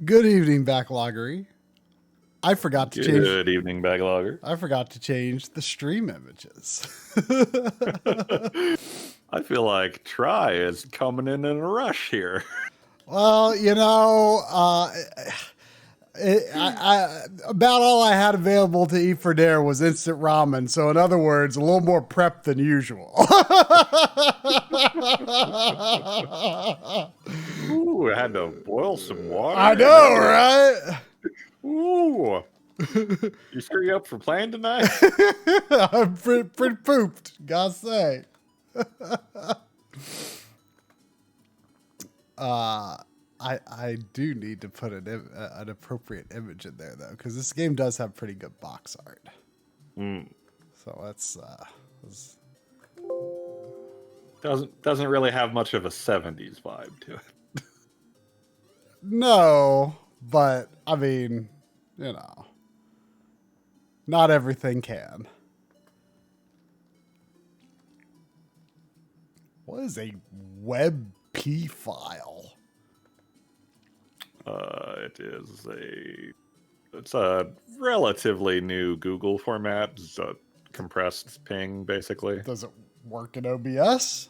Good evening, Backloggery. I forgot to change. Good evening, Backlogger. I forgot to change the stream images. I feel like Try is coming in a rush here. Well, you know, about all I had available to eat for dinner was instant ramen. So, in other words, a little more prep than usual. Ooh, I had to boil some water. I know, right? Ooh. You sure you up for playing tonight? I'm pretty pooped, gotta say. I do need to put an appropriate image in there though, because this game does have pretty good box art. So that's doesn't really have much of a 70s vibe to it. No, but I mean, you know, not everything can. What is a WebP file? It's a relatively new Google format. It's a compressed ping, basically. Does it work in OBS?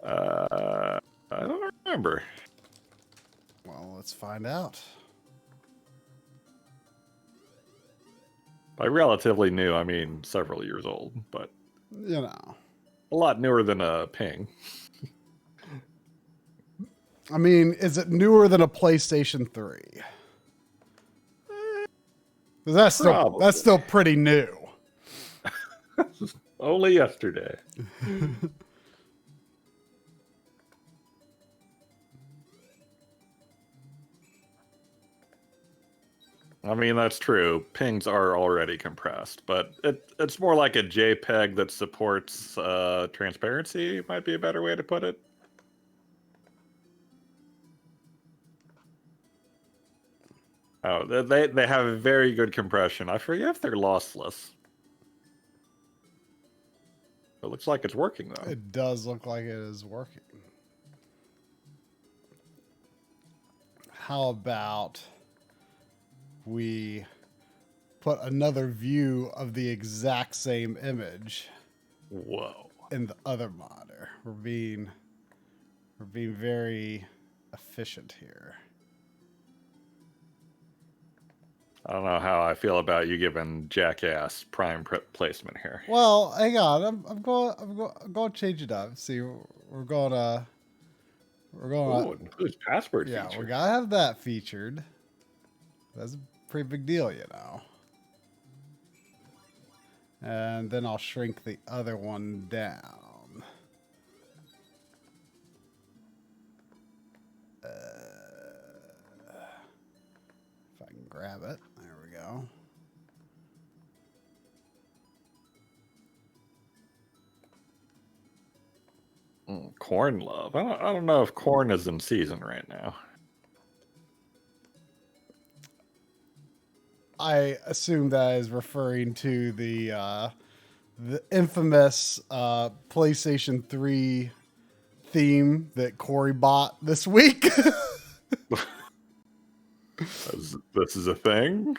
I don't remember. Well, let's find out. By relatively new, I mean several years old, but you know, a lot newer than a ping. I mean, is it newer than a PlayStation 3? That's still pretty new. Only yesterday. I mean, that's true. Pings are already compressed, but it's more like a JPEG that supports transparency, might be a better way to put it. Oh, they have a very good compression. I forget if they're lossless. It looks like it's working, though. It does look like it is working. How about we put another view of the exact same image? Whoa. In the other monitor. We're being very efficient here. I don't know how I feel about you giving Jackass prime placement here. Well, hang on. I'm going to change it up. See, we're going to includes password yeah, feature. we gotta have that featured. That's a pretty big deal, you know. And then I'll shrink the other one down. If I can grab it. There we go. Corn love. I don't know if corn is in season right now. I assume that is referring to the infamous PlayStation 3 theme that Corey bought this week. This is a thing.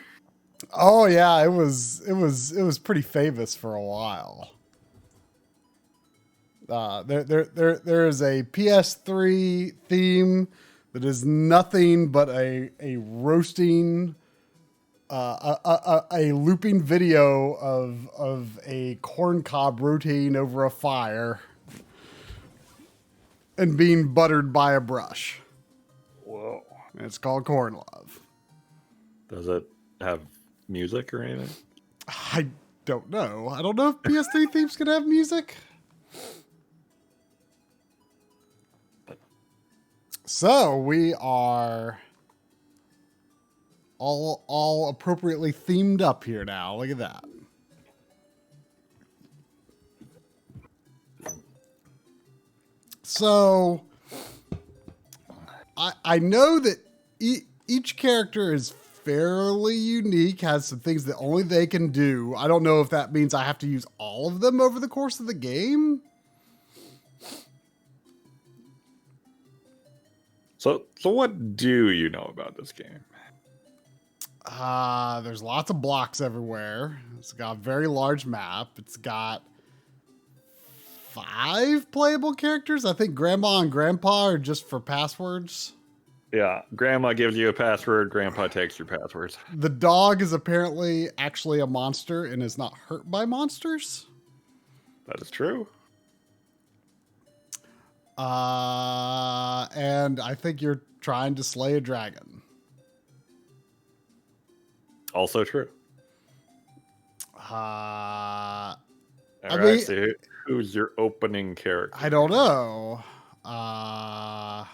Oh yeah, it was pretty famous for a while. There is a PS3 theme that is nothing but a roasting, a looping video of a corn cob rotating over a fire and being buttered by a brush. Whoa! It's called Corn Love. Does it have music or anything? I don't know. I don't know if PS3 themes can have music. So we are all appropriately themed up here now. Look at that. So I know that each character is fairly unique, has some things that only they can do. I don't know if that means I have to use all of them over the course of the game. So what do you know about this game? There's lots of blocks everywhere. It's got a very large map. It's got 5 playable characters. I think Grandma and Grandpa are just for passwords. Yeah, Grandma gives you a password. Grandpa takes your passwords. The dog is apparently actually a monster and is not hurt by monsters. That is true. And I think you're trying to slay a dragon. Also true. All right, so who's your opening character? I don't know. I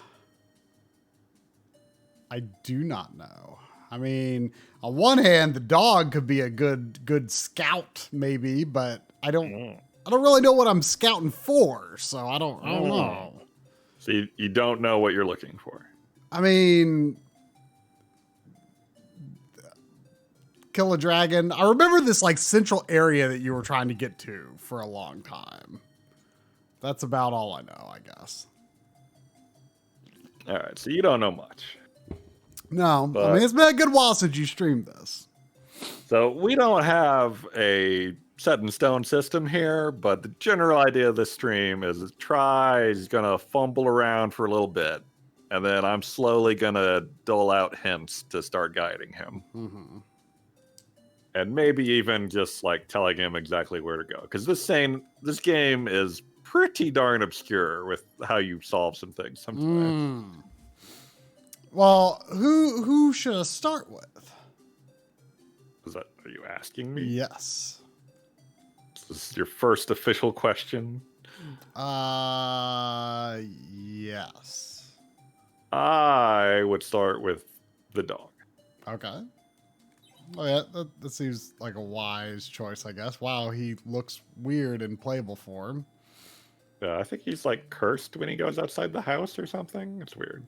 do not know. I mean, on one hand, the dog could be a good scout, maybe, but I don't really know what I'm scouting for, so I don't know. So you don't know what you're looking for. I mean, kill a dragon. I remember this like central area that you were trying to get to for a long time. That's about all I know, I guess. All right, so you don't know much. No, I mean, it's been a good while since you streamed this. So we don't have a set in stone system here, but the general idea of this stream is he's going to fumble around for a little bit, and then I'm slowly going to dole out hints to start guiding him. Mm-hmm. And maybe even just like telling him exactly where to go. Because this game is pretty darn obscure with how you solve some things sometimes. Well, who should I start with? Are you asking me? Yes. This is your first official question? Yes. I would start with the dog. Okay. Oh yeah, that seems like a wise choice, I guess. Wow, he looks weird in playable form. Yeah, I think he's like cursed when he goes outside the house or something. It's weird.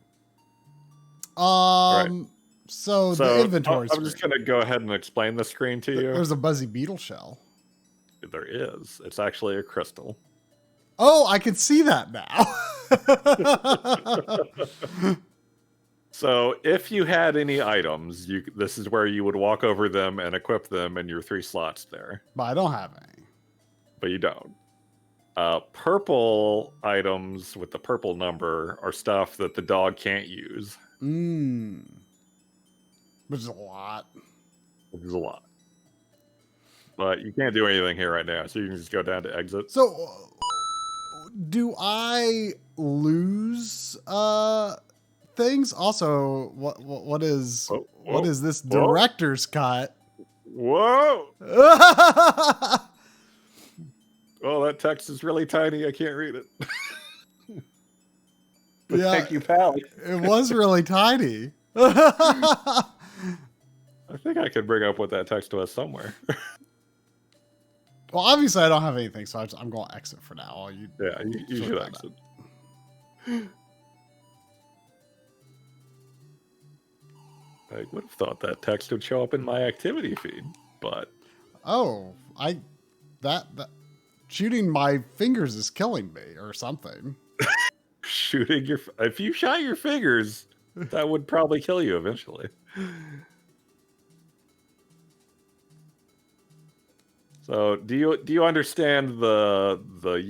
Right. So the inventory I'm just going to go ahead and explain the screen to you. There's a Buzzy Beetle shell. There is. It's actually a crystal. Oh, I can see that now. So if you had any items, this is where you would walk over them and equip them in your 3 slots there. But I don't have any. But you don't. Purple items with the purple number are stuff that the dog can't use. Which is a lot. Which is a lot. But you can't do anything here right now, so you can just go down to exit. So, do I lose things? Also, what is this director's cut? Whoa! Oh, that text is really tiny. I can't read it. Yeah, thank you, pal. It was really tiny. I think I could bring up what that text was somewhere. Well, obviously I don't have anything, so I'm going to exit for now. You should exit. I would have thought that text would show up in my activity feed, but that shooting my fingers is killing me or something. if you shot your fingers, that would probably kill you eventually. So do you understand the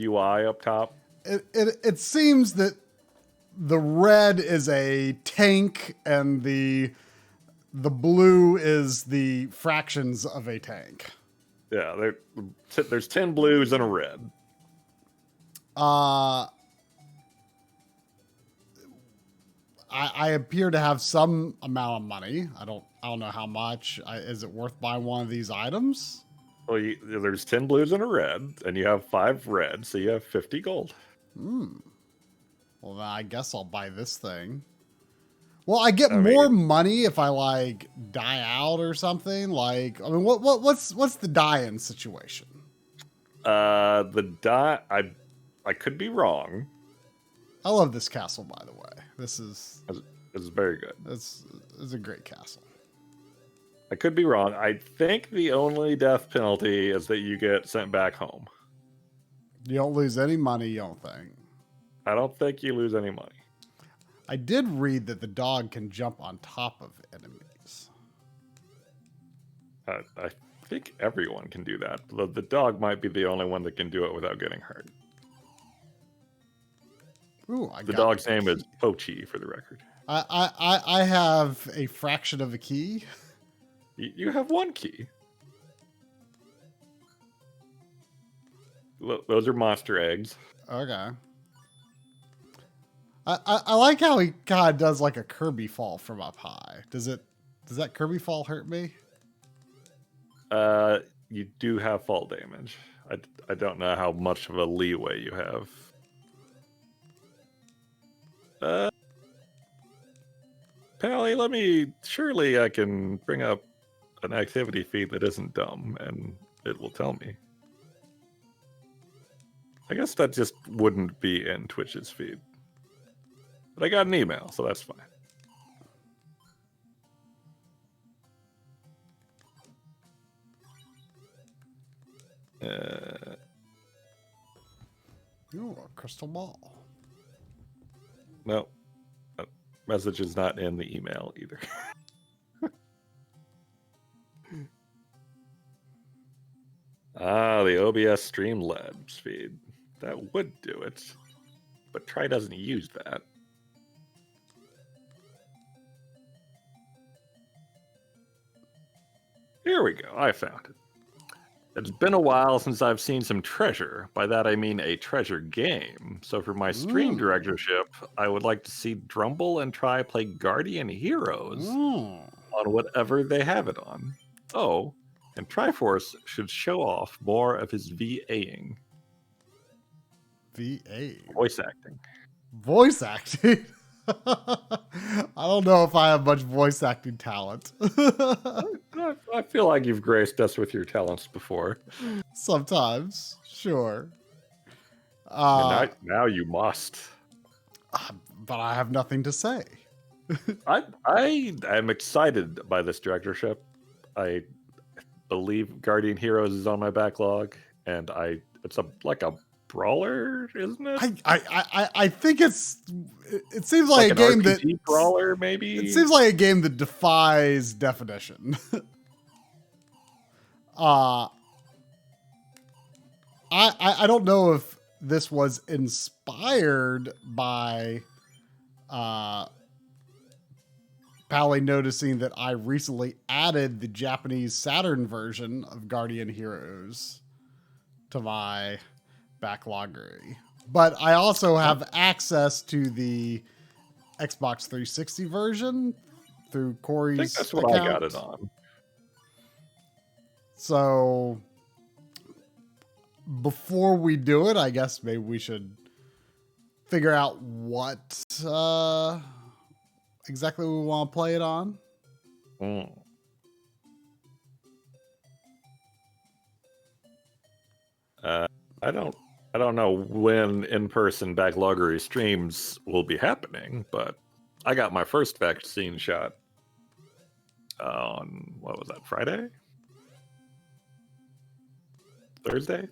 UI up top? It seems that the red is a tank and the blue is the fractions of a tank. Yeah, there's 10 blues and a red. I appear to have some amount of money. I don't know how much. Is it worth buying one of these items? Well, there's 10 blues and a red, and you have 5 red, so you have 50 gold. Well, then I guess I'll buy this thing. Well, I get more money if I like die out or something. Like, I mean, what's the die-in situation? The die, I could be wrong. I love this castle, by the way. This is very good. It's a great castle. I could be wrong. I think the only death penalty is that you get sent back home. You don't lose any money, you don't think? I don't think you lose any money. I did read that the dog can jump on top of enemies. I think everyone can do that. The dog might be the only one that can do it without getting hurt. Ooh, the dog's name is Pochi, for the record. I have a fraction of a key. You have 1 key. Those are monster eggs. Okay. I like how he kind of does like a Kirby fall from up high. Does that Kirby fall hurt me? You do have fall damage. I don't know how much of a leeway you have. Pally, surely I can bring up an activity feed that isn't dumb, and it will tell me. I guess that just wouldn't be in Twitch's feed. But I got an email, so that's fine. Ooh, a crystal ball. No. Message is not in the email either. The OBS Streamlabs feed. That would do it. But Try doesn't use that. Here we go. I found it. It's been a while since I've seen some treasure. By that I mean a treasure game. So for my stream directorship, I would like to see Drumble and Try play Guardian Heroes on whatever they have it on. Oh, and Triforce should show off more of his VAing. VA? Voice acting. Voice acting? I don't know if I have much voice acting talent. I feel like you've graced us with your talents before. Sometimes, sure. Now you must. But I have nothing to say. I am excited by this directorship. I believe Guardian Heroes is on my backlog, and it's like a brawler, isn't it? I think it seems like a game RPG that brawler, maybe. It seems like a game that defies definition. I don't know if this was inspired by Pally noticing that I recently added the Japanese Saturn version of Guardian Heroes to my Backloggery. But I also have access to the Xbox 360 version through Corey's I think that's what account. I got it on. So before we do it, I guess maybe we should figure out what exactly we want to play it on. I don't know when in-person Backloggery streams will be happening, but I got my first vaccine shot on, what was that, Friday? Thursday.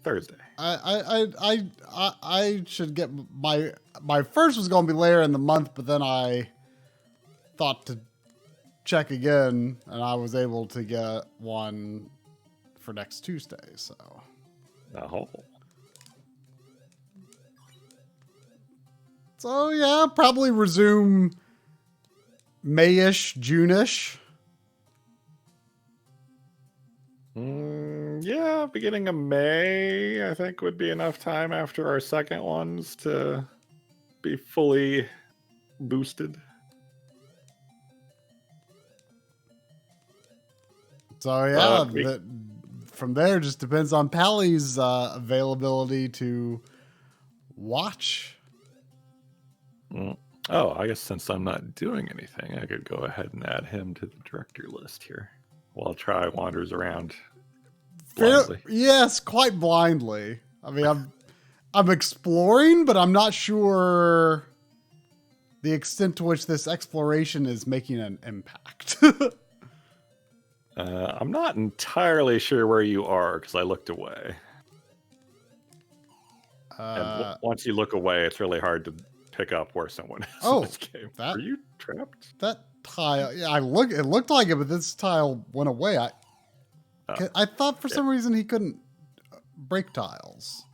I should get my first was going to be later in the month, but then I thought to check again, and I was able to get one for next Tuesday. Oh. So yeah, probably resume Mayish, June-ish. Yeah, beginning of May, I think, would be enough time after our second ones to be fully boosted. So yeah, from there just depends on Pally's availability to watch. Oh, I guess since I'm not doing anything, I could go ahead and add him to the director list here while Try wanders around blindly. Yes, quite blindly. I mean, I'm exploring, but I'm not sure the extent to which this exploration is making an impact. I'm not entirely sure where you are because I looked away. And once you look away, it's really hard to pick up where someone is in this game. Are you trapped? That tile, yeah, it looked like it, but this tile went away. I thought for some reason he couldn't break tiles.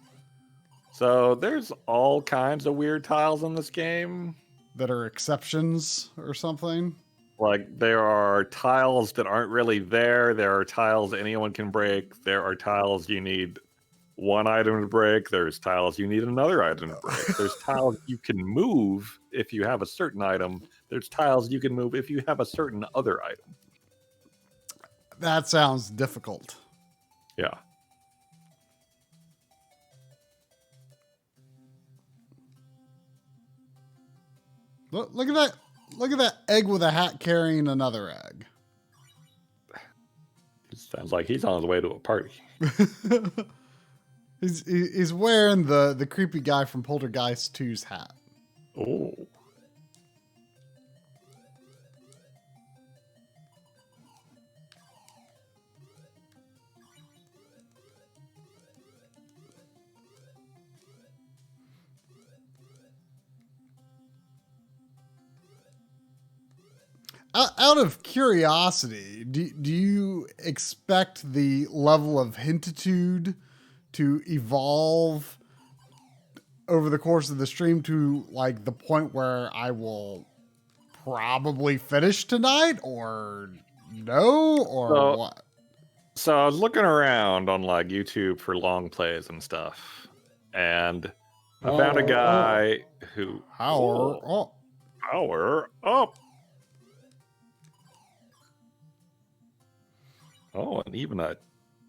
So there's all kinds of weird tiles in this game. That are exceptions or something? Like, there are tiles that aren't really there. There are tiles anyone can break. There are tiles you need one item to break. There's tiles you need another item to break. There's tiles you can move if you have a certain item. There's tiles you can move if you have a certain other item. That sounds difficult. Yeah. Look at that. Look at that egg with a hat carrying another egg. It sounds like he's on his way to a party. He's wearing the creepy guy from Poltergeist 2's hat. Oh. Out of curiosity, do you expect the level of hintitude to evolve over the course of the stream to like the point where I will probably finish tonight, or no, or what? So I was looking around on like YouTube for long plays and stuff, and I found a guy who power up. Oh, and even a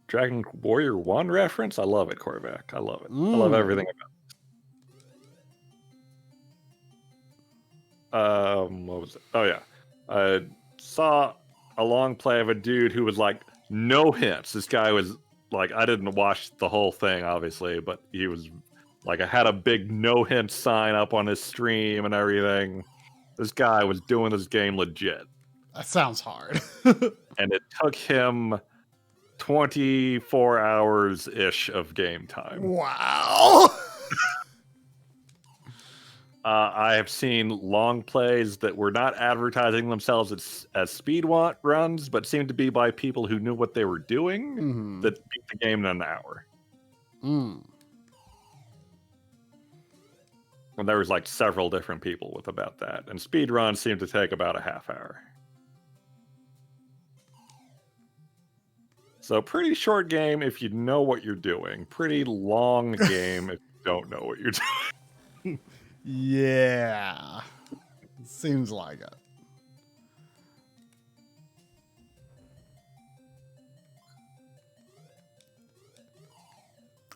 Dragon Warrior 1 reference. I love it, Korvac. I love it. I love everything about it. What was it? Oh, yeah. I saw a long play of a dude who was like, no hints. This guy was like, I didn't watch the whole thing, obviously, but he was like, I had a big no hint sign up on his stream and everything. This guy was doing this game legit. That sounds hard. And it took him 24 hours-ish of game time. Wow. I have seen long plays that were not advertising themselves as speed runs, but seemed to be by people who knew what they were doing that beat the game in an hour. And there was like several different people with about that. And speed runs seemed to take about a half hour. So pretty short game if you know what you're doing. Pretty long game if you don't know what you're doing. Yeah. Seems like it.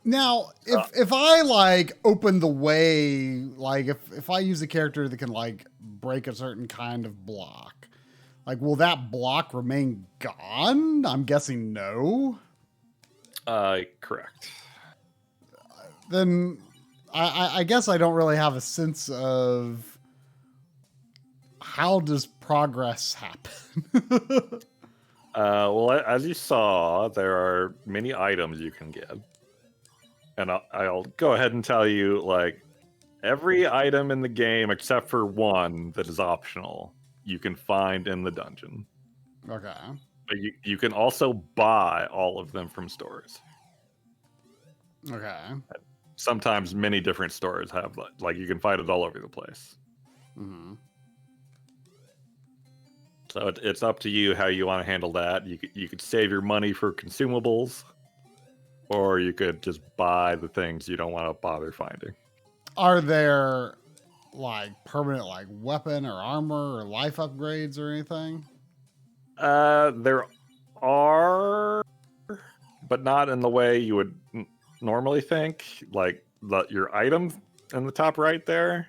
Now, if I like open the way, like if I use a character that can like break a certain kind of block, like, will that block remain gone? I'm guessing no. Correct. Then I guess I don't really have a sense of how does progress happen. Well, as you saw, there are many items you can get. and I'll go ahead and tell you, like, every item in the game except for one that is optional, you can find in the dungeon. Okay. But you can also buy all of them from stores. Okay. Sometimes many different stores have like you can find it all over the place. Mm-hmm. So it's up to you how you want to handle that. You could save your money for consumables, or you could just buy the things you don't want to bother finding. Are there like permanent like weapon or armor or life upgrades or anything? There are, but not in the way you would normally think. Like your item in the top right there,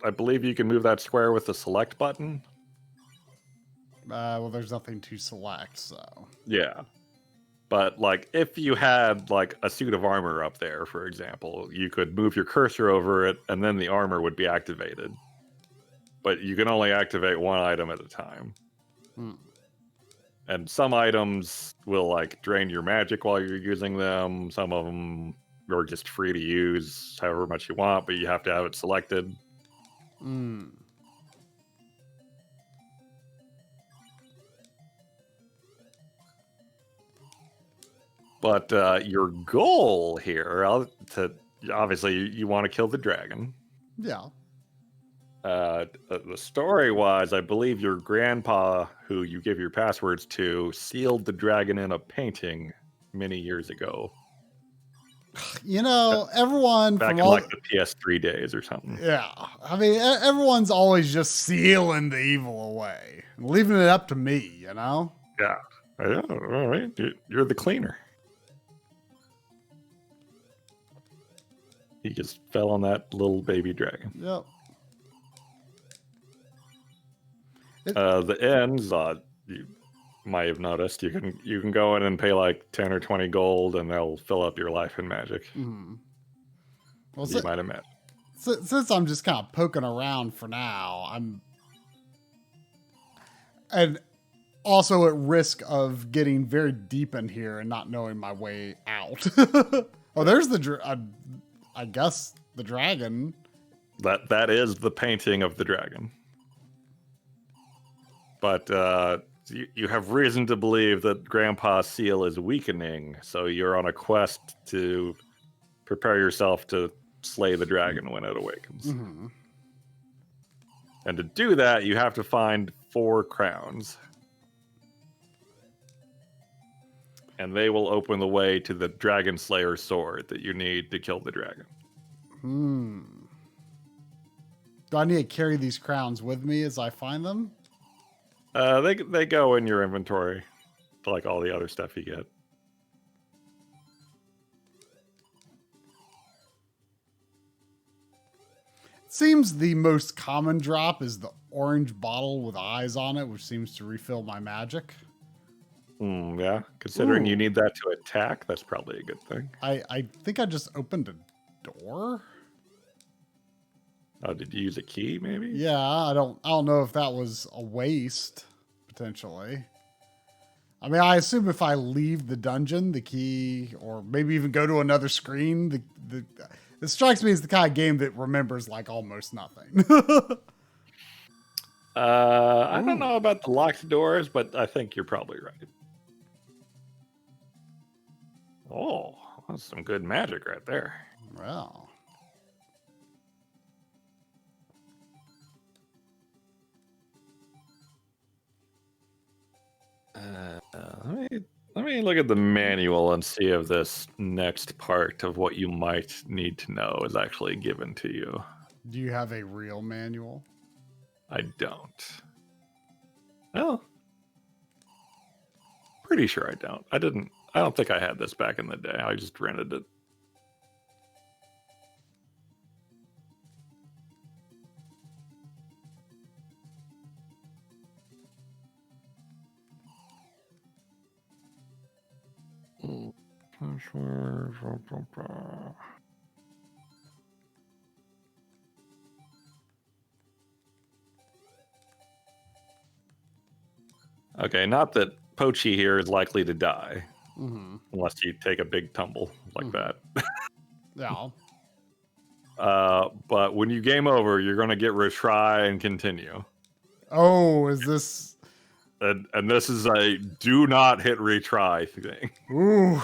I believe you can move that square with the select button. Well, there's nothing to select, so. Yeah. But like if you had like a suit of armor up there, for example, you could move your cursor over it and then the armor would be activated. But you can only activate one item at a time. And some items will like drain your magic while you're using them. Some of them are just free to use however much you want, but you have to have it selected. But your goal here, obviously, you want to kill the dragon. Yeah. The story-wise, I believe your grandpa, who you give your passwords to, sealed the dragon in a painting many years ago. You know, everyone back from in all like the PS3 days or something. Yeah, I mean, everyone's always just sealing the evil away, leaving it up to me. You know. Yeah. All right. You're the cleaner. He just fell on that little baby dragon. Yep. The ends, you might have noticed, you can go in and pay like 10 or 20 gold, and they'll fill up your life and magic. Well, you might have met. Since I'm just kind of poking around for now, and also at risk of getting very deep in here and not knowing my way out. Oh, there's I guess the dragon. That is the painting of the dragon. But you have reason to believe that Grandpa's seal is weakening, so you're on a quest to prepare yourself to slay the dragon when it awakens. And to do that, you have to find 4 crowns. And they will open the way to the Dragon Slayer sword that you need to kill the dragon. Do I need to carry these crowns with me as I find them? They go in your inventory, like all the other stuff you get. It seems the most common drop is the orange bottle with eyes on it, which seems to refill my magic. Yeah, considering you need that to attack, that's probably a good thing. I think I just opened a door. Oh, did you use a key, maybe? Yeah, I don't know if that was a waste, potentially. I mean, I assume if I leave the dungeon, the key, or maybe even go to another screen, it strikes me as the kind of game that remembers like almost nothing. I don't know about the locked doors, but I think you're probably right. Oh, that's some good magic right there. Well. Let me look at the manual and see if this next part of what you might need to know is actually given to you. Do you have a real manual? I don't. Well, pretty sure I don't. I don't think I had this back in the day. I just rented it. Okay, not that Pochi here is likely to die. Unless you take a big tumble like that. Yeah. But when you game over, you're going to get retry and continue. Oh, is this? And this is a do not hit retry thing. Ooh.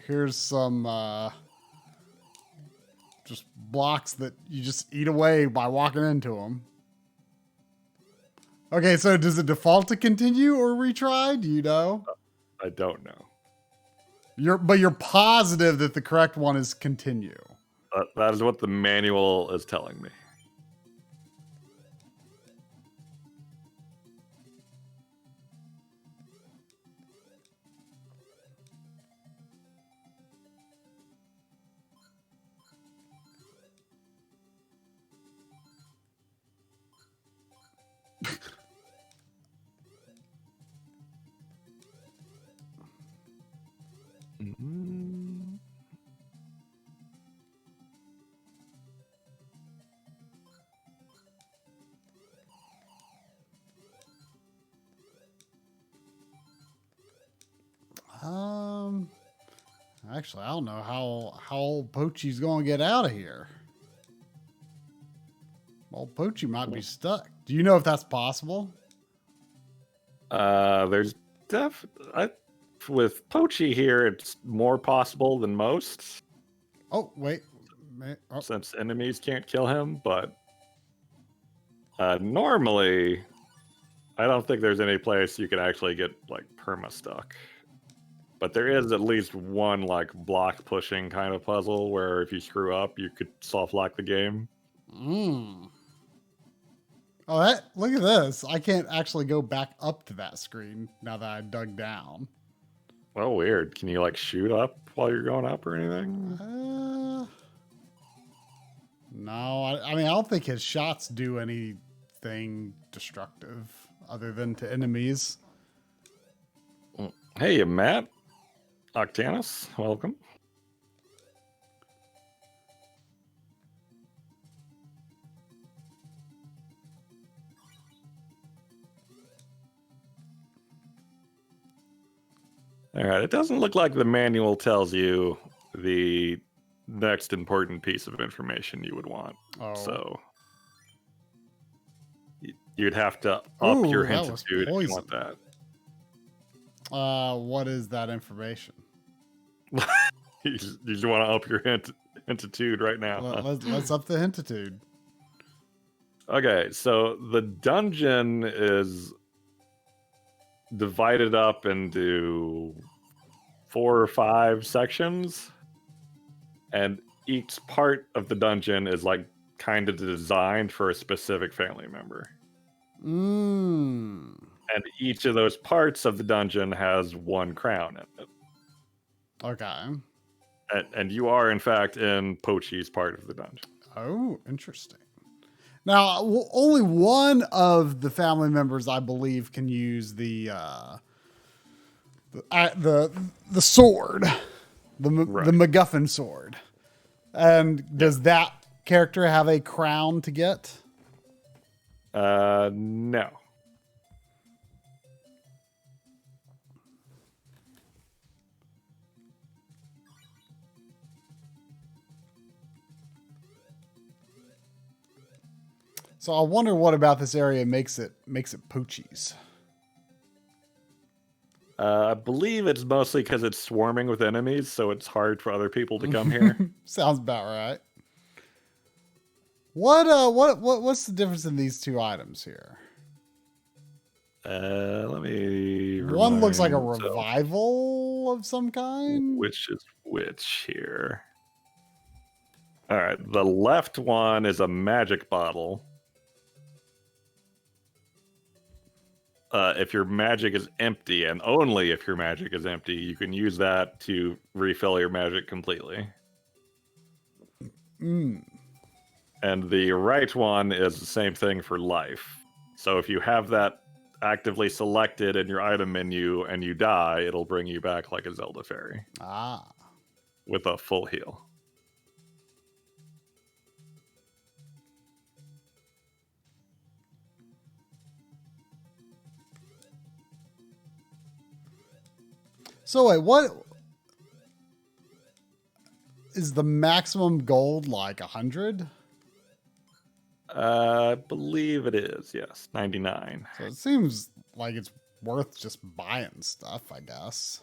Here's some just blocks that you just eat away by walking into them. Okay, so does it default to continue or retry? Do you know? I don't know. But you're positive that the correct one is continue. That is what the manual is telling me. Mm-hmm. Actually, I don't know how old Pochi's gonna get out of here. Well, Pochi might be stuck. Do you know if that's possible? There's with Pochi here, it's more possible than most. Oh, wait. Oh. Since enemies can't kill him, but normally, I don't think there's any place you can actually get like perma stuck. But there is at least one like block pushing kind of puzzle where if you screw up, you could soft lock the game. Mm. Oh, look at this. I can't actually go back up to that screen now that I dug down. Well, weird. Can you like shoot up while you're going up or anything? No, I mean, I don't think his shots do anything destructive other than to enemies. Hey, Matt. Octanus, welcome. All right, it doesn't look like the manual tells you the next important piece of information you would want. Oh. So you'd have to up your that hintitude was if you poison. want that. What is that information? You just want to up your hintitude right now. Let's up the hintitude. Okay, so the dungeon is divided up into 4 or 5 sections, and each part of the dungeon is like kind of designed for a specific family member. And each of those parts of the dungeon has one crown in it. Okay. And you are, in fact, in Pochi's part of the dungeon. Oh, interesting. Now, only one of the family members, I believe, can use the sword, the MacGuffin sword. And does that character have a crown to get? No. So I wonder what about this area makes it Pochi's. I believe it's mostly because it's swarming with enemies, so it's hard for other people to come here. Sounds about right. What's the difference in these two items here? Let me. One looks like a revival of some kind. Which is which here? All right, the left one is a magic bottle. If your magic is empty, and only if your magic is empty, you can use that to refill your magic completely. And the right one is the same thing for life. So if you have that actively selected in your item menu and you die, it'll bring you back like a Zelda fairy. With a full heal. So wait, what is the maximum gold, like 100? I believe it is, yes, 99. So it seems like it's worth just buying stuff, I guess.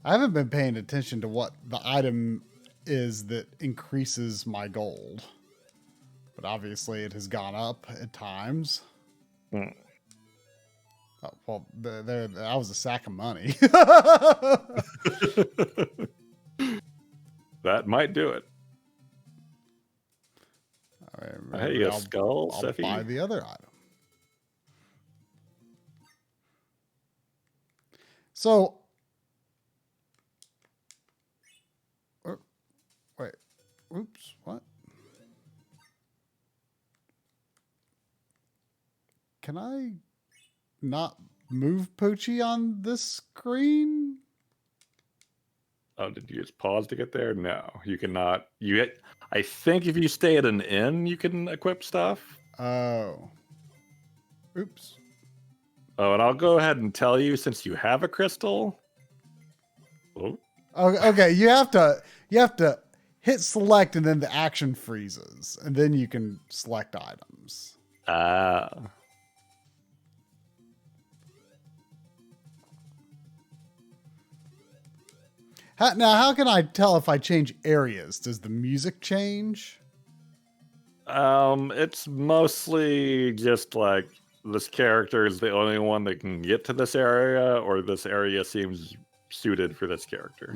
I haven't been paying attention to what the item is that increases my gold. But obviously it has gone up at times. Mm. Oh, well, that was a sack of money. That might do it. Right, Hey, a skull, I'll Seffi? buy the other item. So, wait, oops, what? Can I not move Poochie on this screen? Oh, did you just pause to get there? No, you cannot. I think if you stay at an inn, you can equip stuff. Oh. Oops. Oh, and I'll go ahead and tell you, since you have a crystal. Oh, Okay, you have to hit select and then the action freezes and then you can select items. Now, how can I tell if I change areas? Does the music change? It's mostly just like this character is the only one that can get to this area, or this area seems suited for this character.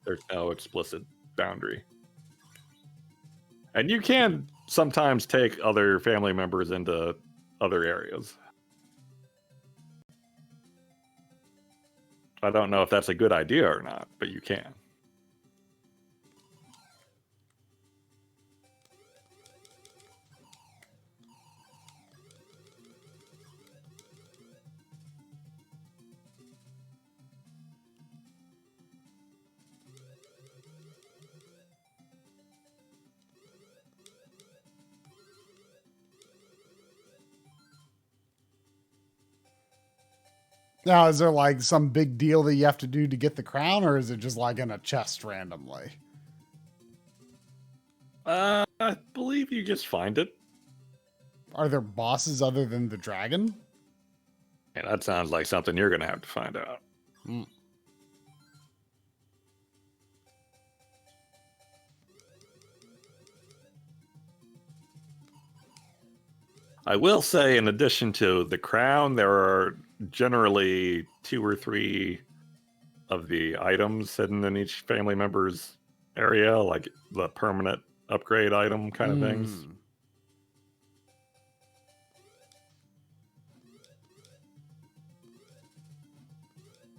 There's no explicit boundary. And you can sometimes take other family members into other areas. I don't know if that's a good idea or not, but you can. Now, is there like some big deal that you have to do to get the crown, or is it just like in a chest randomly? I believe you just find it. Are there bosses other than the dragon? And that sounds like something you're going to have to find out. I will say, in addition to the crown, there are generally 2 or 3 of the items hidden in each family member's area, like the permanent upgrade item kind of things.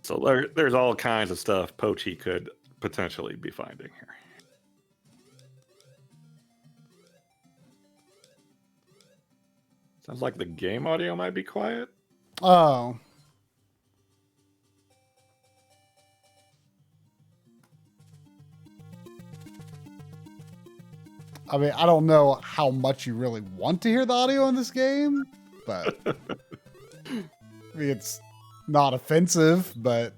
So there's all kinds of stuff Pochi could potentially be finding here. Sounds like the game audio might be quiet. Oh. I mean, I don't know how much you really want to hear the audio in this game, but I mean, it's not offensive, but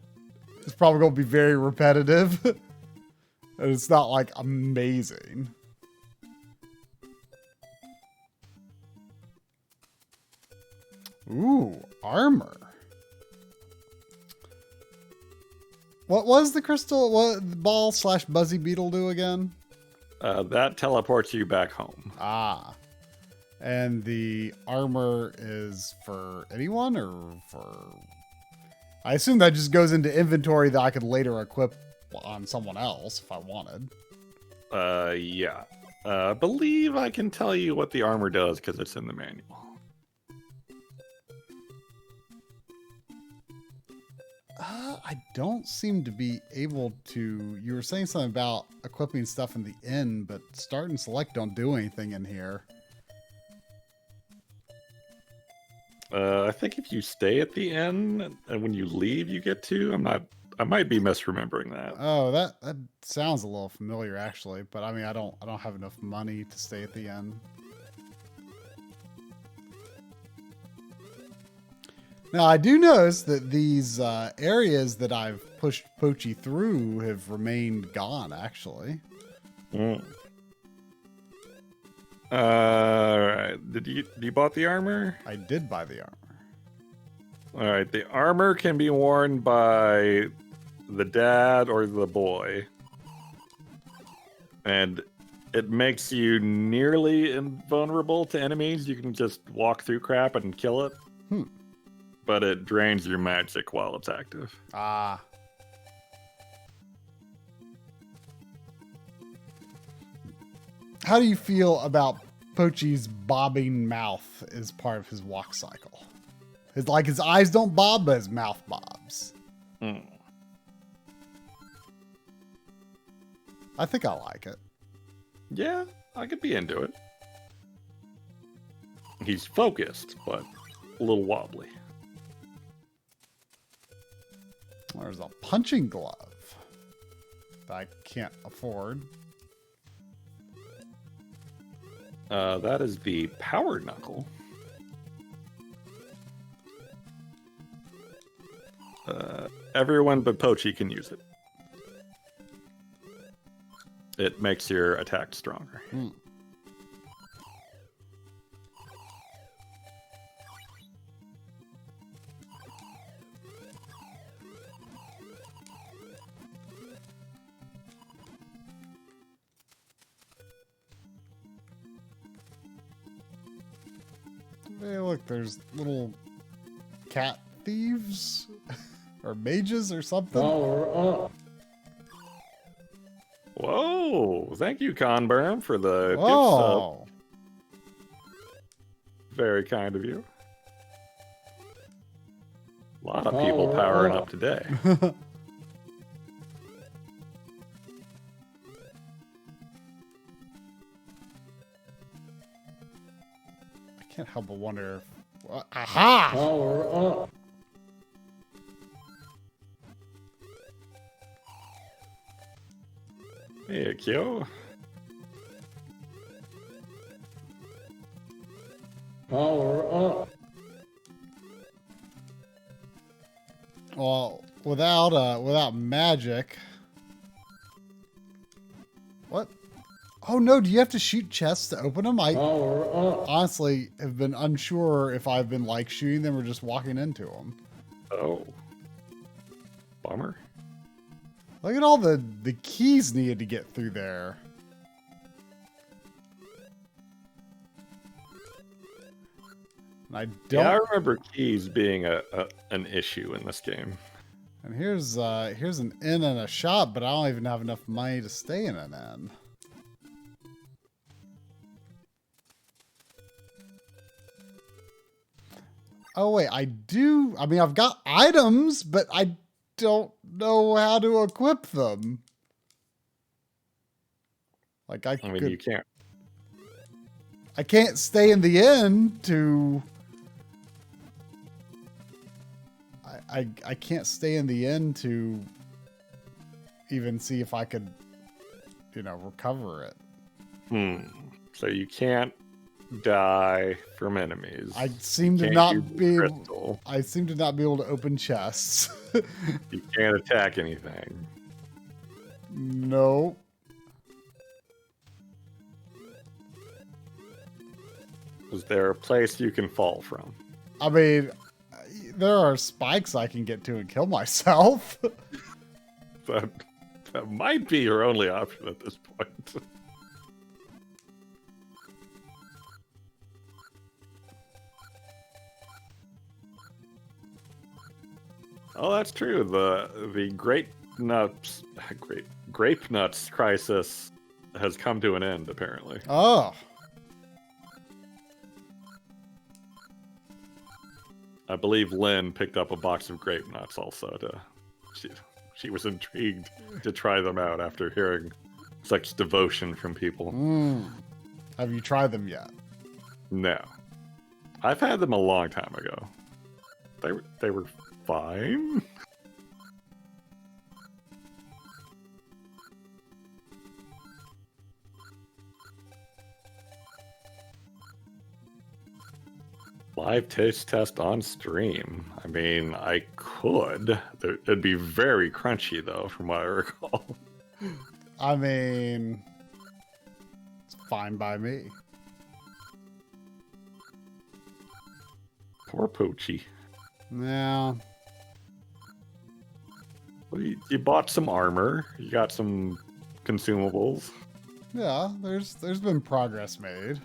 it's probably going to be very repetitive. And it's not like amazing. Ooh, armor. What was the crystal ball / buzzy beetle do again? That teleports you back home. Ah. And the armor is for anyone or for... I assume that just goes into inventory that I could later equip on someone else if I wanted. Yeah. I believe I can tell you what the armor does because it's in the manual. I don't seem to be able to... You were saying something about equipping stuff in the inn, but start and select don't do anything in here. I think if you stay at the inn and when you leave, you get to. I might be misremembering that. Oh, that sounds a little familiar actually, but I mean, I don't have enough money to stay at the inn. Now, I do notice that these areas that I've pushed Pochi through have remained gone, actually. Mm. All right. Did you bought the armor? I did buy the armor. All right. The armor can be worn by the dad or the boy. And it makes you nearly invulnerable to enemies. You can just walk through crap and kill it. But it drains your magic while it's active. Ah. How do you feel about Pochi's bobbing mouth as part of his walk cycle? It's like his eyes don't bob, but his mouth bobs. I think I like it. Yeah, I could be into it. He's focused, but a little wobbly. There's a punching glove that I can't afford. That is the power knuckle. Everyone but Pochi can use it. It makes your attack stronger. Hey, look, there's little cat thieves or mages or something. Whoa! Thank you, Conburn, for the gift Oh, sub. Very kind of you. A lot of people powering up today. I can't help but wonder if... aha! Hey, Kyo. Well, without magic... What? Oh no, do you have to shoot chests to open them? I honestly have been unsure if I've been like shooting them or just walking into them. Oh. Bummer. Look at all the keys needed to get through there. And I don't... Yeah, I remember keys being an issue in this game. And here's an inn and a shop, but I don't even have enough money to stay in an inn. Oh wait, I do. I mean, I've got items, but I don't know how to equip them. Like I mean, could, you can't. I can't stay in the inn to. I can't stay in the inn to even see if I could, recover it. So you can't die from enemies. I seem to not be able, I seem to not be able to open chests. You can't attack anything. No. Is there a place you can fall from? I mean, there are spikes I can get to and kill myself. That might be your only option at this point. Oh, that's true. The grape nuts crisis has come to an end, apparently. Oh. I believe Lynn picked up a box of grape nuts also. She was intrigued to try them out after hearing such devotion from people. Have you tried them yet? No. I've had them a long time ago. They were fine. Live taste test on stream. I mean, I could. It'd be very crunchy, though, from what I recall. I mean, it's fine by me. Poor Poochie. Yeah. Well, you bought some armor. You got some consumables. Yeah, there's been progress made.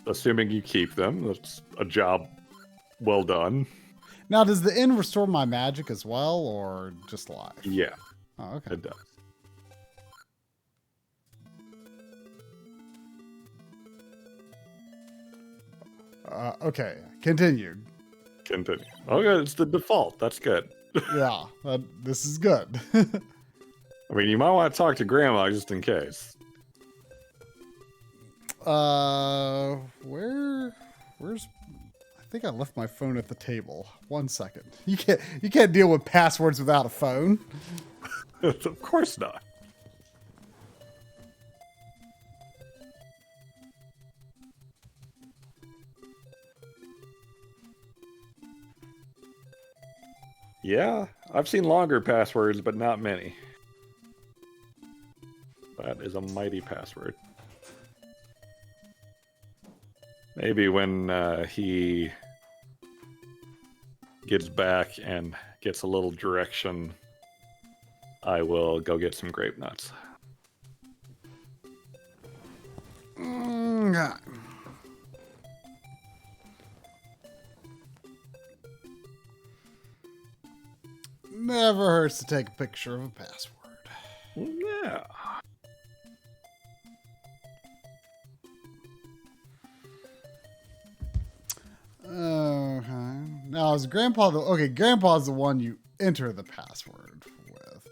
Assuming you keep them, that's a job well done. Now, does the inn restore my magic as well, or just life? Yeah. Oh, okay. It does. Okay, continued. Continue. Okay, it's the default. That's good. Yeah, this is good. I mean, you might want to talk to Grandma just in case. Where's? I think I left my phone at the table. 1 second. You can't deal with passwords without a phone. Of course not. Yeah, I've seen longer passwords, but not many. That is a mighty password. Maybe when he gets back and gets a little direction, I will go get some grape nuts. Okay. Never hurts to take a picture of a password. Yeah. Okay. Now is Grandpa the okay? Grandpa's the one you enter the password with,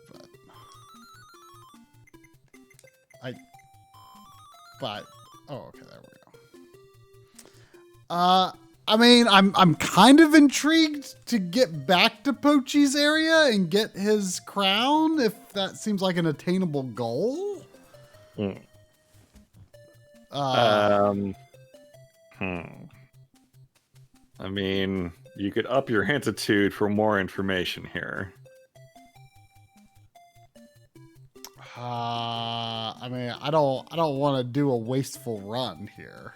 but oh, okay, there we go. I mean, I'm kind of intrigued to get back to Pochi's area and get his crown, if that seems like an attainable goal. I mean, you could up your hantitude for more information here. I mean, I don't want to do a wasteful run here.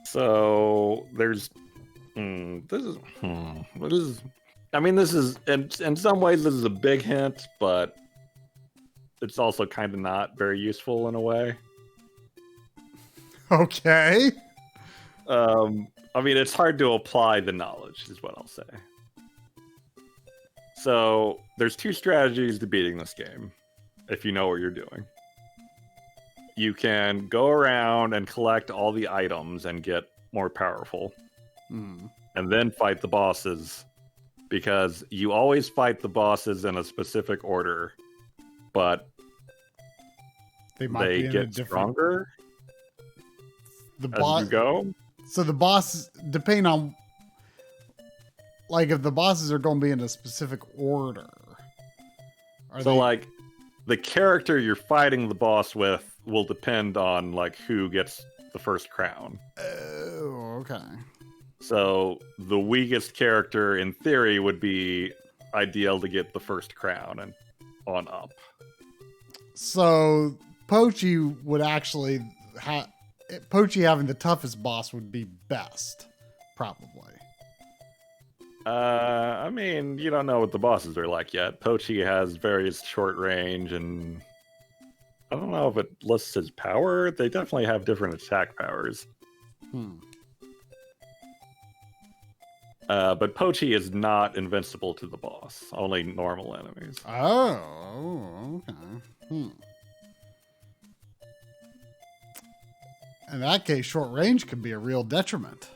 So there's this is I mean, this is in some ways this is a big hint, but it's also kind of not very useful in a way. Okay. I mean, it's hard to apply the knowledge, is what I'll say. So there's two strategies to beating this game, if you know what you're doing. You can go around and collect all the items and get more powerful, and then fight the bosses, because you always fight the bosses in a specific order, but they get stronger as you go. So the boss, depending on, like, if the bosses are going to be in a specific order. Like, the character you're fighting the boss with will depend on, like, who gets the first crown. Oh, okay. So the weakest character, in theory, would be ideal to get the first crown and on up. So Pochi would actually Pochi having the toughest boss would be best, probably. I mean, you don't know what the bosses are like yet. Pochi has various short range, and I don't know if it lists his power. They definitely have different attack powers. But Pochi is not invincible to the boss, only normal enemies. Oh, okay. In that case, short range could be a real detriment.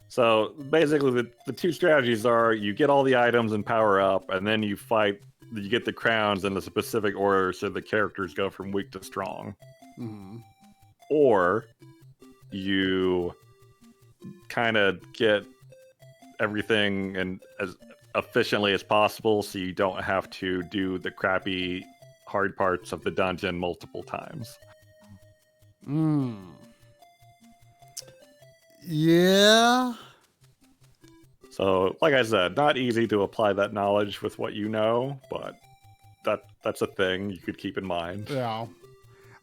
So basically, the two strategies are you get all the items and power up, and then you get the crowns in a specific order so the characters go from weak to strong. Or you kind of get everything and as efficiently as possible so you don't have to do the crappy hard parts of the dungeon multiple times. Yeah. So, like I said, not easy to apply that knowledge with what you know, but that's a thing you could keep in mind. Yeah.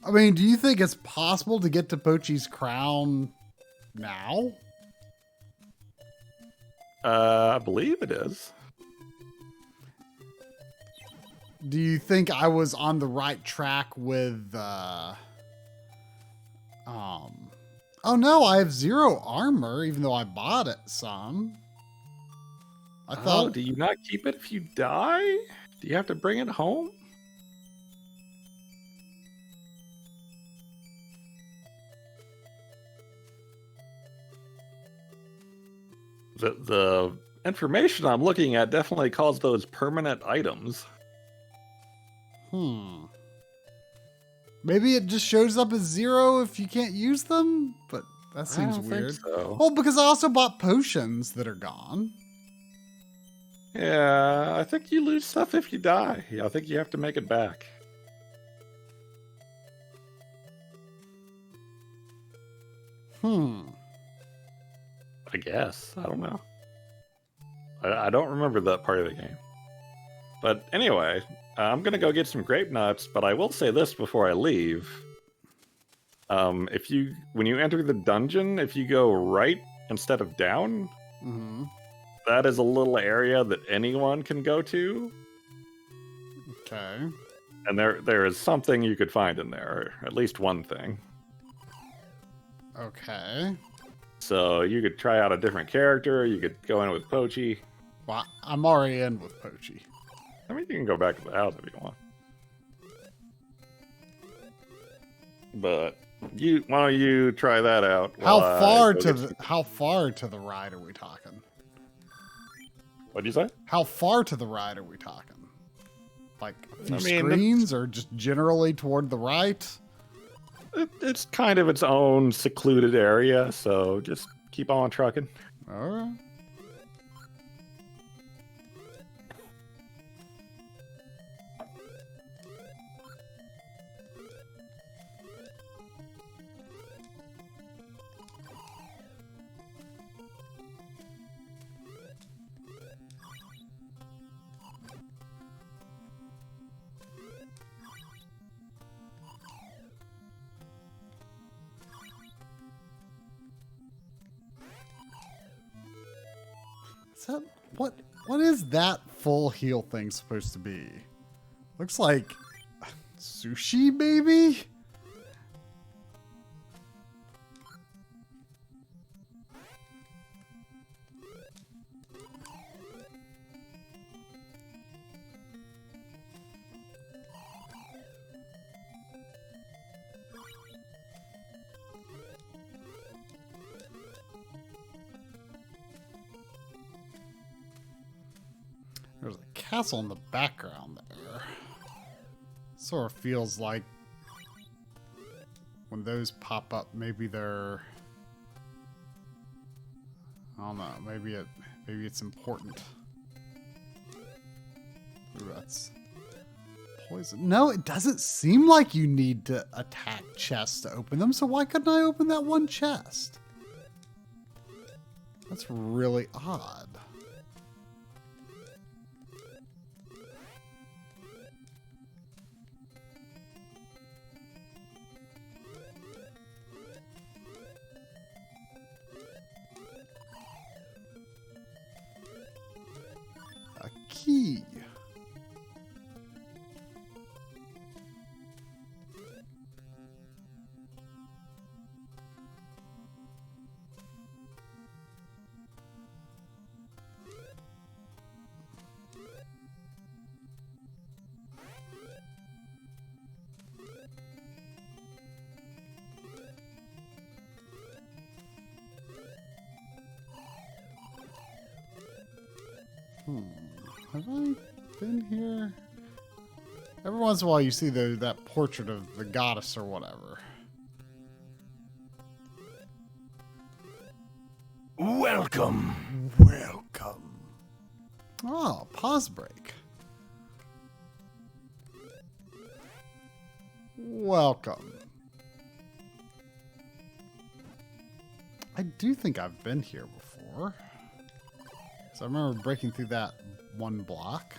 I mean, do you think it's possible to get to Pochi's crown now? I believe it is. Do you think I was on the right track with oh no, I have 0 armor, even though I bought it some. I Oh, thought do you not keep it if you die? Do you have to bring it home? The information I'm looking at definitely calls those permanent items. Maybe it just shows up as 0 if you can't use them, but that seems I don't weird. think so. Well, because I also bought potions that are gone. Yeah, I think you lose stuff if you die. I think you have to make it back. I guess. I don't know. I don't remember that part of the game. But anyway, I'm going to go get some grape nuts, but I will say this before I leave. When you enter the dungeon, if you go right instead of down, that is a little area that anyone can go to. Okay. And there is something you could find in there, or at least one thing. Okay. So you could try out a different character. You could go in with Pochi. Well, I'm already in with Pochi. I mean, you can go back to the house if you want. But why don't you try that out? How far to the right are we talking? What'd you say? How far to the right are we talking? Like a few I mean, screens, or just generally toward the right? It's kind of its own secluded area, so just keep on trucking. All right. Is that, what is that full heal thing supposed to be? Looks like sushi, maybe? There's a castle in the background there. Sort of feels like when those pop up, maybe they're, I don't know, maybe it's important. Ooh, that's poison. No, it doesn't seem like you need to attack chests to open them, so why couldn't I open that one chest? That's really odd. A key. Have I been here? Every once in a while you see that portrait of the goddess or whatever. Welcome. Welcome. Oh, pause break. Welcome. I do think I've been here before. So I remember breaking through that one block.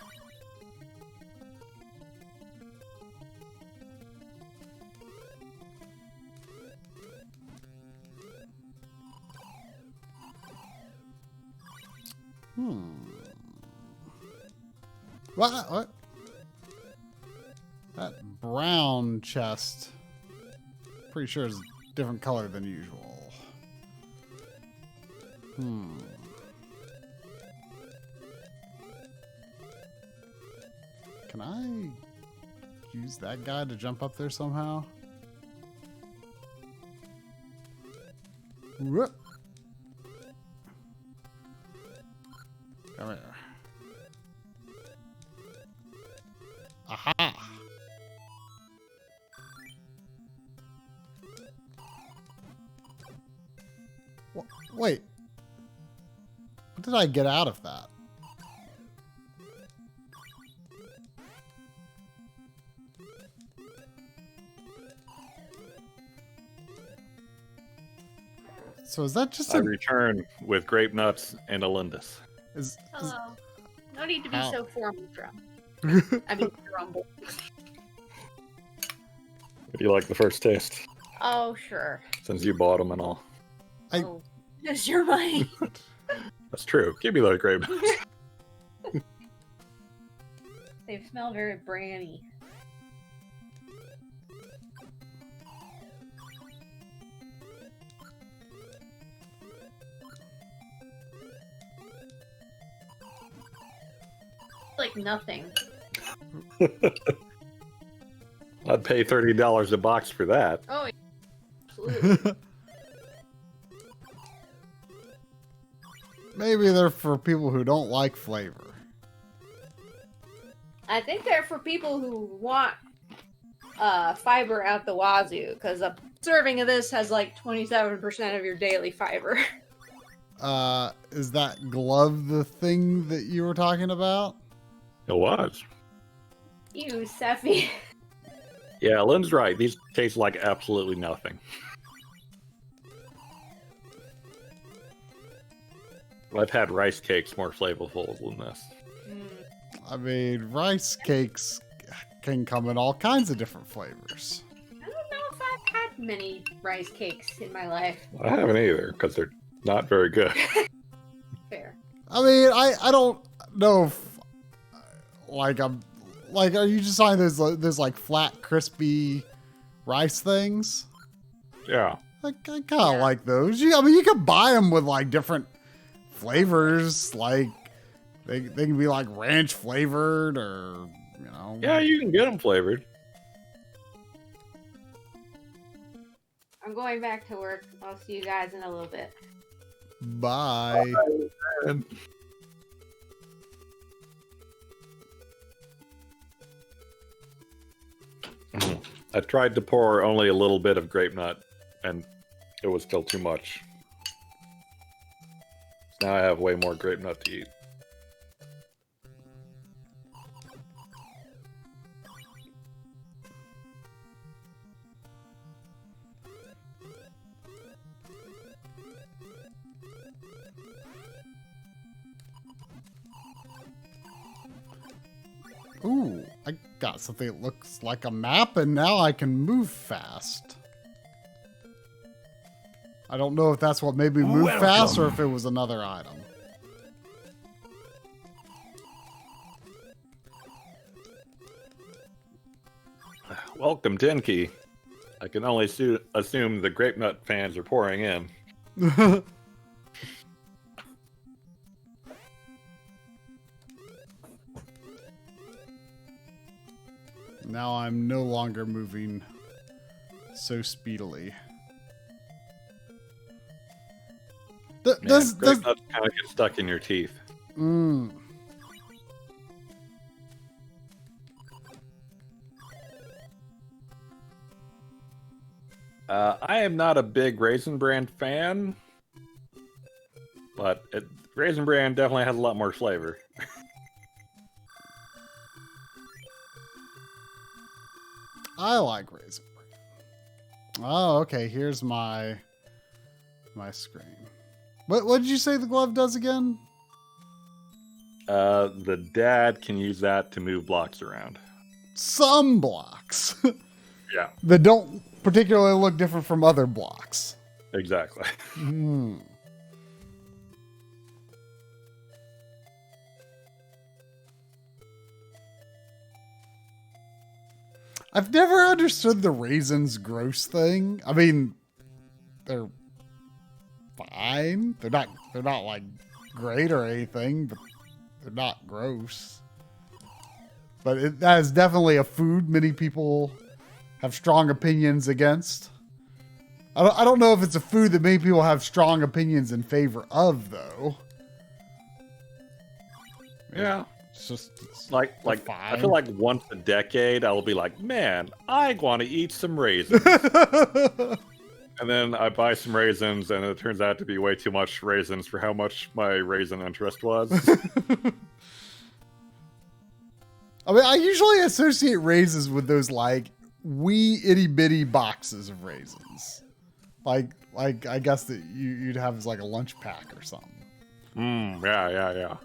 What? That brown chest, pretty sure is a different color than usual. Can I use that guy to jump up there somehow? Whoop. Come here. Aha! Wait. What did I get out of that? So is that just I a... return with grape nuts and a Lindis. Hello. No need to be How? so formal, drum. I mean, rumble. Would you like the first taste? Oh, sure. Since you bought them and all. Oh, it's your money. That's true. Give me those grape nuts. They smell very brandy. Like nothing. I'd pay $30 a box for that. Oh, absolutely. Maybe they're for people who don't like flavor. I think they're for people who want fiber out the wazoo, because a serving of this has like 27% of your daily fiber. Is that glove the thing that you were talking about? It was. You, Seffi. Yeah, Lynn's right. These taste like absolutely nothing. I've had rice cakes more flavorful than this. I mean, rice cakes can come in all kinds of different flavors. I don't know if I've had many rice cakes in my life. I haven't either, because they're not very good. Fair. I mean, I don't know if are you just saying there's like flat, crispy rice things? Yeah. I kind of like those. I mean, you could buy them with like different flavors, like they can be like ranch flavored or Yeah, you can get them flavored. I'm going back to work. I'll see you guys in a little bit. Bye. I tried to pour only a little bit of grape nut, and it was still too much. Now I have way more grape nut to eat. Ooh, I got something that looks like a map, and now I can move fast. I don't know if that's what made me move fast or if it was another item. Welcome, Denki. I can only assume the grape nut fans are pouring in. Now I'm no longer moving so speedily. Grape nuts kind of get stuck in your teeth. I am not a big Raisin Bran fan, but Raisin Bran definitely has a lot more flavor. I like Raisin Bran. Oh, okay. Here's my my screen. What did you say the glove does again? The dad can use that to move blocks around. Some blocks. Yeah, That don't particularly look different from other blocks. exactly. Hmm. I've never understood the raisins gross thing. I mean, they're fine. They're not like great or anything, but they're not gross. But that is definitely a food many people have strong opinions against. I don't know if it's a food that many people have strong opinions in favor of, though. Yeah. It's Like I fine. feel like once a decade I'll be like, man, I want to eat some raisins. And then I buy some raisins and it turns out to be way too much raisins for how much my raisin interest was. I mean, I usually associate raisins with those like wee itty bitty boxes of raisins. Like I guess that you'd have as like a lunch pack or something. Yeah.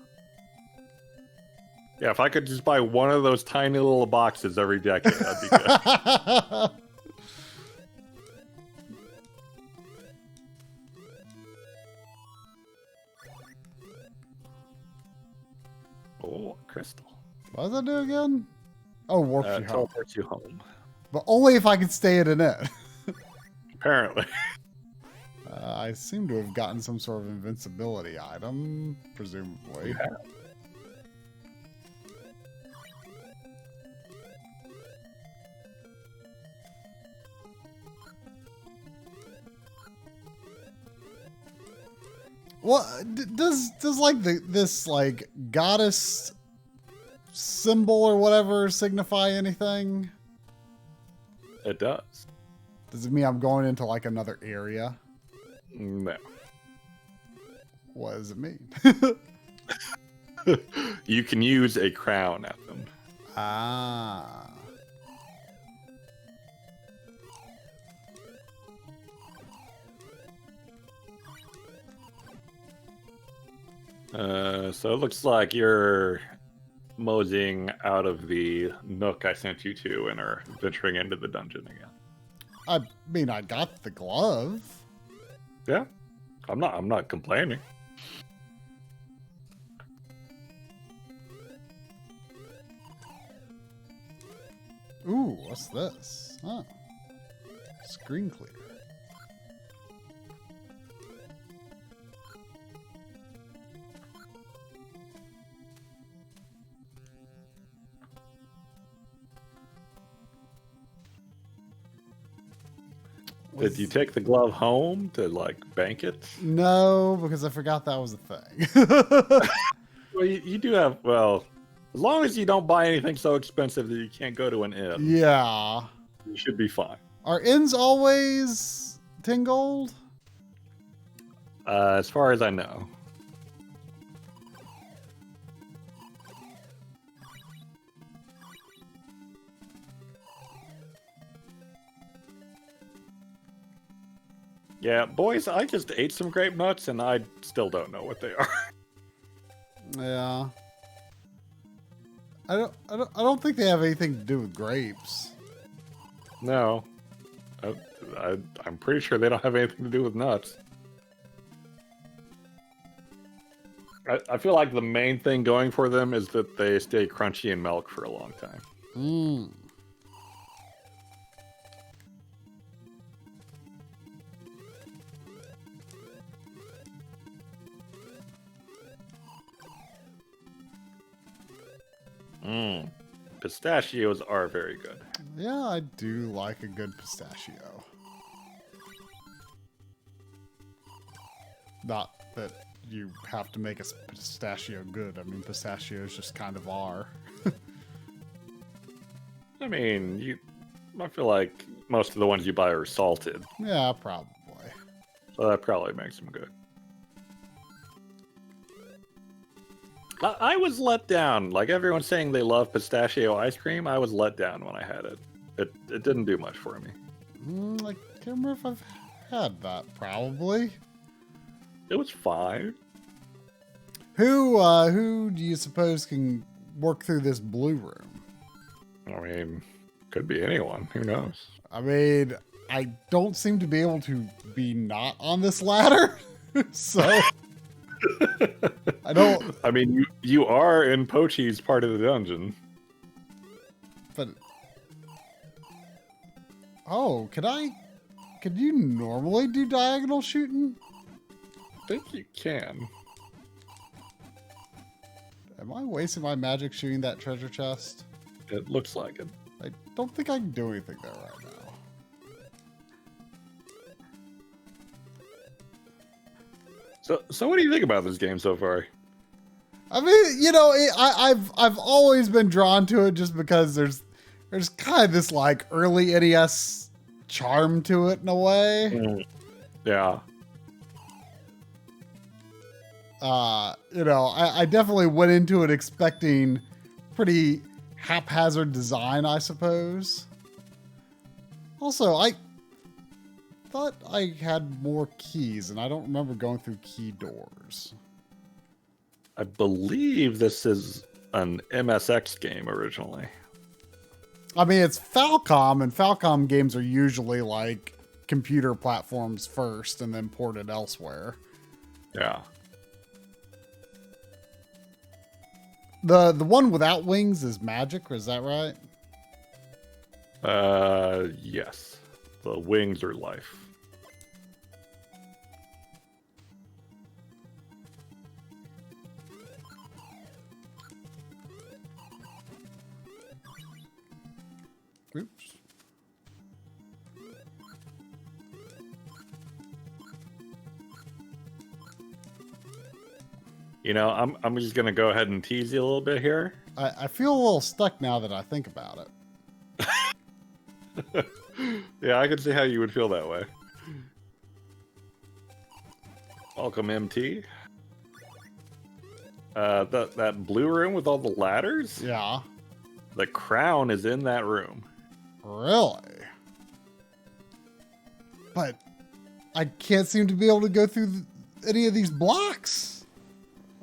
Yeah, if I could just buy one of those tiny little boxes every decade, that'd be good. Oh, crystal. What does that do again? Oh, warps you home. Teleports you home. But only if I can stay in it. Apparently. I seem to have gotten some sort of invincibility item, presumably. Yeah. What does like this like goddess symbol or whatever signify anything? It does. Does it mean I'm going into like another area? No. What does it mean? You can use a crown at them. Ah. So it looks like you're moseying out of the nook I sent you to and are venturing into the dungeon again. I mean, I got the glove. Yeah, I'm not complaining. Ooh, what's this? Oh. Screen clear. Did you take the glove home to like bank it? No, because I forgot that was a thing. Well, you do have, well, as long as you don't buy anything so expensive that you can't go to an inn, Yeah. you should be fine. Are inns always 10 gold? As far as I know. Yeah, boys, I just ate some grape nuts and I still don't know what they are. Yeah. I don't think they have anything to do with grapes. No. I'm pretty sure they don't have anything to do with nuts. I feel like the main thing going for them is that they stay crunchy in milk for a long time. Mmm. Mmm. Pistachios are very good. Yeah, I do like a good pistachio. Not that you have to make a pistachio good. I mean, pistachios just kind of are. I mean, I feel like most of the ones you buy are salted, Yeah, probably. so that probably makes them good. I was let down. Like everyone's saying they love pistachio ice cream, I was let down when I had it. It didn't do much for me. I can't remember if I've had that, probably. It was fine. Who do you suppose can work through this blue room? I mean, could be anyone. Who knows? I mean, I don't seem to be able to be not on this ladder, so I don't. I mean, you are in Pochi's part of the dungeon. But oh, could you normally do diagonal shooting? I think you can. Am I wasting my magic shooting that treasure chest? It looks like it. I don't think I can do anything there right now. So what do you think about this game so far? I mean, you know, I've always been drawn to it just because there's kind of this like early NES charm to it in a way. Yeah. You know, I definitely went into it expecting pretty haphazard design, I suppose. Also, I thought I had more keys, and I don't remember going through key doors. I believe this is an MSX game originally. I mean, it's Falcom, and Falcom games are usually like computer platforms first and then ported elsewhere. Yeah. The one without wings is Magic, is that right? Yes. The wings are life. Oops. You know, I'm just gonna go ahead and tease you a little bit here. I feel a little stuck now that I think about it. Yeah, I can see how you would feel that way. Welcome, MT. That blue room with all the ladders? Yeah. The crown is in that room. Really? But I can't seem to be able to go through any of these blocks.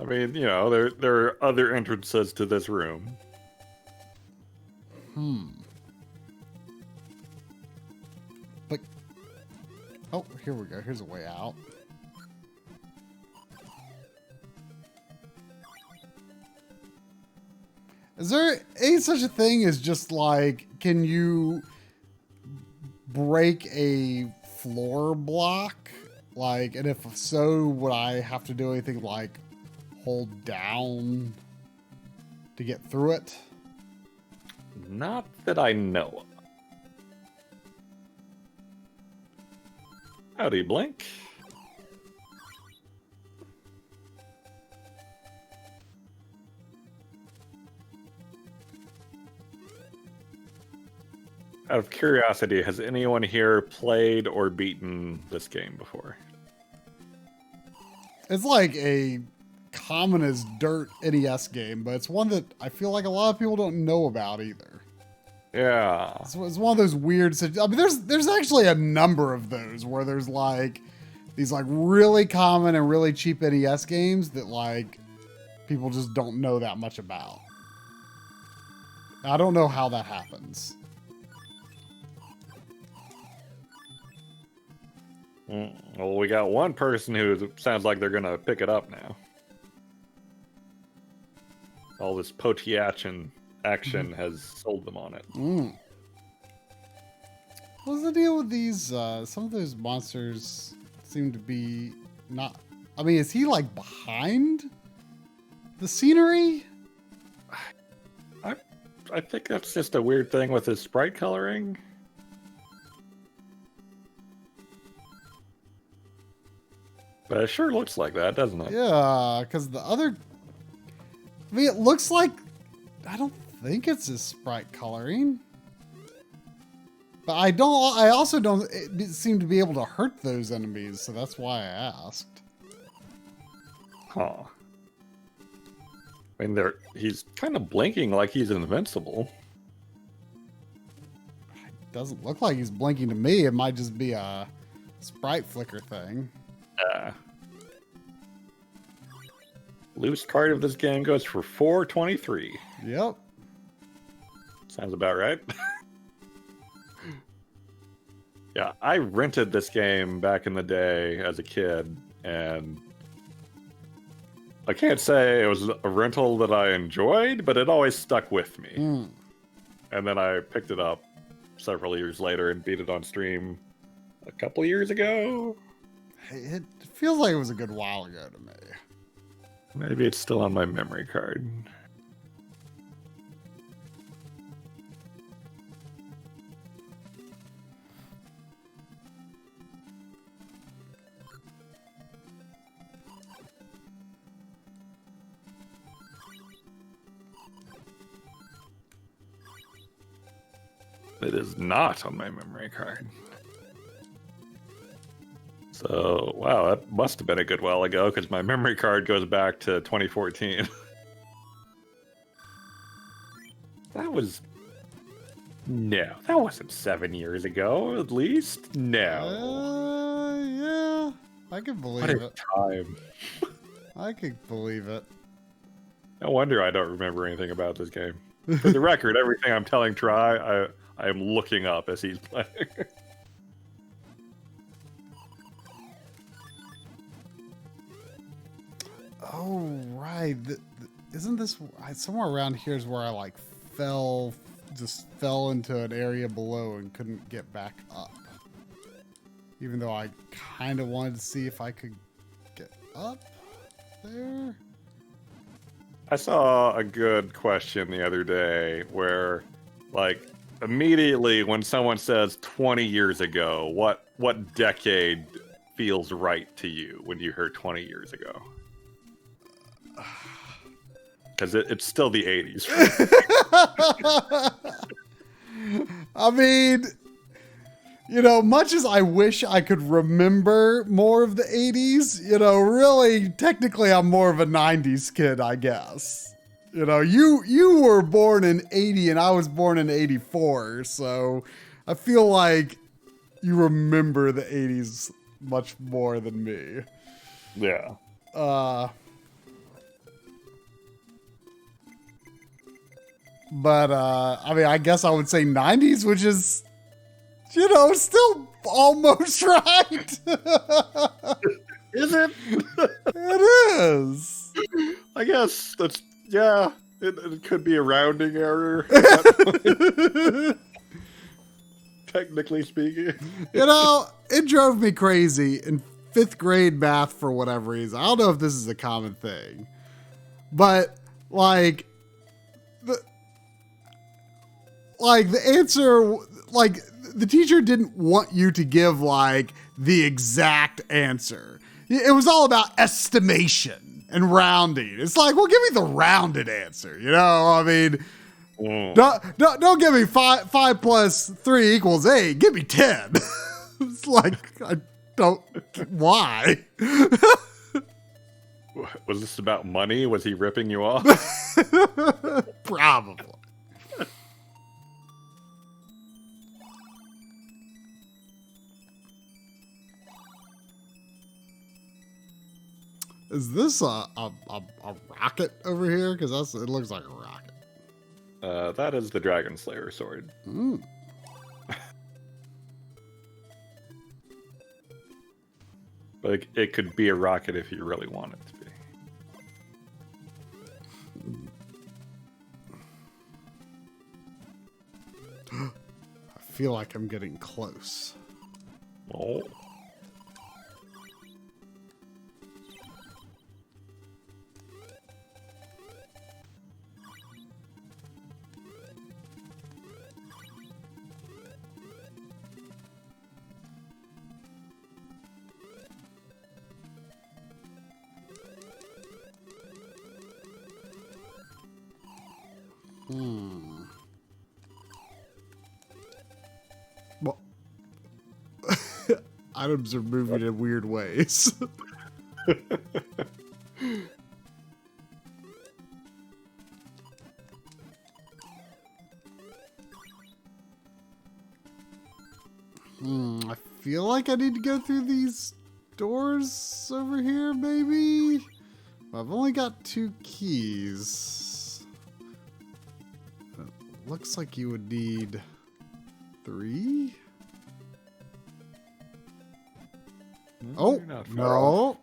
I mean, you know, there are other entrances to this room. But oh, here we go. Here's a way out. Is there any such a thing as just like, can you break a floor block? Like, and if so, would I have to do anything like hold down to get through it? Not that I know of. Howdy, Blink. Out of curiosity, has anyone here played or beaten this game before? It's like a common as dirt NES game, but it's one that I feel like a lot of people don't know about either. Yeah. It's one of those weird. I mean, there's actually a number of those where there's like these like really common and really cheap NES games that like people just don't know that much about. I don't know how that happens. Well, we got one person who sounds like they're gonna pick it up now. All this Potiachin action has sold them on it. What's the deal with these? Some of those monsters seem to be not. I mean, is he like behind the scenery? I think that's just a weird thing with his sprite coloring. But it sure looks like that, doesn't it? Yeah, because the other. I mean, it looks like. I don't think it's his sprite coloring. But I also don't seem to be able to hurt those enemies, so that's why I asked. Huh. I mean, he's kind of blinking like he's invincible. It doesn't look like he's blinking to me. It might just be a sprite flicker thing. Yeah. Loose card of this game goes for $4.23. Yep. Sounds about right. Yeah, I rented this game back in the day as a kid, and I can't say it was a rental that I enjoyed, but it always stuck with me. Mm. And then I picked it up several years later and beat it on stream a couple years ago. It feels like it was a good while ago to me. Maybe it's still on my memory card. It is not on my memory card. So, wow, that must have been a good while ago because my memory card goes back to 2014. No, that wasn't 7 years ago, at least. No. Yeah, I can believe What a it. time. I can believe it. No wonder I don't remember anything about this game. For the record, everything I'm telling Try, I am looking up as he's playing. Oh, right. Isn't this somewhere around here is where I like just fell into an area below and couldn't get back up. Even though I kind of wanted to see if I could get up there. I saw a good question the other day where, like, immediately when someone says 20 years ago, what decade feels right to you when you heard 20 years ago? Because it's still the 80s. I mean, you know, much as I wish I could remember more of the 80s, you know, really, technically, I'm more of a 90s kid, I guess. You know, you were born in 80 and I was born in 84, so I feel like you remember the 80s much more than me. Yeah. But, I mean, I guess I would say 90s, which is, you know, still almost right. Is it? It is. I guess that's, yeah, it could be a rounding error. Technically speaking. You know, it drove me crazy in 5th grade math for whatever reason. I don't know if this is a common thing, but like the answer, like the teacher didn't want you to give like the exact answer. It was all about estimation and rounding. It's like, well, give me the rounded answer. You know, I mean, don't give me 5 plus 3 equals 8. Give me 10. It's like, I don't, why? Was this about money? Was he ripping you off? Probably. Is this a rocket over here? Because it looks like a rocket. That is the Dragon Slayer sword. Mm. But it could be a rocket if you really want it to be. I feel like I'm getting close. Oh. Well, items are moving in weird ways. I feel like I need to go through these doors over here, maybe? I've only got 2 keys. It looks like you would need 3. Oh, You're not far no. off.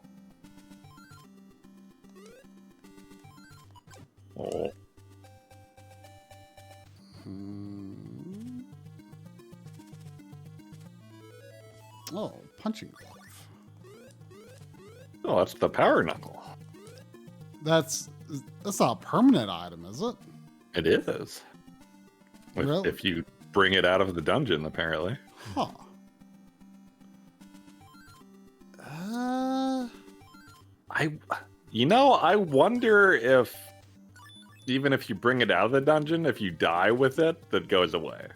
Oh. Hmm. Oh, punching glove. Oh, that's the power knuckle. That's not a permanent item, is it? It is. Really? If you bring it out of the dungeon, apparently. Huh. I wonder if even if you bring it out of the dungeon, if you die with it, that goes away.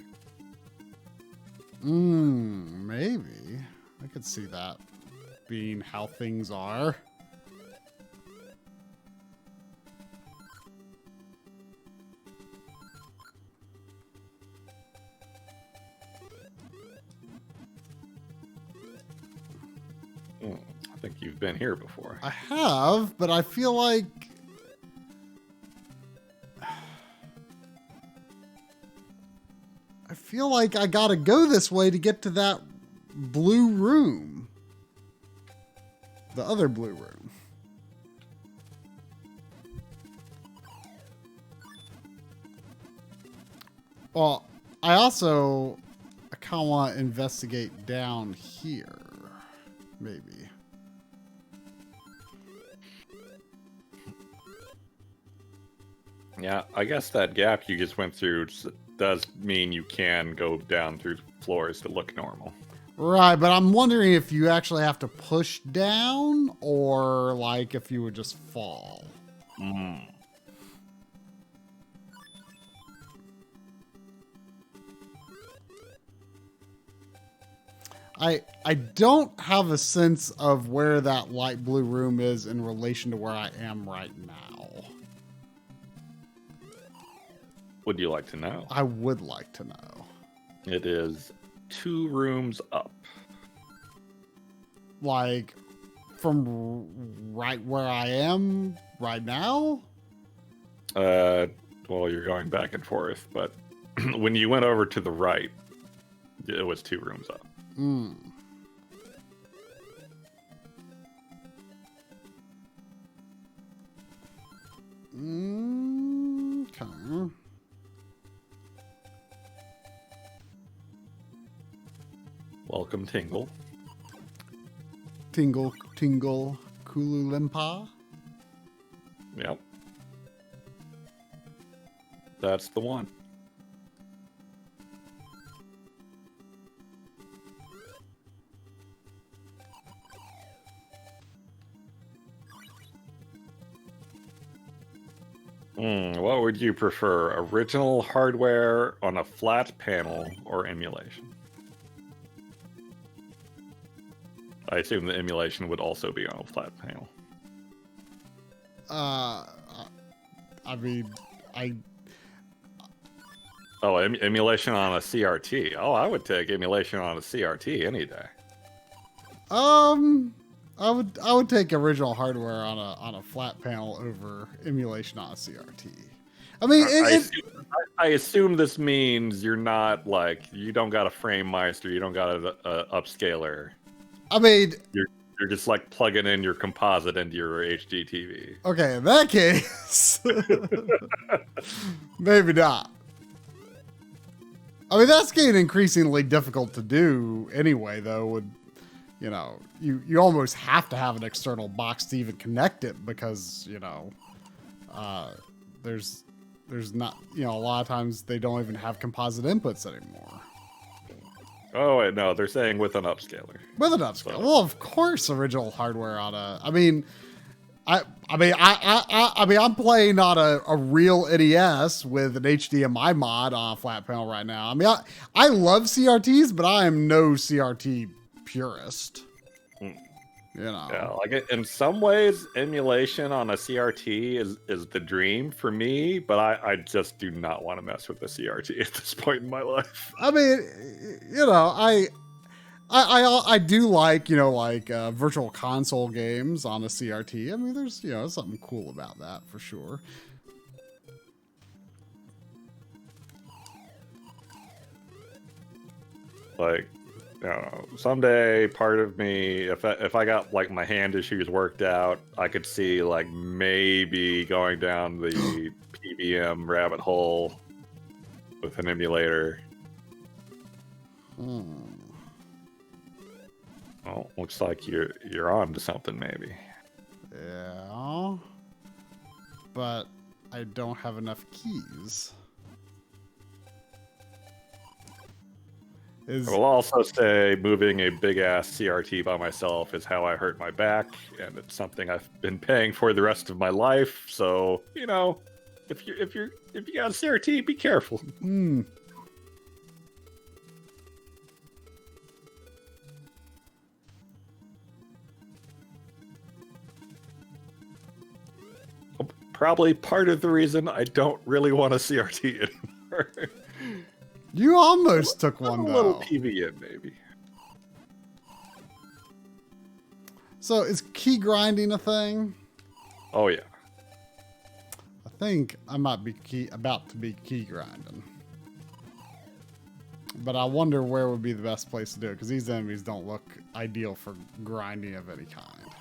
Maybe. I could see that being how things are. I think you've been here before. I have, but I feel like I gotta go this way to get to that blue room. The other blue room. Well, I kind of want to investigate down here. Maybe. Yeah, I guess that gap you just went through does mean you can go down through floors to look normal. Right, but I'm wondering if you actually have to push down or like if you would just fall. I don't have a sense of where that light blue room is in relation to where I am right now. Would you like to know? I would like to know. It is 2 rooms up. Like, from right where I am right now? Well, you're going back and forth, but when you went over to the right, it was 2 rooms up. Okay. Welcome, Tingle. Tingle, tingle, Kulu Limpa. Yep. That's the one. What would you prefer? Original hardware on a flat panel or emulation? I assume the emulation would also be on a flat panel. I mean, Oh, emulation on a CRT. Oh, I would take emulation on a CRT any day. I would take original hardware on a flat panel over emulation on a CRT. I mean, I assume this means you're not like you don't got a frame meister, you don't got a upscaler. I mean, you're just like plugging in your composite into your HD TV. Okay, in that case, maybe not. I mean, that's getting increasingly difficult to do anyway, though. With you almost have to have an external box to even connect it because there's not a lot of times they don't even have composite inputs anymore. Oh wait, no, they're saying with an upscaler. With an upscaler, well, of course, original hardware on a. I mean, I'm playing on a real NES with an HDMI mod on a flat panel right now. I mean, I love CRTs, but I am no CRT purist. Yeah, like in some ways, emulation on a CRT is the dream for me, but I just do not want to mess with the CRT at this point in my life. I mean, I do like, virtual console games on a CRT. I mean, there's, something cool about that for sure. Like, someday part of me, if I got like my hand issues worked out, I could see like maybe going down the PBM rabbit hole with an emulator. Well, looks like you're on to something maybe. Yeah. But I don't have enough keys. I will also say moving a big ass CRT by myself is how I hurt my back, and it's something I've been paying for the rest of my life. So, if you got a CRT, be careful. Probably part of the reason I don't really want a CRT anymore. You almost took one, A though. little PVN, maybe. So is key grinding a thing? Oh, yeah. I think I might be about to be key grinding. But I wonder where would be the best place to do it, because these enemies don't look ideal for grinding of any kind.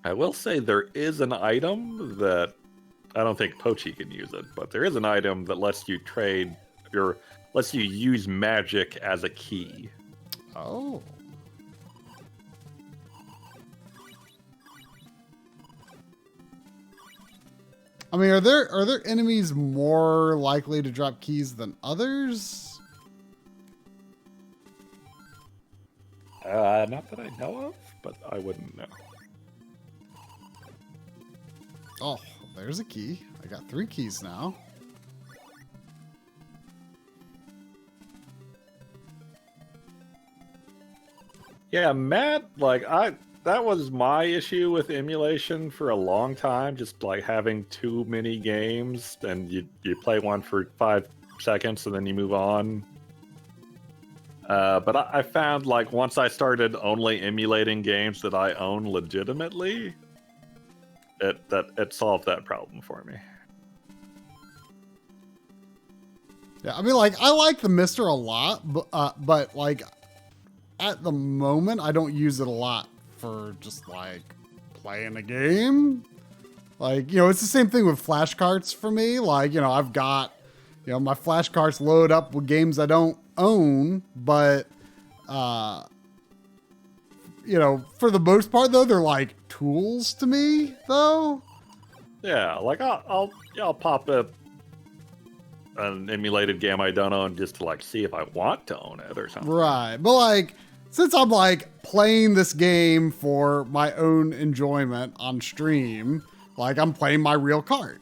I will say there is an item that I don't think Pochi can use it, but there is an item that lets you lets you use magic as a key. Oh. I mean, are there enemies more likely to drop keys than others? Not that I know of, but I wouldn't know. Oh, there's a key. I got 3 keys now. Yeah, Matt, that was my issue with emulation for a long time, just like having too many games, and you play one for 5 seconds and then you move on. But I found like once I started only emulating games that I own legitimately, it solved that problem for me. Yeah, I mean, like, I like the Mister a lot, but like, at the moment, I don't use it a lot for just like playing a game. Like, it's the same thing with flashcards for me. Like, I've got, my flashcards load up with games I don't own, but, for the most part, though, they're like tools to me, though. Yeah, like I'll pop up an emulated game I don't own just to like see if I want to own it or something. Right, but like, since I'm like playing this game for my own enjoyment on stream, like I'm playing my real cart.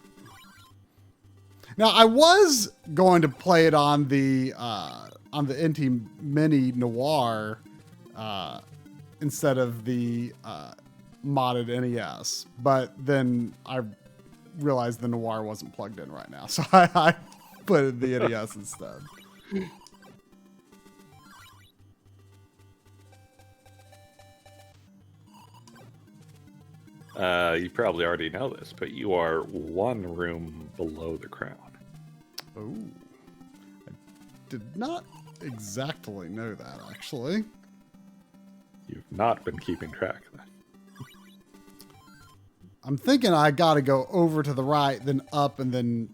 Now I was going to play it on the NT Mini Noir instead of the modded NES, but then I realized the Noir wasn't plugged in right now, so I put it in the NES instead. You probably already know this, but you are 1 room below the crown. Oh, I did not exactly know that, actually. You've not been keeping track of that. I'm thinking I got to go over to the right, then up, and then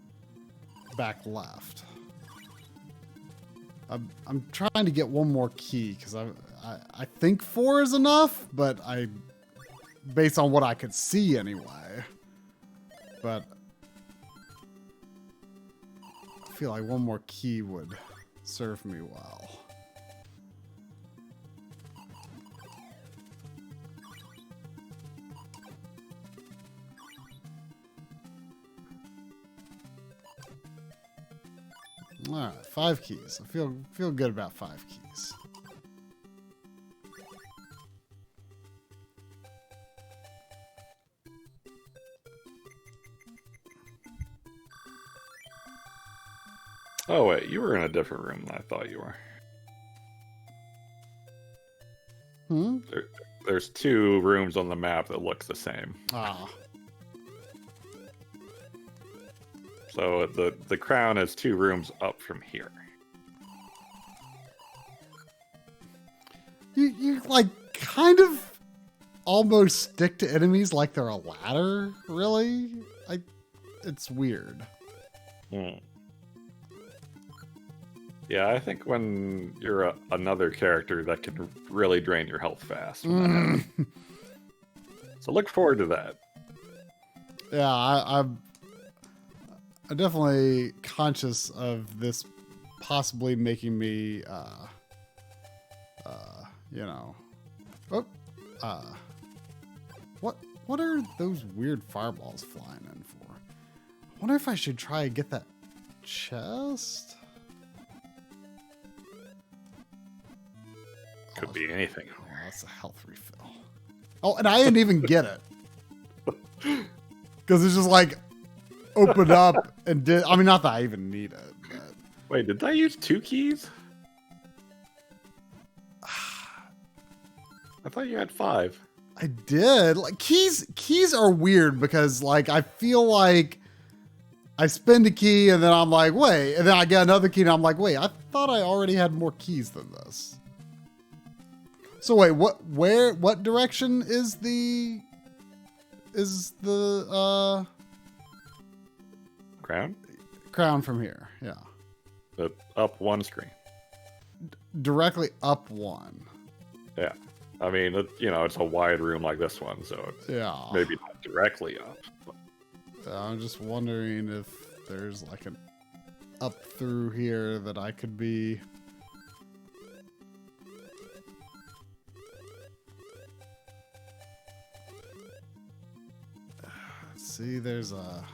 back left. I'm trying to get one more key because I think 4 is enough, but based on what I could see anyway. But I feel like one more key would serve me well. All right, 5 keys. I feel good about 5 keys. Oh wait, you were in a different room than I thought you were. Hmm? There's 2 rooms on the map that look the same. Ah. So the crown is 2 rooms up from here. You like kind of almost stick to enemies like they're a ladder, really? It's weird. Hmm. Yeah, I think when you're another character, that can really drain your health fast. when that happens. So look forward to that. Yeah, I'm definitely conscious of this possibly making me, you know, what are those weird fireballs flying in for? I wonder if I should try and get that chest. Could be anything. Oh, that's a health refill. Oh, and I didn't even get it. Because it's just like opened up and did. I mean, not that I even need it. But. Wait, did I use 2 keys? I thought you had 5. I did. Like keys are weird because like I feel like I spend a key and then I'm like, wait, and then I get another key and I'm like, wait, I thought I already had more keys than this. So wait, what direction is the crown from here? Yeah. Up 1 screen. Directly up 1. Yeah. I mean, it's a wide room like this one, so it's maybe not directly up. I'm just wondering if there's like an up through here that I could be. See, there's a.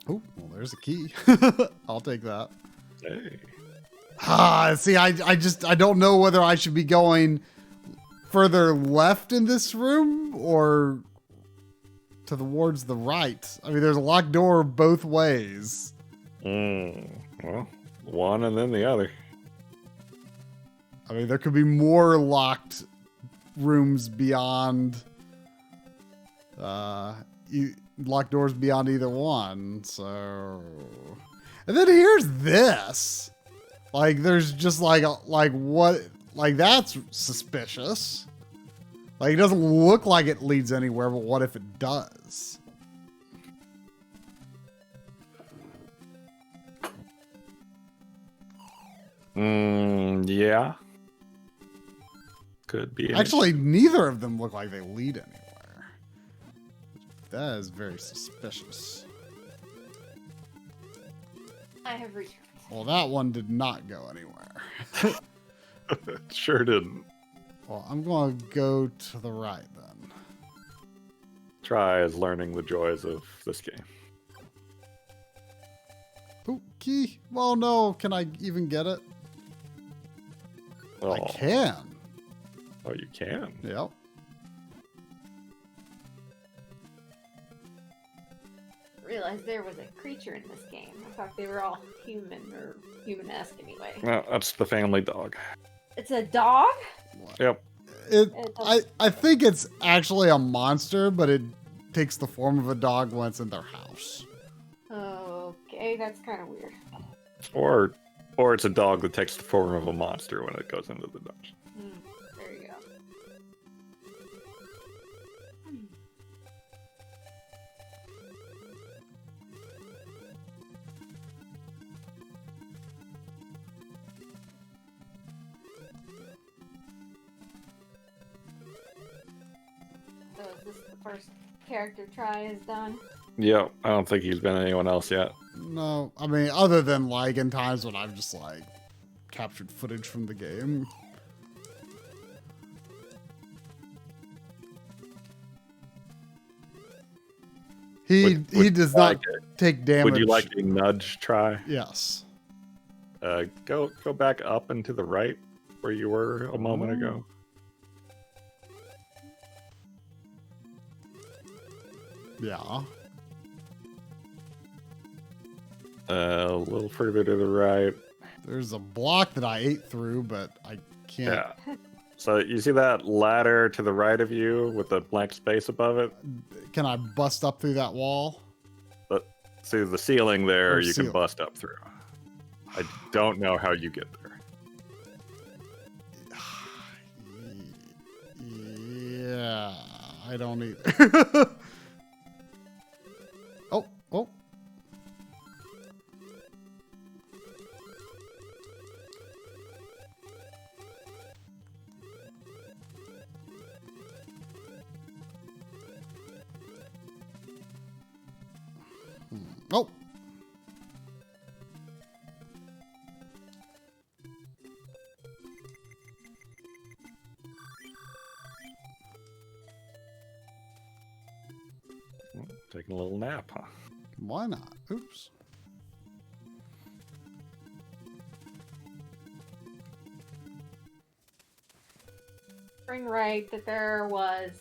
Oh, well, there's a key. I'll take that. Hey. See, I don't know whether I should be going further left in this room or towards the right. I mean, there's a locked door both ways. Well, one and then the other. I mean, there could be more locked rooms beyond, locked doors beyond either one. So, and then here's this. Like, there's just like what, like that's suspicious. Like, it doesn't look like it leads anywhere, but what if it does? Yeah. Could be. Actually, neither of them look like they lead anywhere. That is very suspicious. I have returned. Well, that one did not go anywhere. Sure didn't. Well, I'm going to go to the right then. Try as learning the joys of this game. Ooh, key. Well, no. Can I even get it? Oh. I can. Oh, you can? Yep. Realized there was a creature in this game. I thought they were all human or human-esque anyway. No, that's the family dog. It's a dog? Yep. I think it's actually a monster, but it takes the form of a dog when it's in their house. Okay, that's kind of weird. Or it's a dog that takes the form of a monster when it goes into the dungeon. There you go. So is this the first character try is done? Yep. I don't think he's been anyone else yet. No, I mean, other than like in times when I've just like captured footage from the game. He does not take damage. Would you like a nudge try? Yes. Go back up and to the right where you were a moment ago. Yeah. A little further to the right. There's a block that I ate through, but I can't. Yeah. So you see that ladder to the right of you with the blank space above it? Can I bust up through that wall? But through the ceiling there, Oh, you ceiling. can bust up through. I don't know how you get there. Yeah, I don't either. Oh. Oh. Taking a little nap, huh? Why not? Oops. Bring right that there was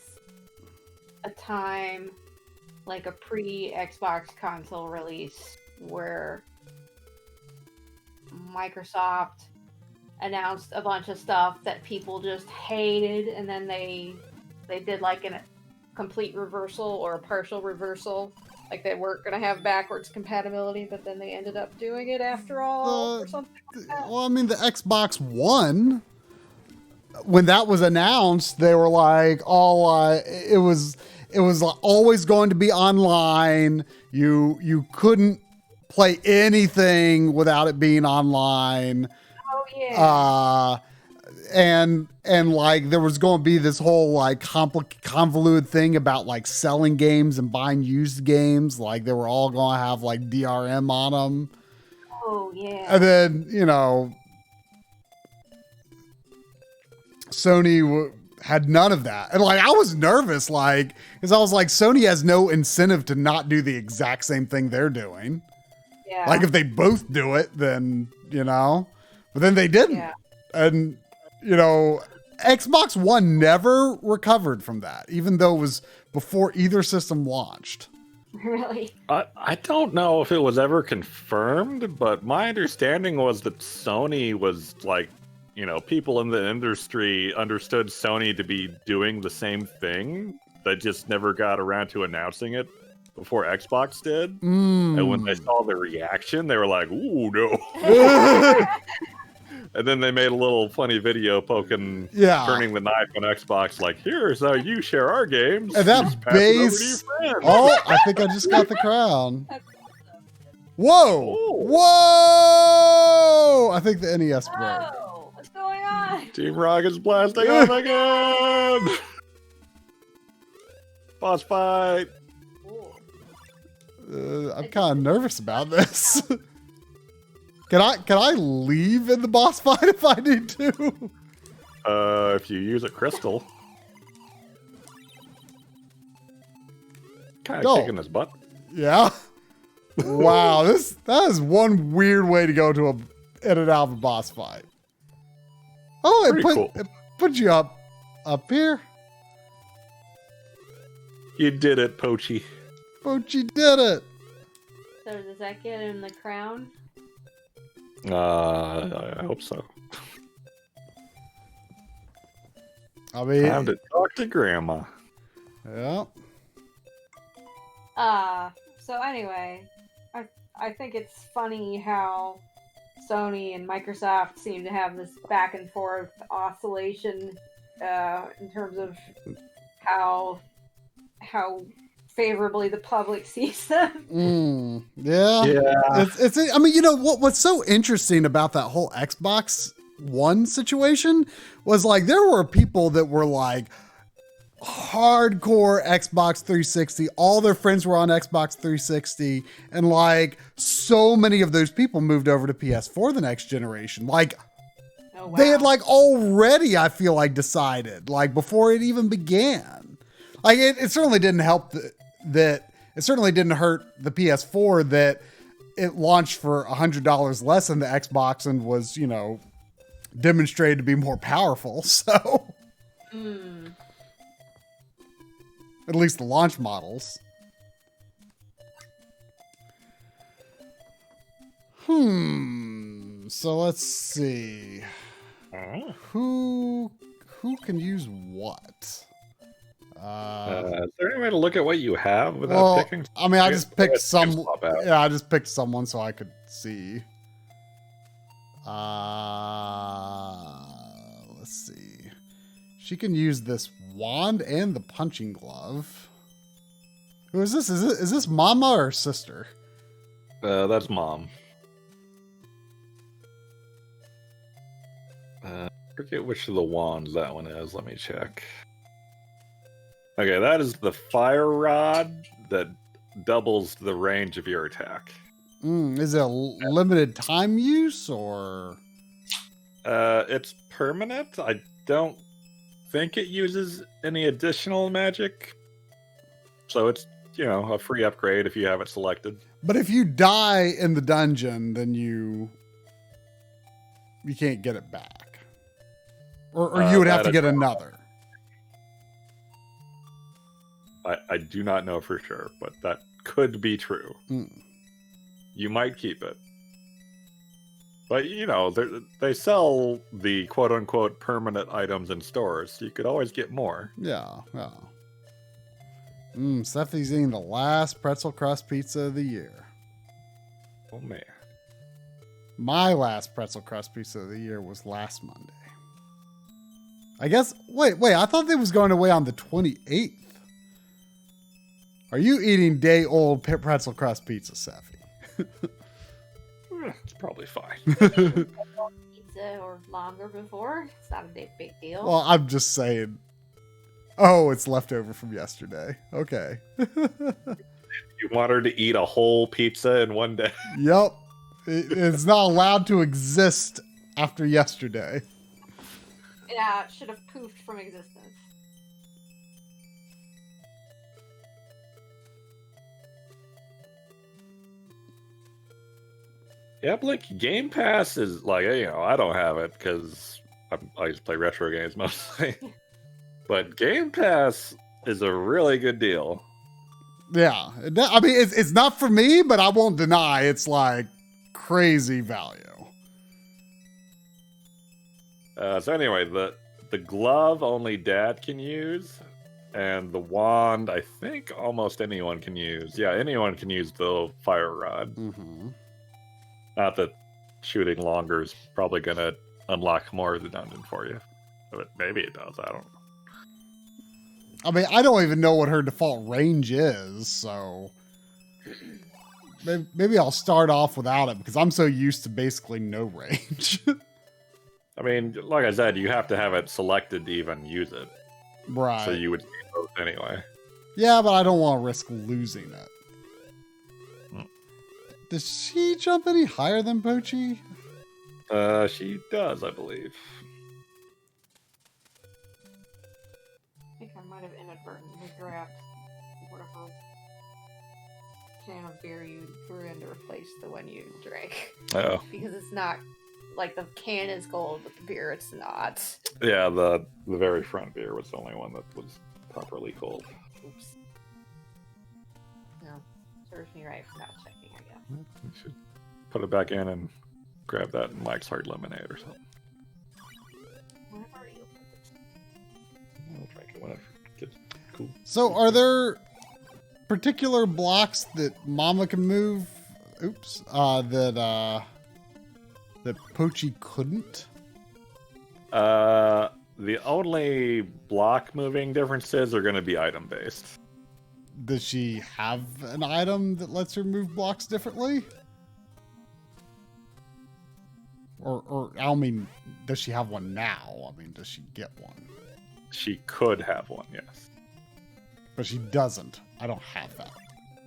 a time, like a pre-Xbox console release, where Microsoft announced a bunch of stuff that people just hated, and then they did like a complete reversal or a partial reversal. Like they weren't going to have backwards compatibility, but then they ended up doing it after all, or something like that. Well, I mean, the Xbox One, when that was announced, they were like, it was always going to be online. You couldn't play anything without it being online. Oh yeah. And like there was going to be this whole like convoluted thing about like selling games and buying used games. Like they were all going to have like DRM on them. Oh yeah. And then, you know, Sony had none of that. And like I was nervous, like, because I was like, Sony has no incentive to not do the exact same thing they're doing. Yeah. Like if they both do it, then, you know, but then they didn't. Yeah. And, you know, Xbox One never recovered from that, even though it was before either system launched. Really? I don't know if it was ever confirmed, but my understanding was that Sony was like, you know, people in the industry understood Sony to be doing the same thing. They just never got around to announcing it before Xbox did. And when they saw the reaction, they were like, ooh, no. And then they made a little funny video poking, turning the knife on Xbox, like, here's how you share our games. And that base. Oh, I think I just got the crown. Whoa! Oh. Whoa! I think the NES broke. Whoa! What's going on? Team Rocket's blasting off again! Boss fight! I'm kind of nervous about this. Can I leave in the boss fight if I need to? If you use a crystal. Kind of kicking his butt. Yeah. Wow, that is one weird way to go to in and out of a boss fight. Oh, it put you up here. You did it, Pochi. Pochi did it. So does that get him the crown? I hope so. I mean, Time to talk to Grandma. Yeah. So anyway, I think it's funny how Sony and Microsoft seem to have this back and forth oscillation in terms of how favorably the public sees them. Yeah. It's I mean, you know what's so interesting about that whole Xbox One situation was like there were people that were like hardcore Xbox 360. All their friends were on Xbox 360, and like so many of those people moved over to PS4 the next generation. Like they had like already, I feel like, decided like before it even began. Like it certainly didn't help that it certainly didn't hurt the PS4 that it launched for $100 less than the Xbox and was, you know, demonstrated to be more powerful. So at least the launch models. So let's see. Who can use what? Is there any way to look at what you have without Well, picking? I mean, I guess just picked it can some. swap out. Yeah, I just picked someone so I could see. Let's see. She can use this wand and the punching glove. Who is this? Is this Mama or sister? That's Mom. Forget which of the wands that one is. Let me check. Okay, that is the fire rod that doubles the range of your attack. Is it a limited time use or? It's permanent. I don't think it uses any additional magic. So it's, a free upgrade if you have it selected. But if you die in the dungeon, then you can't get it back. Or you would have to get another. I do not know for sure, but that could be true. You might keep it. But, they sell the quote-unquote permanent items in stores. So you could always get more. Yeah. Stephanie's eating the last pretzel crust pizza of the year. Oh, man. My last pretzel crust pizza of the year was last Monday. I guess, wait, I thought they was going away on the 28th. Are you eating day-old pretzel crust pizza, Safi? It's probably fine. Pizza or longer before. It's not a big deal. Well, I'm just saying. Oh, it's leftover from yesterday. Okay. You want her to eat a whole pizza in one day? Yep. It's not allowed to exist after yesterday. Yeah, it should have poofed from existence. Yeah, Blink, Game Pass is like, I don't have it because I just play retro games mostly. But Game Pass is a really good deal. Yeah. I mean, it's not for me, but I won't deny it's like crazy value. So anyway, the glove only Dad can use, and the wand I think almost anyone can use. Yeah, anyone can use the fire rod. Mm-hmm. Not that shooting longer is probably going to unlock more of the dungeon for you. But maybe it does, I don't know. I mean, I don't even know what her default range is, so maybe I'll start off without it because I'm so used to basically no range. I mean, like I said, you have to have it selected to even use it. Right. So you would need both anyway. Yeah, but I don't want to risk losing it. Does she jump any higher than Pochi? She does, I believe. I think I might have inadvertently grabbed whatever can of beer you threw in to replace the one you drank. Oh. Because it's not, like, the can is gold, but the beer it's not. Yeah, the very front beer was the only one that was properly cold. Oops. No, serves me right for not checking, I guess. You should put it back in and grab that Mike's Hard Lemonade or something. Whenever you open this. I'll drink it whenever it gets cool. So are there particular blocks that Mama can move? Oops. That Pochi couldn't? The only block moving differences are going to be item based. Does she have an item that lets her move blocks differently? Or I mean, does she have one now? I mean, does she get one? She could have one, yes. But she doesn't. I don't have that.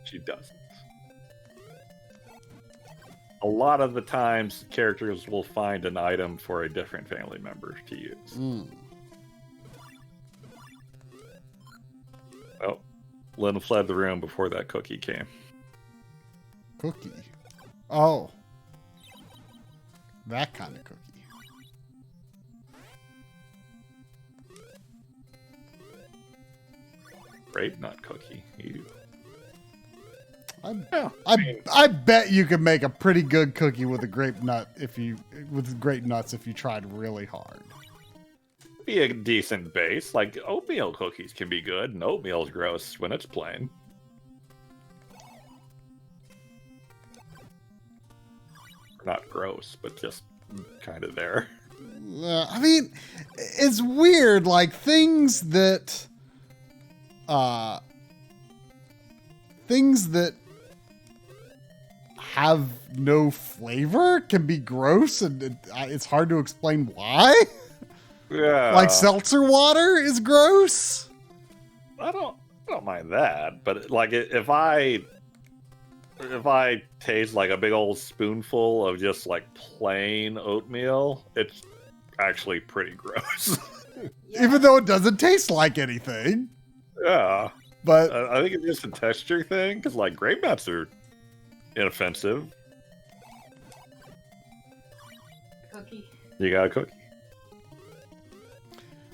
She doesn't. A lot of the times, characters will find an item for a different family member to use. Oh, Lynn fled the room before that cookie came. Cookie? Oh. That kind of cookie. Grape nut cookie. Ew. I bet you could make a pretty good cookie with a grape nut with grape nuts if you tried really hard. Be a decent base. Like oatmeal cookies can be good, and oatmeal's gross when it's plain. Not gross, but just kind of there. I mean, it's weird. Like things that have no flavor can be gross, and it's hard to explain why. Yeah, Like seltzer water is gross. I don't mind that, but like if I taste like a big old spoonful of just like plain oatmeal, it's actually pretty gross. Yeah. Even though it doesn't taste like anything. Yeah, But I think it's just a texture thing because like grape nuts are inoffensive. Cookie. You got a cookie.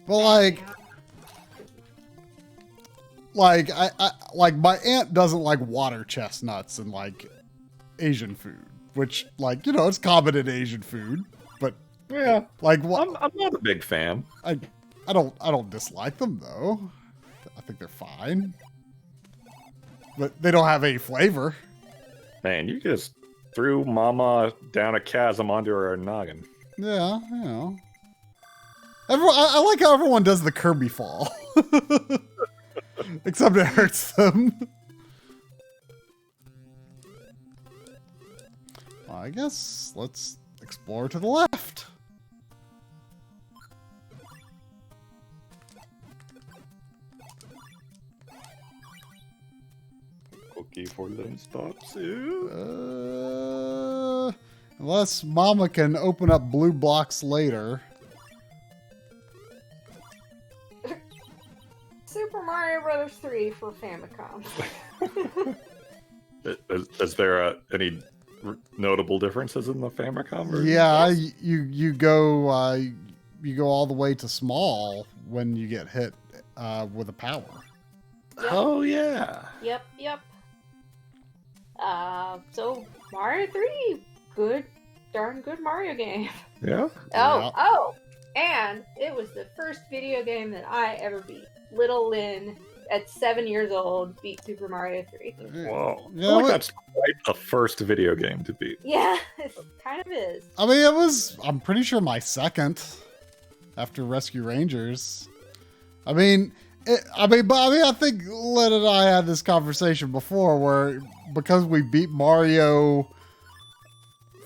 but like my aunt doesn't like water chestnuts and like Asian food, which like it's common in Asian food. But Yeah, like I'm not a big fan. I don't dislike them though. I think they're fine, but they don't have any flavor. Man, you just threw Mama down a chasm onto her noggin. Yeah, Everyone, I like how everyone does the Kirby fall, except it hurts them. Well, I guess let's explore to the left. Cookie for Linstops. Unless Mama can open up blue blocks later. Super Mario Brothers 3 for Famicom. Is there any notable differences in the Famicom version? Yeah, Yes. you go all the way to small when you get hit with a power. Oh yeah. Yep. So Mario 3, darn good Mario game. Yeah. Oh, and it was the first video game that I ever beat. Little Lynn, at 7 years old, beat Super Mario 3. Whoa. Yeah, I feel like what- that's quite a first video game to beat. Yeah, it kind of is. I mean, I'm pretty sure my second after Rescue Rangers. I think Len and I had this conversation before where because we beat Mario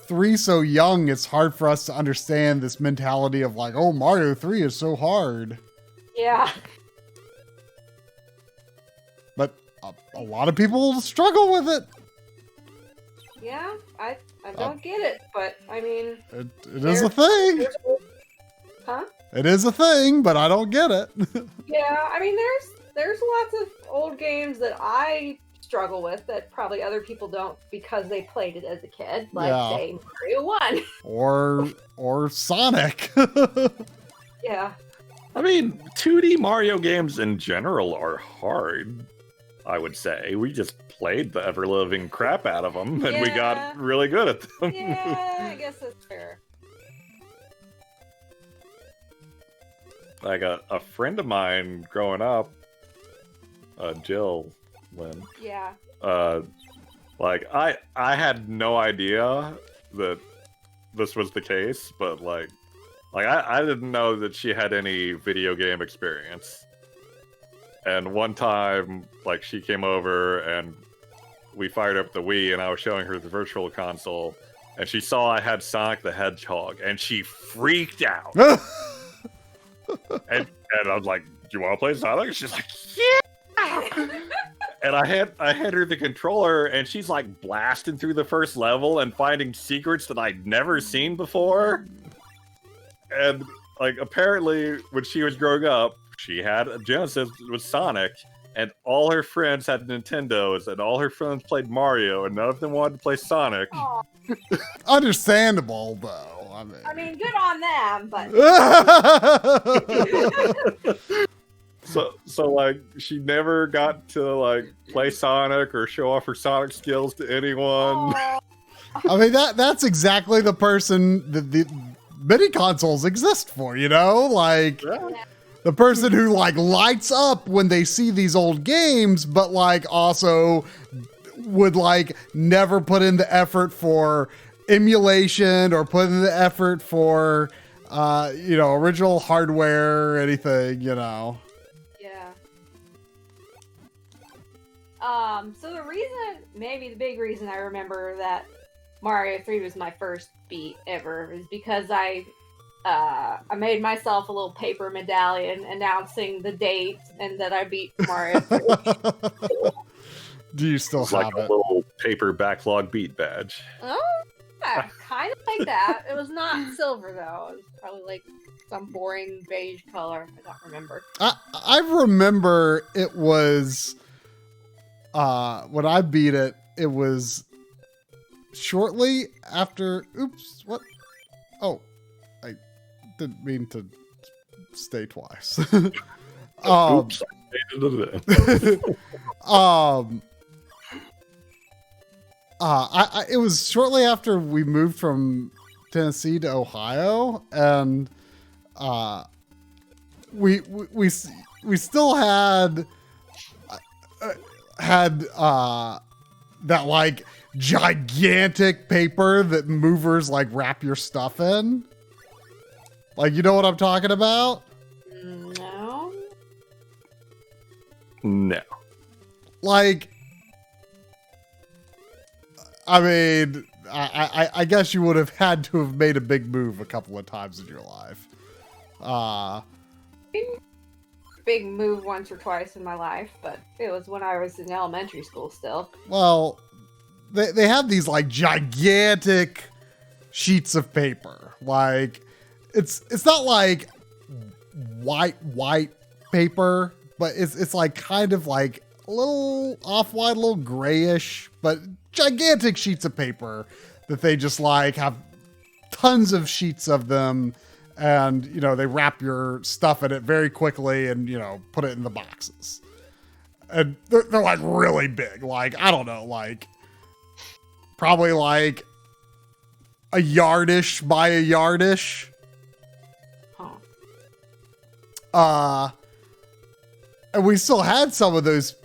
3 so young, it's hard for us to understand this mentality of like, oh, Mario 3 is so hard. Yeah. But a lot of people struggle with it. Yeah, I don't get it, but I mean, It is a thing. huh? It is a thing, but I don't get it. Yeah, I mean, there's lots of old games that I struggle with that probably other people don't because they played it as a kid, like Yeah. say Mario 1. or Sonic. Yeah. I mean, 2D Mario games in general are hard, I would say. We just played the ever-living crap out of them, and we Yeah. got really good at them. Yeah, I guess that's fair. Like a friend of mine growing up, Jill Lynn, Yeah. like I had no idea that this was the case, but like I didn't know that she had any video game experience. And one time, like she came over and we fired up the Wii, and I was showing her the Virtual Console, and she saw I had Sonic the Hedgehog, and she freaked out. And I was like, "Do you want to play Sonic?" And she's like, "Yeah." And I had her the controller, and she's like blasting through the first level and finding secrets that I'd never seen before. And like apparently, when she was growing up, she had a Genesis with Sonic, and all her friends had Nintendos, and all her friends played Mario, and none of them wanted to play Sonic. Aw, Understandable, though. I mean, good on them, but So like she never got to like play Sonic or show off her Sonic skills to anyone. Oh, I mean, that's exactly the person that the mini consoles exist for, you know? Like, Yeah. the person who, like, lights up when they see these old games, but, like, also would, like, never put in the effort for emulation or put in the effort for, original hardware or anything, you know? yeah. So the reason, maybe the big reason I remember that Mario 3 was my first beat ever is because I made myself a little paper medallion announcing the date and that I beat Mario 3. Do you still It's have like a it? little paper backlog beat badge. Oh, yeah, kind of like that. It was not silver though. It was probably like some boring beige color. I don't remember. I remember it was when I beat it, it was shortly after. Oops, what? Oh, I didn't mean to stay twice. Oops. It was shortly after we moved from Tennessee to Ohio, and we still had that like gigantic paper that movers like wrap your stuff in. Like, you know what I'm talking about? No. No. Like, I mean, I guess you would have had to have made a big move a couple of times in your life. Big move once or twice in my life, but it was when I was in elementary school still. Well, they have these like gigantic sheets of paper. Like, it's not like white paper, but it's like kind of like a little off-white, a little grayish, but gigantic sheets of paper that they just like have tons of sheets of them, and they wrap your stuff in it very quickly and put it in the boxes. And they're like really big, like I don't know, like probably like a yardish by a yardish. And we still had some of those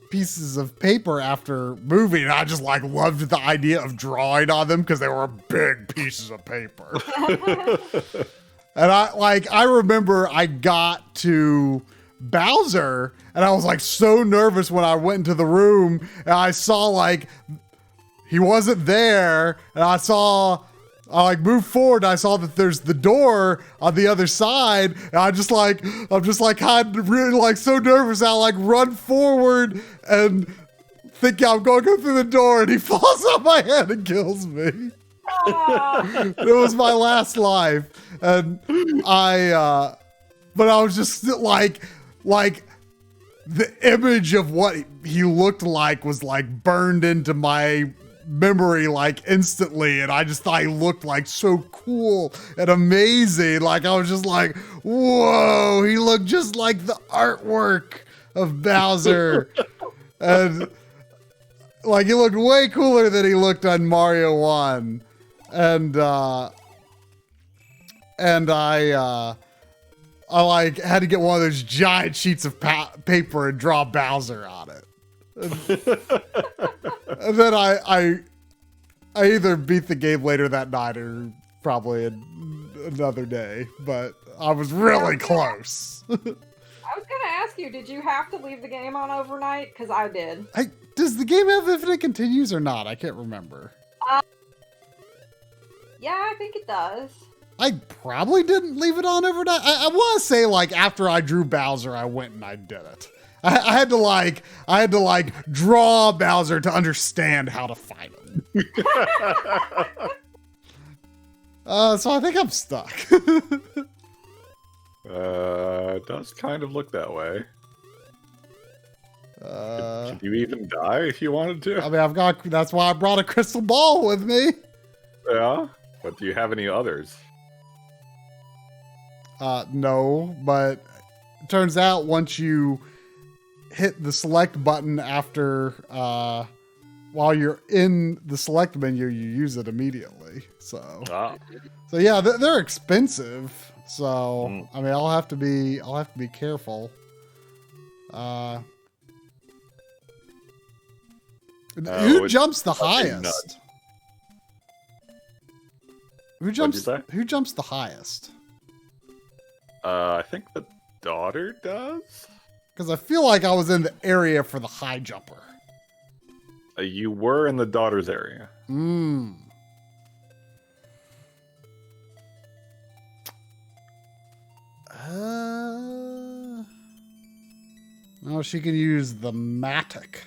pieces of paper after moving. And I just like loved the idea of drawing on them because they were big pieces of paper. And I remember I got to Bowser and I was like so nervous when I went into the room and I saw like he wasn't there, and I like moved forward and I saw that there's the door on the other side, and I'm just like kind of really like so nervous I like run forward and think I'm going to go through the door, and he falls on my head and kills me. It was my last life, and but I was just like the image of what he looked like was like burned into my memory like instantly, and I just thought he looked like so cool and amazing. Like I was just like, whoa, he looked just like the artwork of Bowser. And like he looked way cooler than he looked on Mario 1. And I like had to get one of those giant sheets of paper and draw Bowser on it. And then I either beat the game later that night or probably another day, but I was really close. I was gonna ask you, did you have to leave the game on overnight? Because I did. Does the game have infinite continues or not? I can't remember. Yeah, I think it does. I probably didn't leave it on overnight. I want to say like after I drew Bowser, I went and I did it. I had to draw Bowser to understand how to fight him. So I think I'm stuck. It does kind of look that way. Could you even die if you wanted to? I mean, that's why I brought a crystal ball with me. Yeah, but do you have any others? No, but it turns out once you hit the select button after while you're in the select menu, you use it immediately. So yeah, they're expensive. So I mean, I'll have to be careful. Who jumps the highest? Who jumps the highest? I think the daughter does. Because I feel like I was in the area for the high jumper. You were in the daughter's area. No, she can use the Matic.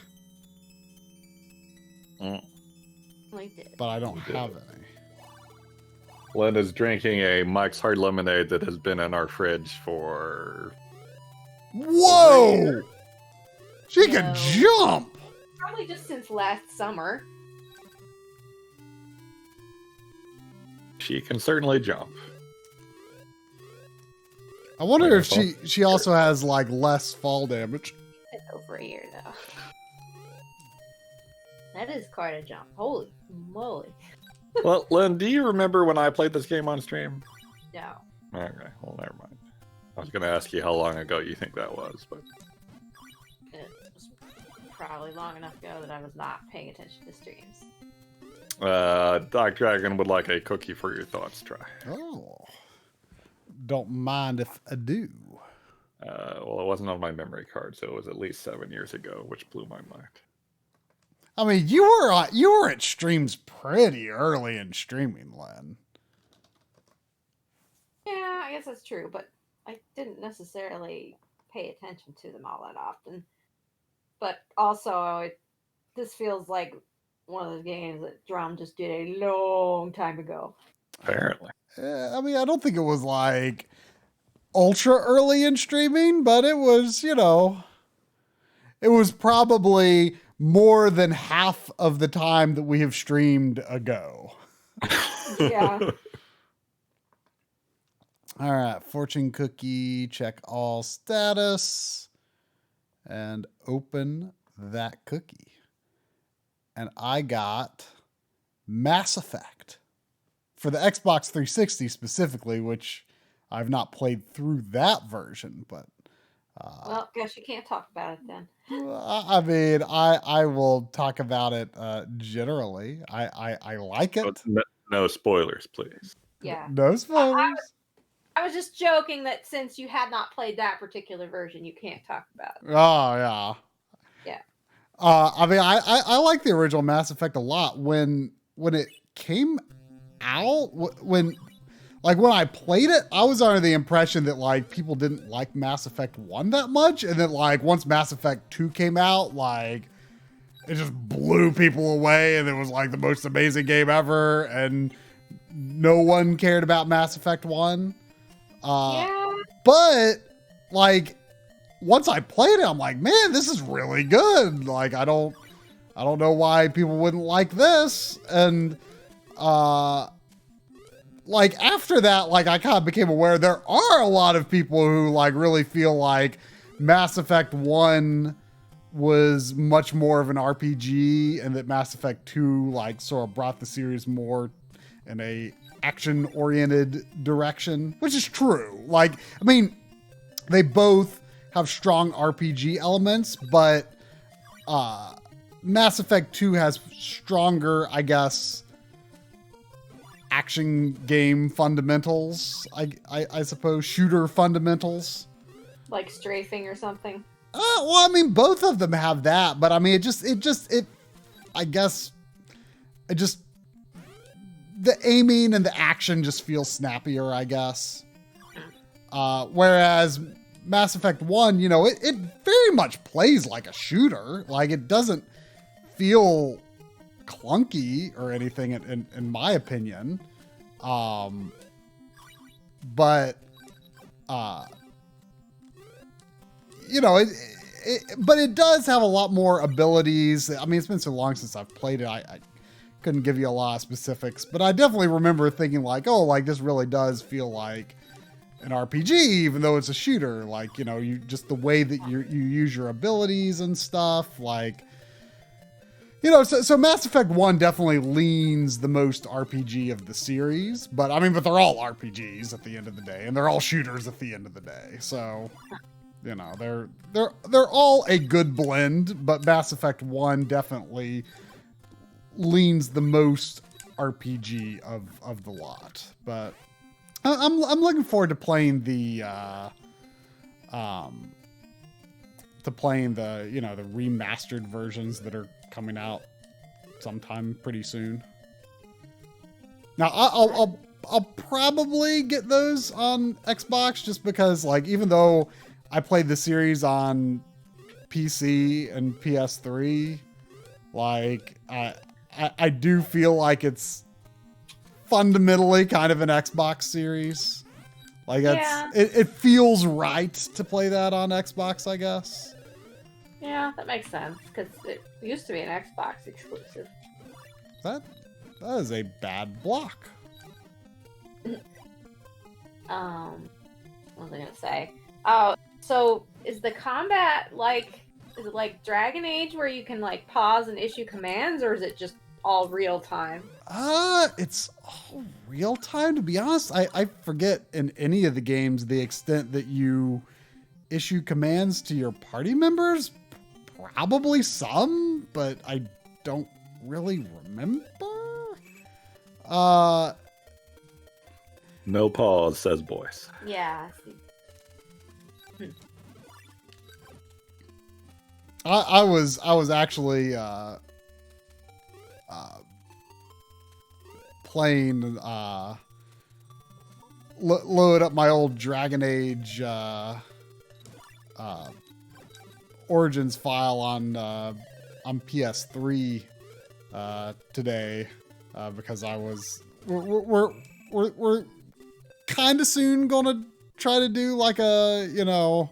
But I don't have any. Linda's drinking a Mike's Hard Lemonade that has been in our fridge for... Whoa! She can jump! Probably just since last summer. She can certainly jump. I wonder if she also has like less fall damage. It's over a year now. That is quite a jump. Holy moly. Well, Lynn, do you remember when I played this game on stream? No. Okay, well, never mind. I was going to ask you how long ago you think that was, but... It was probably long enough ago that I was not paying attention to streams. Doc Dragon would like a cookie for your thoughts, try. Oh. Don't mind if I do. Well, it wasn't on my memory card, so it was at least 7 years ago, which blew my mind. I mean, you were at streams pretty early in streaming, Len. Yeah, I guess that's true, but I didn't necessarily pay attention to them all that often. But also, this feels like one of those games that Drum just did a long time ago. Apparently. I mean, I don't think it was like ultra early in streaming, but it was, it was probably more than half of the time that we have streamed ago. Yeah. All right, fortune cookie, check all status, and open that cookie. And I got Mass Effect for the Xbox 360 specifically, which I've not played through that version, but well, guess you can't talk about it then. I mean, I will talk about it generally. I like it. No spoilers, please. Yeah. No spoilers. I was just joking that since you had not played that particular version, you can't talk about it. Oh, yeah. Yeah. I mean, I like the original Mass Effect a lot. When it came out, when I played it, I was under the impression that like people didn't like Mass Effect 1 that much, and then like once Mass Effect 2 came out, like it just blew people away, and it was like the most amazing game ever, and no one cared about Mass Effect 1. Yeah. But like once I played it, I'm like, man, this is really good. Like I don't know why people wouldn't like this, and like after that, like I kind of became aware there are a lot of people who like really feel like Mass Effect 1 was much more of an RPG, and that Mass Effect 2 like sort of brought the series more in a action-oriented direction, which is true. Like, I mean, they both have strong RPG elements, but Mass Effect 2 has stronger, I guess, action game fundamentals, I suppose, shooter fundamentals. Like strafing or something? Well, I mean, both of them have that, but I mean, I guess, the aiming and the action just feels snappier, I guess. Whereas Mass Effect 1, it very much plays like a shooter. Like, it doesn't feel clunky or anything, in my opinion. But it does have a lot more abilities. I mean, it's been so long since I've played it. I couldn't give you a lot of specifics, but I definitely remember thinking like, oh, like this really does feel like an RPG, even though it's a shooter. Like, you know, you just the way that you use your abilities and stuff. Like, you know, so Mass Effect 1 definitely leans the most RPG of the series. But I mean, but they're all RPGs at the end of the day, and they're all shooters at the end of the day. So, you know, they're all a good blend. But Mass Effect 1 definitely leans the most RPG of the lot. But I'm looking forward to playing the you know, the remastered versions that are coming out sometime pretty soon. Now I'll probably get those on Xbox just because, like, even though I played the series on PC and PS3, like I do feel like it's fundamentally kind of an Xbox series. Like, it feels right to play that on Xbox, I guess. Yeah, that makes sense because it used to be an Xbox exclusive. That is a bad block. What was I gonna say? Oh, so is the combat is it like Dragon Age where you can like pause and issue commands, or is it just all real time? It's all real time, to be honest. I forget in any of the games the extent that you issue commands to your party members. Probably some, but I don't really remember. No pause, says Boyce. Yeah. I was actually playing load up my old Dragon Age Origins file on PS3 today because we're kind of soon gonna try to do like a, you know,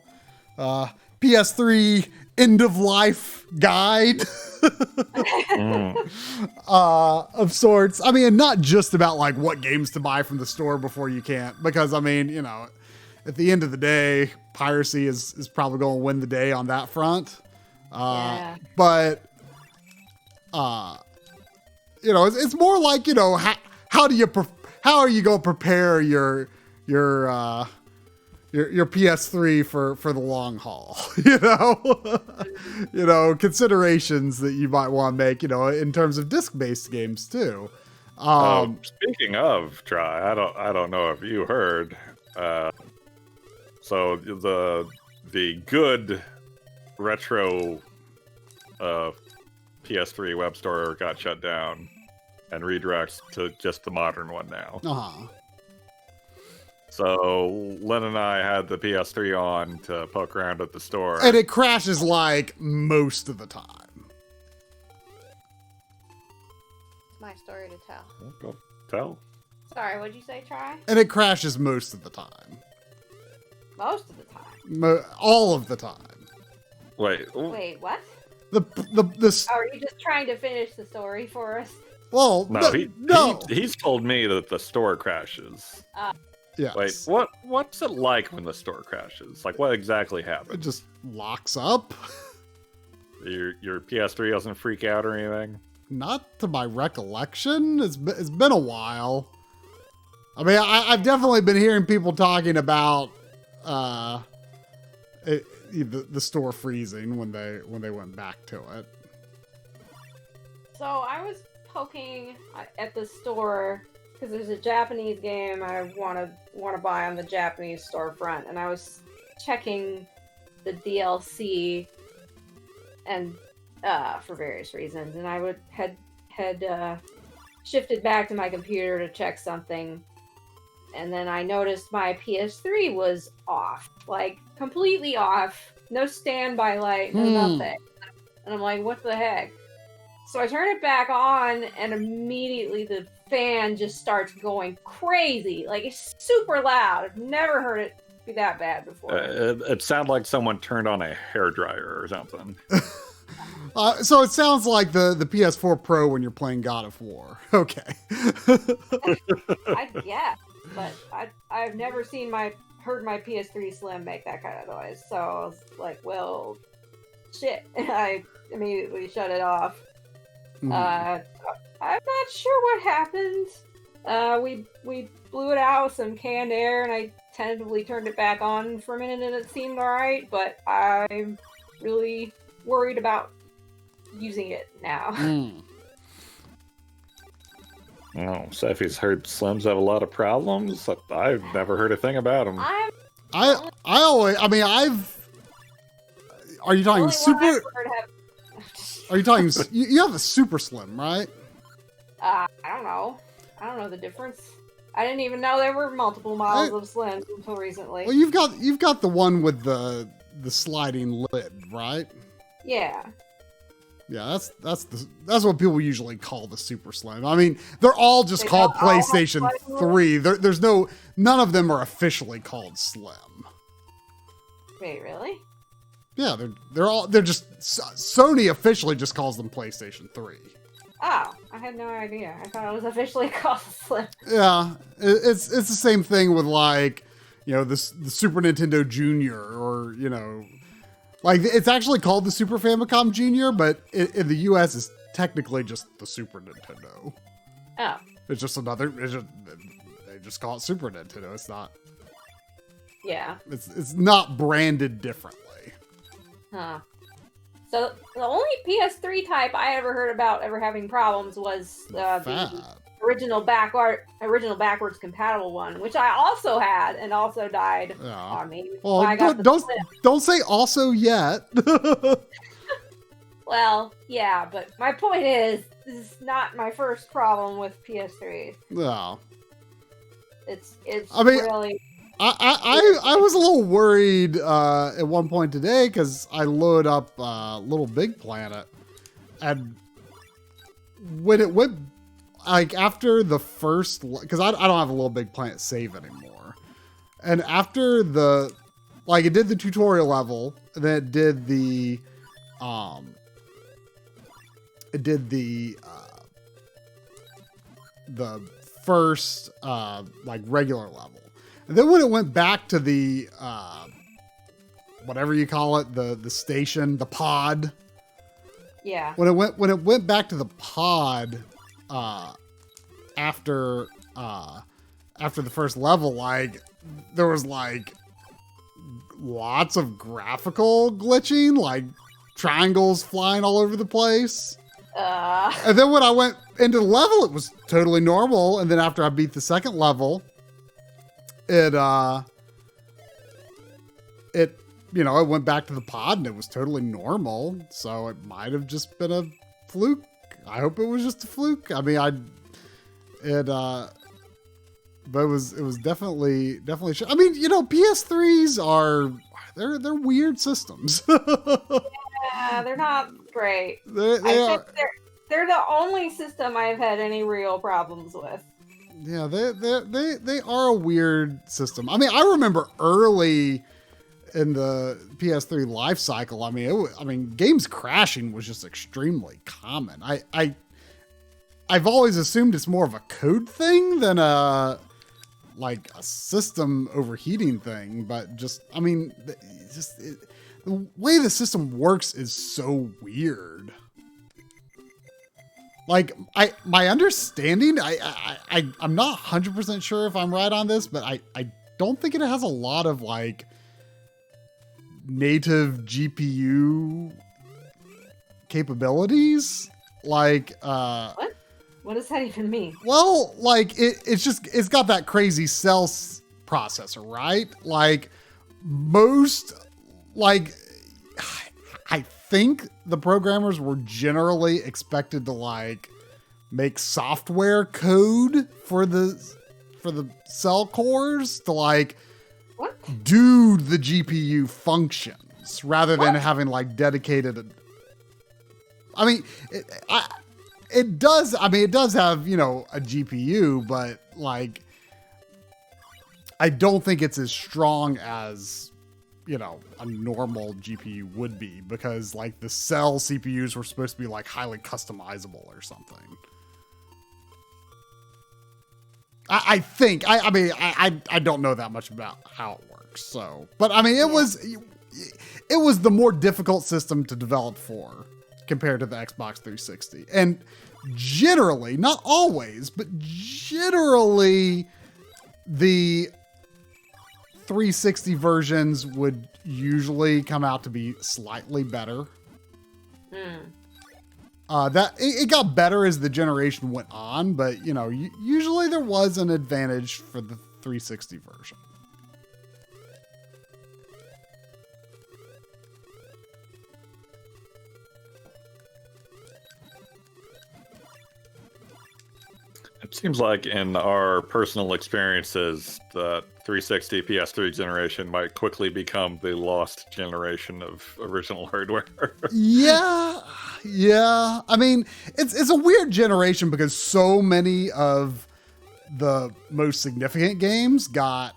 PS3 end of life guide of sorts. I mean, not just about like what games to buy from the store before you can't, because I mean, you know, at the end of the day, piracy is probably going to win the day on that front. But you know, it's more like, you know, how are you going to prepare your PS3 for the long haul, you know, considerations that you might want to make, you know, in terms of disc-based games too. Speaking of Try, I don't know if you heard, so the good retro PS3 web store got shut down and redirects to just the modern one now. So Len and I had the PS3 on to poke around at the store. And it crashes like most of the time. It's my story to tell. Go tell. Sorry, what'd you say, Try? And it crashes most of the time. Most of the time? All of the time. Wait, what? Oh, are you just trying to finish the story for us? Well, no. He's told me that the store crashes. Yes. Wait, what's it like when the store crashes? Like, what exactly happens? It just locks up. Your PS3 doesn't freak out or anything? Not to my recollection. It's been a while. I mean, I've definitely been hearing people talking about the store freezing when they went back to it. So I was poking at the store because there's a Japanese game I want to buy on the Japanese storefront, and I was checking the DLC and for various reasons, and I had shifted back to my computer to check something, and then I noticed my PS3 was off, like completely off, no standby light, no nothing, and I'm like, what the heck? So I turn it back on, and immediately the fan just starts going crazy. Like, it's super loud. I've never heard it be that bad before. It sounded like someone turned on a hairdryer or something. So it sounds like the PS4 Pro when you're playing God of War. Okay. I guess, but I've never seen my heard my PS3 Slim make that kind of noise. So I was like, well, shit. And I immediately shut it off. Mhm. I'm not sure what happened. We blew it out with some canned air, and I tentatively turned it back on for a minute, and it seemed alright, but I'm really worried about using it now. Mm. Oh, Seffi's heard Slims have a lot of problems. I've never heard a thing about them. I always, I mean, are you talking super? Are you talking? You have a super slim, right? I don't know. I don't know the difference. I didn't even know there were multiple models of Slims until recently. Well, you've got the one with the sliding lid, right? Yeah. Yeah, that's what people usually call the super slim. I mean, they're all just called PlayStation 3. There's none of them are officially called slim. Wait, really? Yeah, they're just Sony officially just calls them PlayStation 3. Oh, I had no idea. I thought it was officially called Slim. Yeah, it's the same thing with like, the Super Nintendo Junior, or like it's actually called the Super Famicom Junior, but in the US it's technically just the Super Nintendo. Oh. It's just they just call it Super Nintendo. It's not. Yeah. It's not branded differently. Huh. So the only PS3 type I ever heard about ever having problems was the original backwards compatible one, which I also had and also died on me. Well, don't say also yet. Well, yeah, but my point is, this is not my first problem with PS3. No. It's really. I was a little worried at one point today because I load up Little Big Planet, and when it went like after the first, because I don't have a Little Big Planet save anymore, and after it did the tutorial level, and then it did the first regular level. And then when it went back to the, whatever you call it, the station, the pod. Yeah. When it went back to the pod, after the first level, there was lots of graphical glitching, like triangles flying all over the place. And then when I went into the level, it was totally normal. And then after I beat the second level, it went back to the pod and it was totally normal. So it might have just been a fluke. I hope it was just a fluke. I mean, but it was definitely. I mean, PS3s they're weird systems. Yeah, they're not great. They're the only system I've had any real problems with. Yeah, they are a weird system. I mean, I remember early in the PS3 life cycle. I mean, games crashing was just extremely common. I've always assumed it's more of a code thing than a system overheating thing. But the way the system works is so weird. My understanding, I'm not 100% sure if I'm right on this, but I don't think it has a lot of native GPU capabilities. What? What does that even mean? Well, it's got that crazy cell processor, right? I think the programmers were generally expected to make software code for the cell cores to what? do the GPU functions rather than having dedicated. I mean, it does have a GPU, but I don't think it's as strong as a normal GPU would be, because the cell CPUs were supposed to be highly customizable or something. I think. I mean, I don't know that much about how it works. works. So, but I mean, it was the more difficult system to develop for compared to the Xbox 360. And generally, not always, but generally, the 360 versions would usually come out to be slightly better. That it got better as the generation went on, but you know, usually there was an advantage for the 360 version. It seems like in our personal experiences, the 360 PS3 generation might quickly become the lost generation of original hardware. Yeah. I mean, it's a weird generation because so many of the most significant games got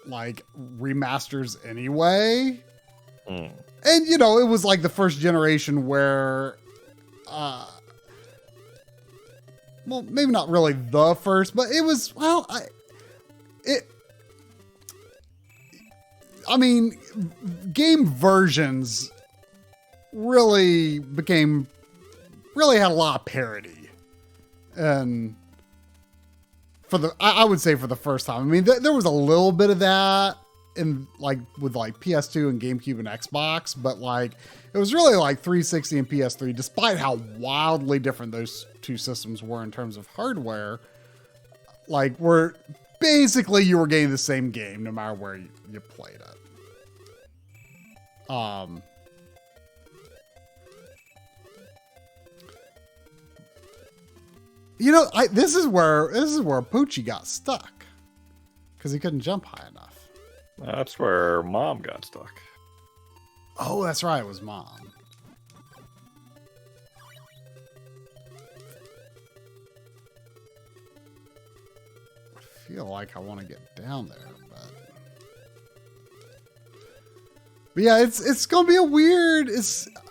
like remasters anyway. And you know, it was like the first generation where well, maybe not really the first, but it was, well, I mean, game versions really had a lot of parity. And I would say for the first time, I mean, there was a little bit of that in like with like PS2 and GameCube and Xbox, but like it was really like 360 and PS3, despite how wildly different those two systems were in terms of hardware. Like basically you were getting the same game no matter where you played it. You know, this is where Poochie got stuck because he couldn't jump high enough. That's where Mom got stuck. Oh, that's right. It was Mom. I feel like I want to get down there, but yeah, it's gonna be a weird.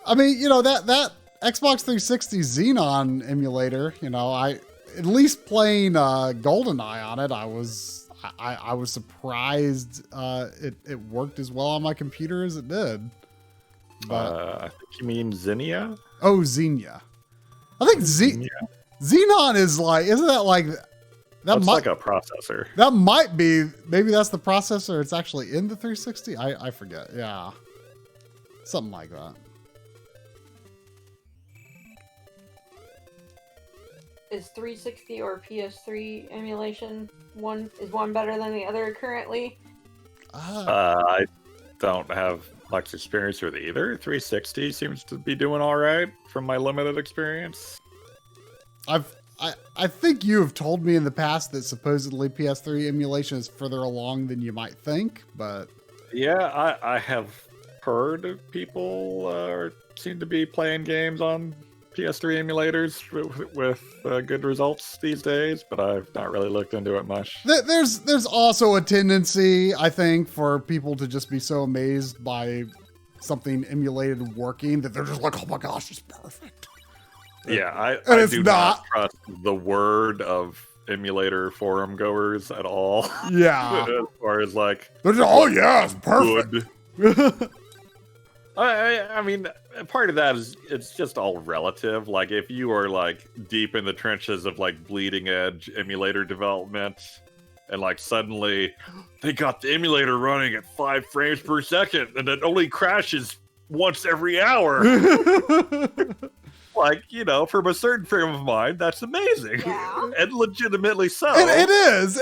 I mean, you know, that Xbox 360 Xenon emulator. You know, at least playing GoldenEye on it, I was surprised it worked as well on my computer as it did. But I think you mean Zinnia? Oh, Xenia. I think Xenon is like, isn't that like That's like a processor. That might be, maybe that's the processor. It's actually in the 360. I forget. Yeah, something like that. Is 360 or PS3 emulation one better than the other currently? I don't have much experience with either. 360 seems to be doing all right from my limited experience. I think you have told me in the past that supposedly PS3 emulation is further along than you might think, but yeah, I have heard of people seem to be playing games on PS3 emulators with good results these days, but I've not really looked into it much. There's also a tendency, I think, for people to just be so amazed by something emulated working that they're just like, oh my gosh, it's perfect. Yeah, I do not trust the word of emulator forum goers at all. Yeah. As far as like, they're just, oh yeah, it's perfect. I mean, part of that is it's just all relative. Like, if you are like deep in the trenches of like bleeding edge emulator development, and like suddenly they got the emulator running at 5 frames per second, and it only crashes once every hour. Like, you know, from a certain frame of mind, that's amazing. Yeah. And legitimately so. It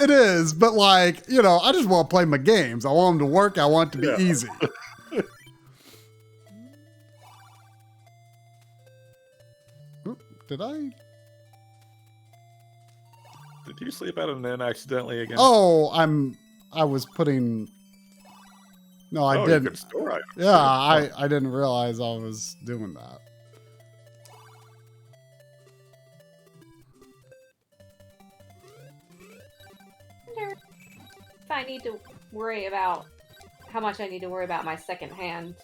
is. But like, you know, I just want to play my games. I want them to work. I want it to be easy. Did I? Did you sleep at an inn accidentally again? Oh, I was putting. No, I didn't. You could store items. Yeah, I didn't realize I was doing that. If I need to worry about how much I need to worry about my secondhand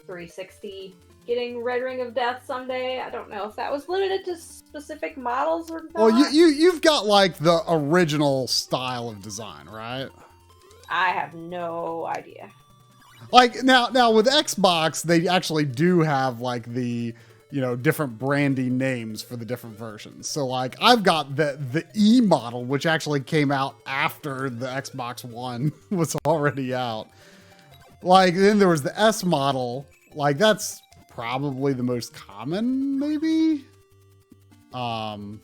360 getting Red Ring of Death someday. I don't know if that was limited to specific models or not. Well, you've got like the original style of design, right? I have no idea. Like now with Xbox, they actually do have like the, different branding names for the different versions. So like I've got the E model, which actually came out after the Xbox One was already out. Like then there was the S model. Like that's probably the most common, maybe. But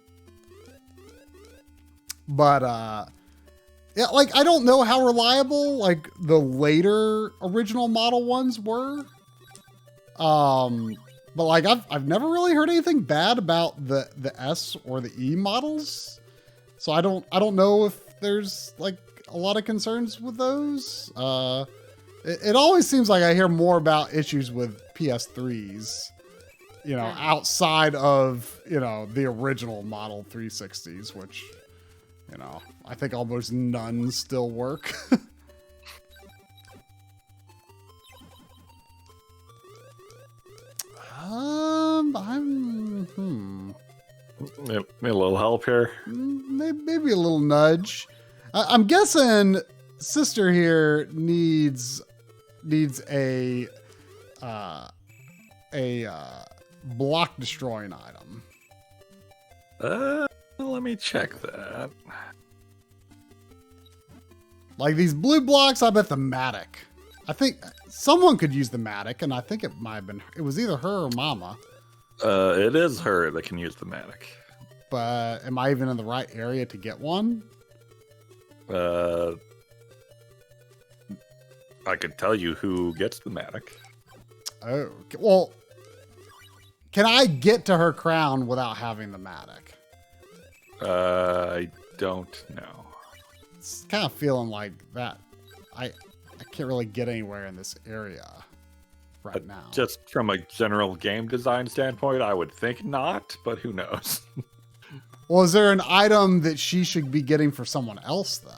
yeah, like I don't know how reliable like the later original model ones were. But like I've never really heard anything bad about the S or the E models. So I don't know if there's like a lot of concerns with those. It always seems like I hear more about issues with PS3s, outside of, the original model 360s, which, I think almost none still work. Need a little help here. Maybe a little nudge. I'm guessing sister here needs a block destroying item. Let me check that. Like these blue blocks, I bet the Matic. I think someone could use the Matic, and I think it might have been. It was either her or Mama. It is her that can use the Matic. But am I even in the right area to get one? I could tell you who gets the Matic. Oh, well, can I get to her crown without having the Matic? I don't know. It's kind of feeling like that. I can't really get anywhere in this area right now. Just from a general game design standpoint, I would think not, but who knows? Well, is there an item that she should be getting for someone else then?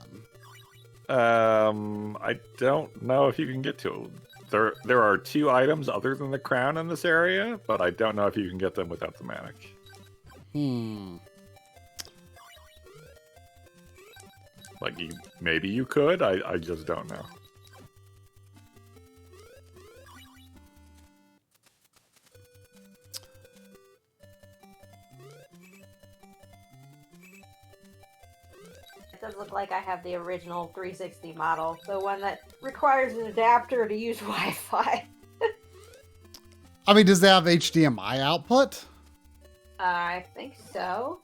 I don't know if you can get to it. There are 2 items other than the crown in this area, but I don't know if you can get them without the Matic. Like, maybe you could. I just don't know. It does look like I have the original 360 model, the one that requires an adapter to use Wi-Fi. I mean, does it have HDMI output? I think so.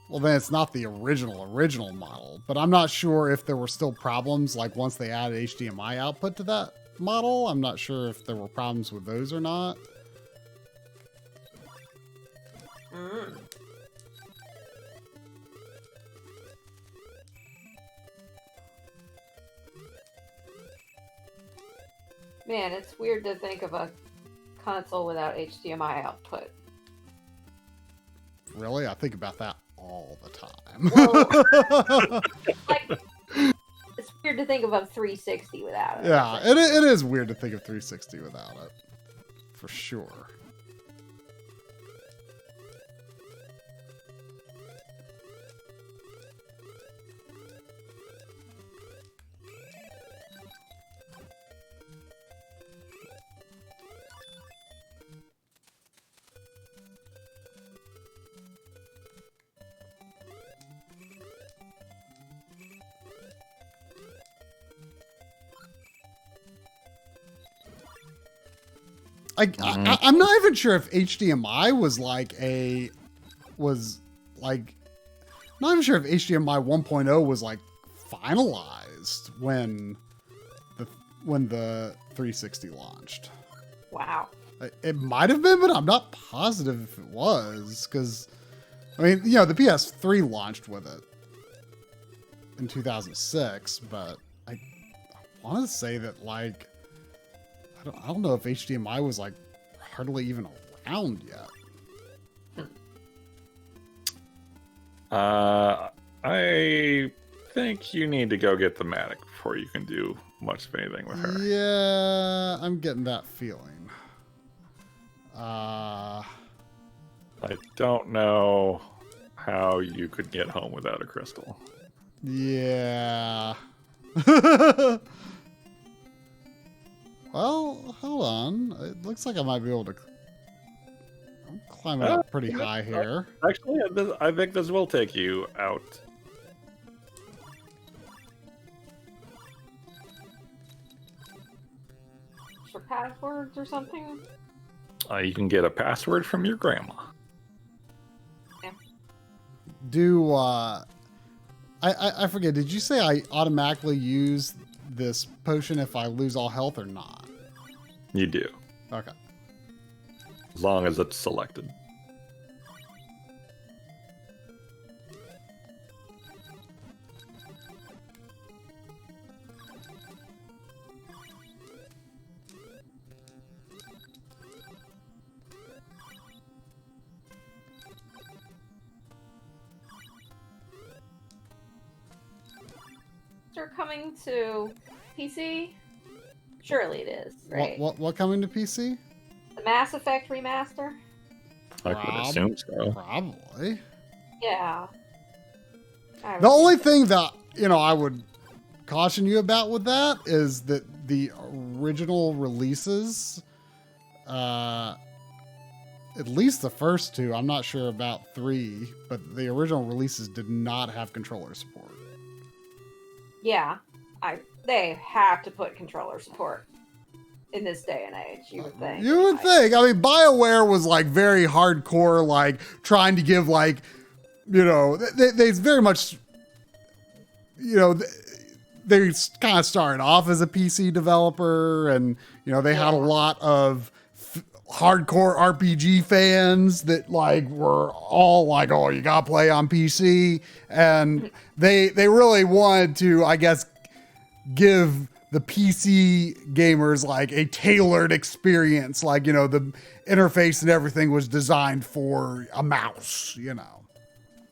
Well, then it's not the original model. But I'm not sure if there were still problems, like once they added HDMI output to that model. I'm not sure if there were problems with those or not. Man, it's weird to think of a console without HDMI output. Really? I think about that all the time. Well, like, it's weird to think of a 360 without it. Yeah, it is weird to think of 360 without it. For sure. I'm not even sure if HDMI not even sure if HDMI 1.0 was like finalized when the 360 launched. Wow. It might have been, but I'm not positive if it was, because I mean, the PS3 launched with it in 2006, but I want to say that like. I don't know if HDMI was like hardly even around yet. I think you need to go get the Matic before you can do much of anything with her. Yeah, I'm getting that feeling. I don't know how you could get home without a crystal. Yeah. Well, hold on. It looks like I might be able to. I'm climbing up pretty high here. Actually, I think this will take you out. For passwords or something? You can get a password from your grandma. Do I forget? Did you say I automatically use this potion if I lose all health or not? You do, Okay. as long as it's selected. They're coming to PC? Surely it is, right? What coming to PC? The Mass Effect remaster? I would assume so. Probably. Yeah. The only thing that, I would caution you about with that is that the original releases, at least the first two, I'm not sure about 3, but the original releases did not have controller support. Yeah. They have to put controller support in this day and age, you would think. You would think. I mean, BioWare was like very hardcore, like trying to give like, they very much, they kind of started off as a PC developer, and they had a lot of hardcore RPG fans that like were all like, oh, you gotta play on PC, and they really wanted to, I guess, give the PC gamers like a tailored experience, like the interface and everything was designed for a mouse,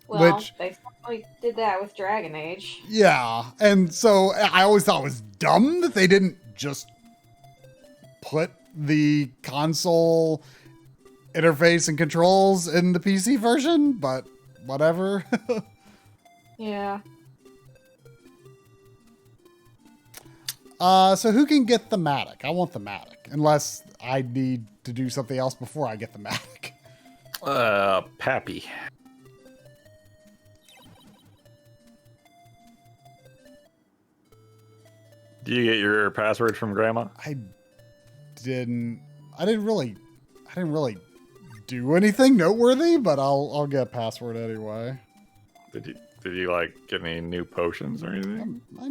Well, which they certainly did that with Dragon Age. yeah, and so I always thought it was dumb that they didn't just put the console interface and controls in the PC version, but whatever. Yeah. So who can get thematic? I want thematic, unless I need to do something else before I get thematic. Pappy. Do you get your password from Grandma? I didn't really do anything noteworthy, but I'll get a password anyway. Did you like get any new potions or anything? I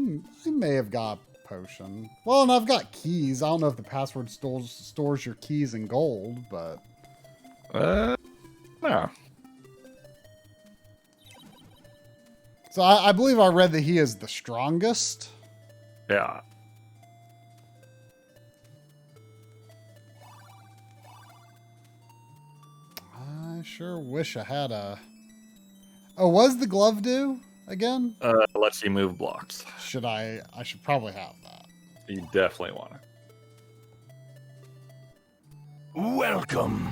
may have got a potion. Well, and I've got keys. I don't know if the password stores your keys in gold, but No. so I believe I read that he is the strongest. Yeah. I sure wish I had a. Oh, was the glove due again? Lets you move blocks. I should probably have that. You definitely want it. Welcome.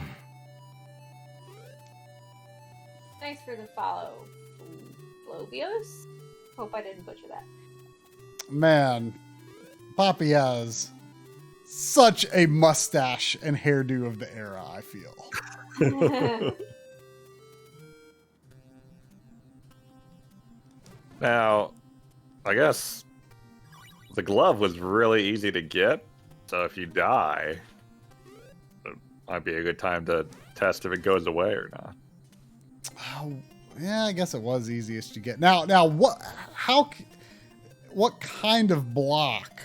Thanks for the follow, Flovios. Hope I didn't butcher that. Man, Poppy has such a mustache and hairdo of the era, I feel. Now, I guess the glove was really easy to get, so if you die, it might be a good time to test if it goes away or not. Oh, yeah, I guess it was easiest to get. Now, what kind of block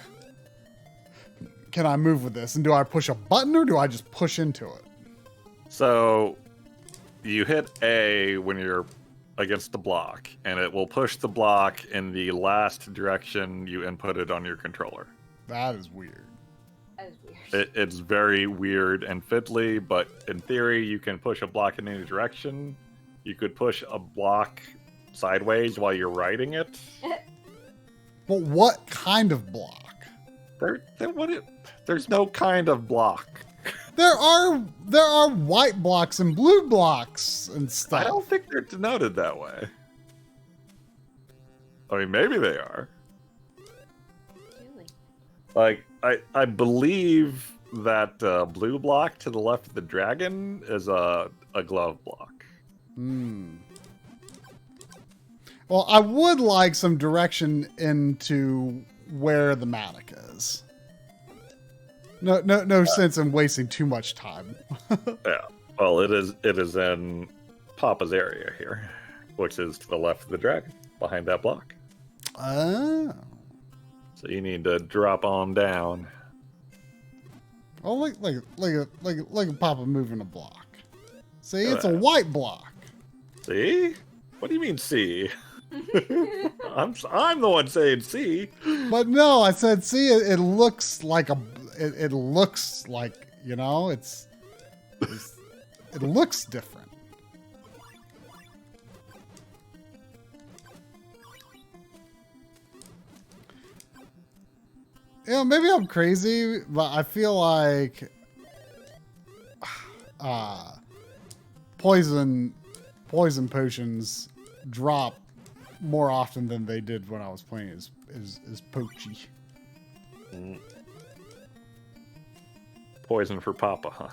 can I move with this? And do I push a button or do I just push into it? So, you hit A when you're against the block, and it will push the block in the last direction you inputted on your controller. That is weird. That is weird. It's very weird and fiddly, but in theory, you can push a block in any direction. You could push a block sideways while you're riding it. But what kind of block? There's no kind of block. There are white blocks and blue blocks and stuff. I don't think they're denoted that way. I mean, maybe they are. Like, I believe that blue block to the left of the dragon is a glove block. Hmm. Well, I would like some direction into where the Matic is. No sense in wasting too much time. Yeah. Well, it is in Papa's area here, which is to the left of the dragon, behind that block. Oh. So you need to drop on down. Oh, like a Papa moving a block. See, it's a white block. See? What do you mean see? I'm the one saying see. But no, I said, see, it looks like it looks like, you know, it looks different. You know, maybe I'm crazy, but I feel like poison potions drop more often than they did when I was playing as Pochi. Poison for Papa, huh?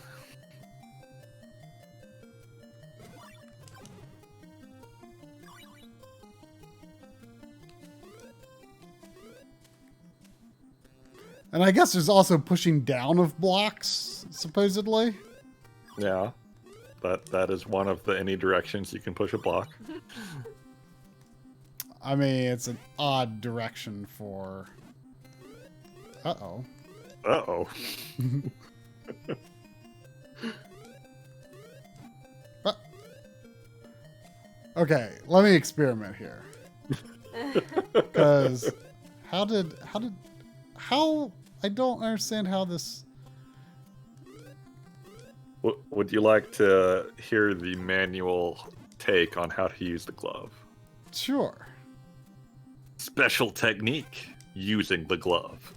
And I guess there's also pushing down of blocks, supposedly. Yeah. That is one of the any directions you can push a block. I mean, it's an odd direction for... Uh-oh. Uh-oh. Okay, let me experiment here. Because how I don't understand how this... Would you like to hear the manual take on how to use the glove? Sure. Special technique, using the glove.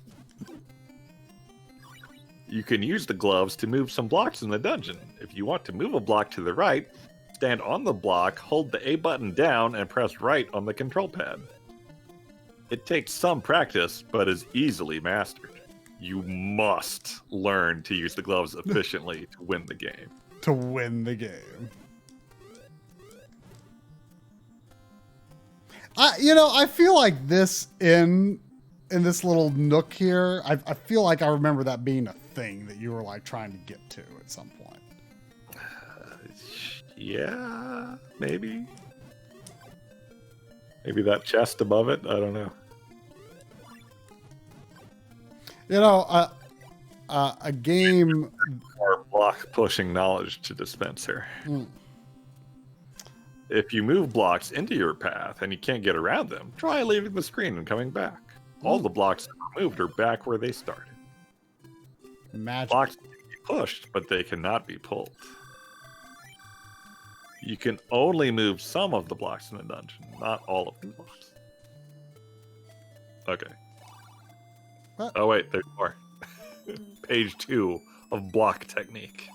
You can use the gloves to move some blocks in the dungeon. If you want to move a block to the right, stand on the block, hold the A button down, and press right on the control pad. It takes some practice, but is easily mastered. You must learn to use the gloves efficiently to win the game. To win the game. I feel like this in this little nook here, I feel like I remember that being a thing that you were like trying to get to at some point. Yeah, maybe. Maybe that chest above it. I don't know. A game... Or block pushing knowledge to dispense here. If you move blocks into your path and you can't get around them, try leaving the screen and coming back. All the blocks removed are back where they started. Magic. Blocks can be pushed, but they cannot be pulled. You can only move some of the blocks in the dungeon, not all of the blocks. Okay. What? Oh wait, there's more. Page 2 of block technique.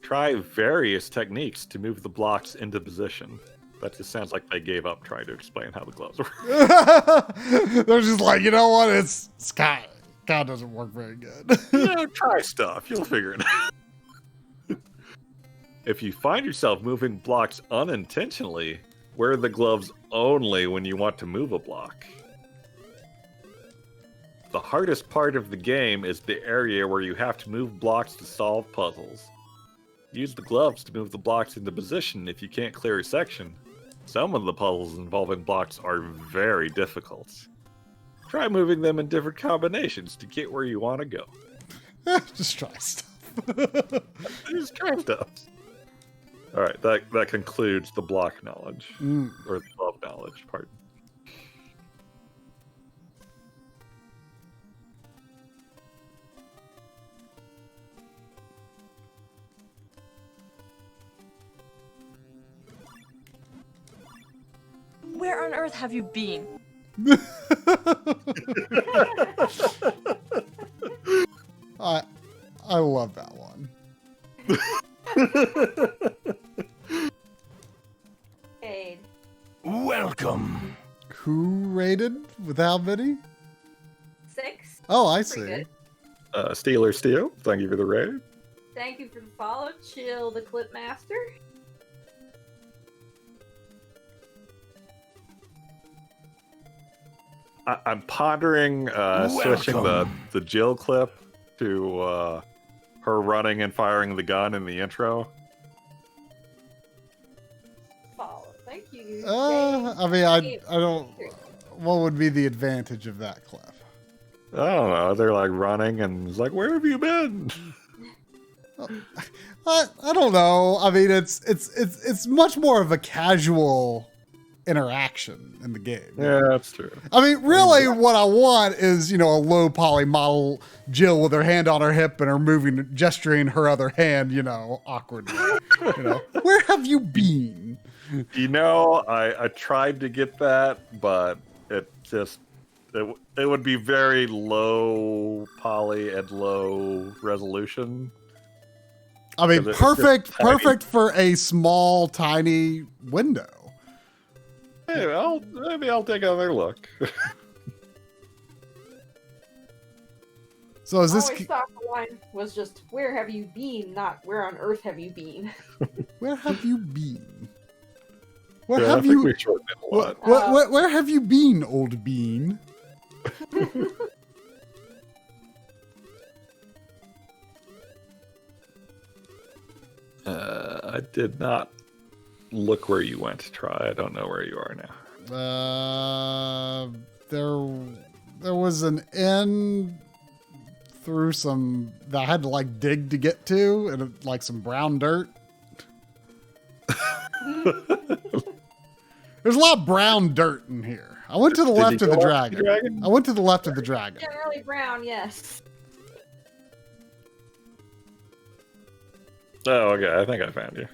Try various techniques to move the blocks into position. That just sounds like they gave up trying to explain how the gloves work. They're just like, you know what? It's kind doesn't work very good. Try stuff. You'll figure it out. If you find yourself moving blocks unintentionally, wear the gloves only when you want to move a block. The hardest part of the game is the area where you have to move blocks to solve puzzles. Use the gloves to move the blocks into position if you can't clear a section. Some of the puzzles involving blocks are very difficult. Try moving them in different combinations to get where you want to go. Just try stuff. Just try stuff. Alright, that concludes the block knowledge. Or the glove knowledge, pardon. Where on earth have you been? I love that one. Cade. Welcome. Who rated rated with how many? 6. Oh, I Pretty see. good. Steeler Steel, thank you for the raid. Thank you for the follow. Chill the Clip Master. I'm pondering switching Welcome. the Jill clip to her running and firing the gun in the intro. Follow. Thank you. I mean, I don't. What would be the advantage of that clip? I don't know. They're like running and it's like, where have you been? I don't know. I mean, it's much more of a casual interaction in the game. Yeah, that's true. I mean, really, what I want is, a low poly model Jill with her hand on her hip and her moving, gesturing her other hand, awkwardly. Where have you been? I tried to get that, but it would be very low poly and low resolution. I mean, 'Cause it's perfect just tiny. for a small, tiny window. Hey, maybe I'll take another look. So is I this? always thought the line was just, where have you been, not where on earth have you been? Where have you been? Where Yeah, I have think you? we shortened it a lot. Where have you been, old bean? I did not look where you went to try. I don't know where you are now. There was an inn through some that I had to like dig to get to, and like some brown dirt. There's a lot of brown dirt in here. I went to the Did you left of the go up dragon. the dragon? I went to the left of the dragon. Generally brown, yes. Oh, okay. I think I found you.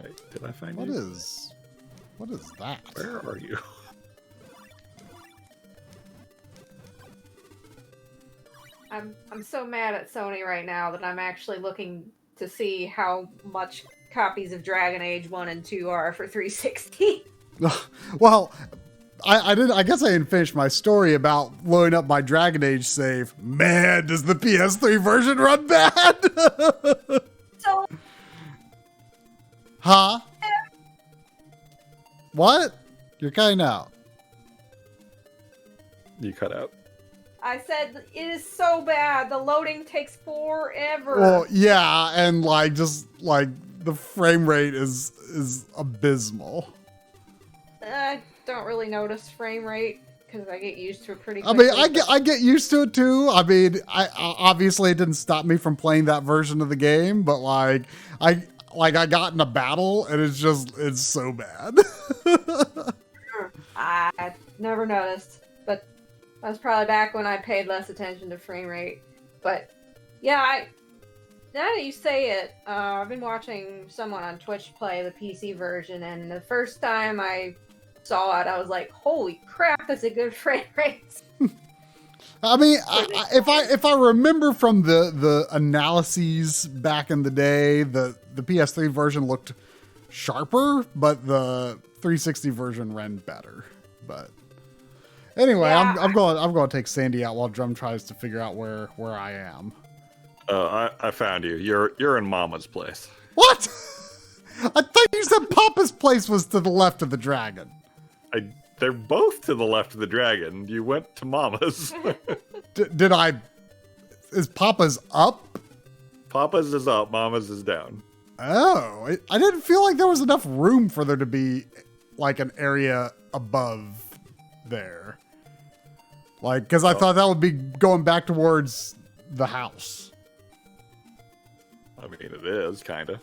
Wait, did I find What you? is that? Where are you? I'm so mad at Sony right now that I'm actually looking to see how much copies of Dragon Age 1 and 2 are for 360. Well, I guess I didn't finish my story about loading up my Dragon Age save. Man, does the PS3 version run bad? So Huh? What? You're cutting out. You cut out. I said it is so bad. The loading takes forever. Well, yeah, and just the frame rate is abysmal. I don't really notice frame rate because I get used to it pretty I quickly. mean, I get used to it too. I mean, I obviously it didn't stop me from playing that version of the game, but I got in a battle and it's so bad. I never noticed, but that was probably back when I paid less attention to frame rate. But yeah, now that you say it, I've been watching someone on Twitch play the PC version, and the first time I saw it, I was like, "Holy crap, that's a good frame rate!" I mean, if I remember from the analyses back in the day, the PS3 version looked sharper, but the 360 version ran better. But anyway, Yeah, I'm going to take Sandy out while Drum tries to figure out where I am. I found you. You're in Mama's place. What? I thought you said Papa's place was to the left of the dragon. They're both to the left of the dragon. You went to Mama's. Did I? Is Papa's up? Papa's is up. Mama's is down. Oh, I didn't feel like there was enough room for there to be like an area above there. Like, because I thought that would be going back towards the house. I mean, it is kind of.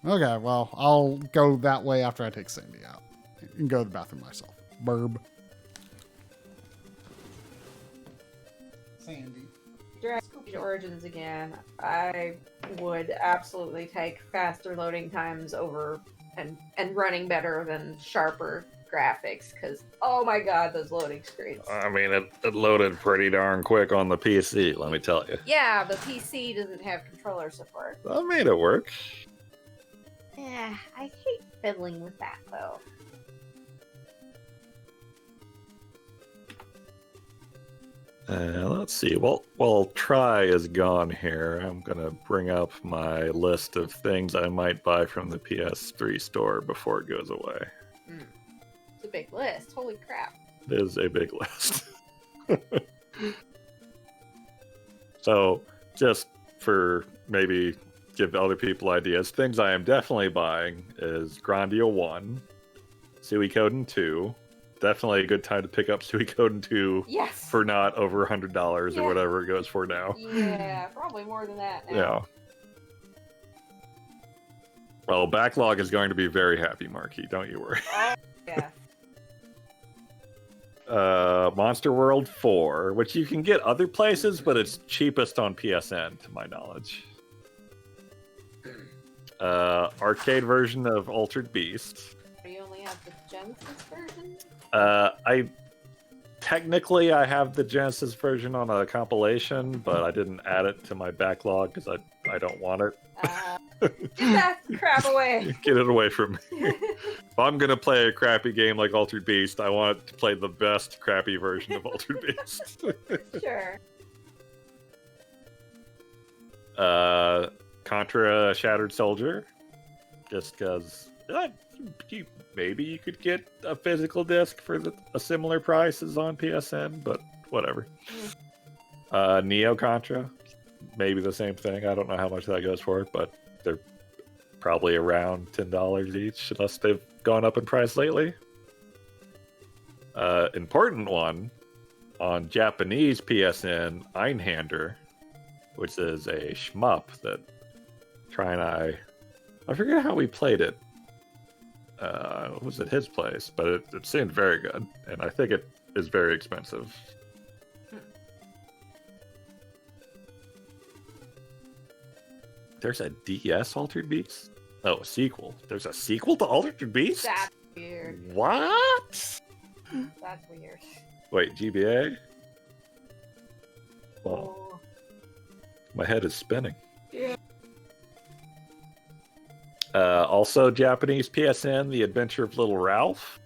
Okay, well, I'll go that way after I take Sandy out. You can go to the bathroom myself. Burb. Sandy. Dragon Age Origins again, I would absolutely take faster loading times over and running better than sharper graphics, because oh my god, those loading screens. I mean, it loaded pretty darn quick on the PC, let me tell you. Yeah, the PC doesn't have controller support. That made it work. Yeah, I hate fiddling with that though. Let's see. While Try is gone here, I'm gonna bring up my list of things I might buy from the PS3 store before it goes away. It's a big list. Holy crap. It is a big list. So, just for maybe give other people ideas, things I am definitely buying is Grandia 1, Suikoden 2. Definitely a good time to pick up Suikoden 2 Yes. for not over $100 Yeah. or whatever it goes for now. Yeah, probably more than that now. Yeah. Well, Backlog is going to be very happy, Marky. Don't you worry. Oh, yeah. Monster World 4, which you can get other places, but it's cheapest on PSN, to my knowledge. Arcade version of Altered Beast. You only have the Genesis version? I have the Genesis version on a compilation, but I didn't add it to my backlog because I don't want it. Get that crap away. Get it away from me. If I'm gonna play a crappy game like Altered Beast, I want to play the best crappy version of Altered Beast. Sure. Contra Shattered Soldier, just because maybe you could get a physical disc for a similar price as on PSN, but whatever. Neo Contra, maybe the same thing. I don't know how much that goes for, but they're probably around $10 each, unless they've gone up in price lately. Important one on Japanese PSN, Einhander, which is a shmup that Try and I forget how we played it. It was at his place, but it seemed very good, and I think it is very expensive. There's a DS Altered Beast? Oh, a sequel. There's a sequel to Altered Beast? That's weird. What? That's weird. Wait, GBA? Well, Oh. my head is spinning. Also, Japanese PSN, The Adventure of Little Ralph,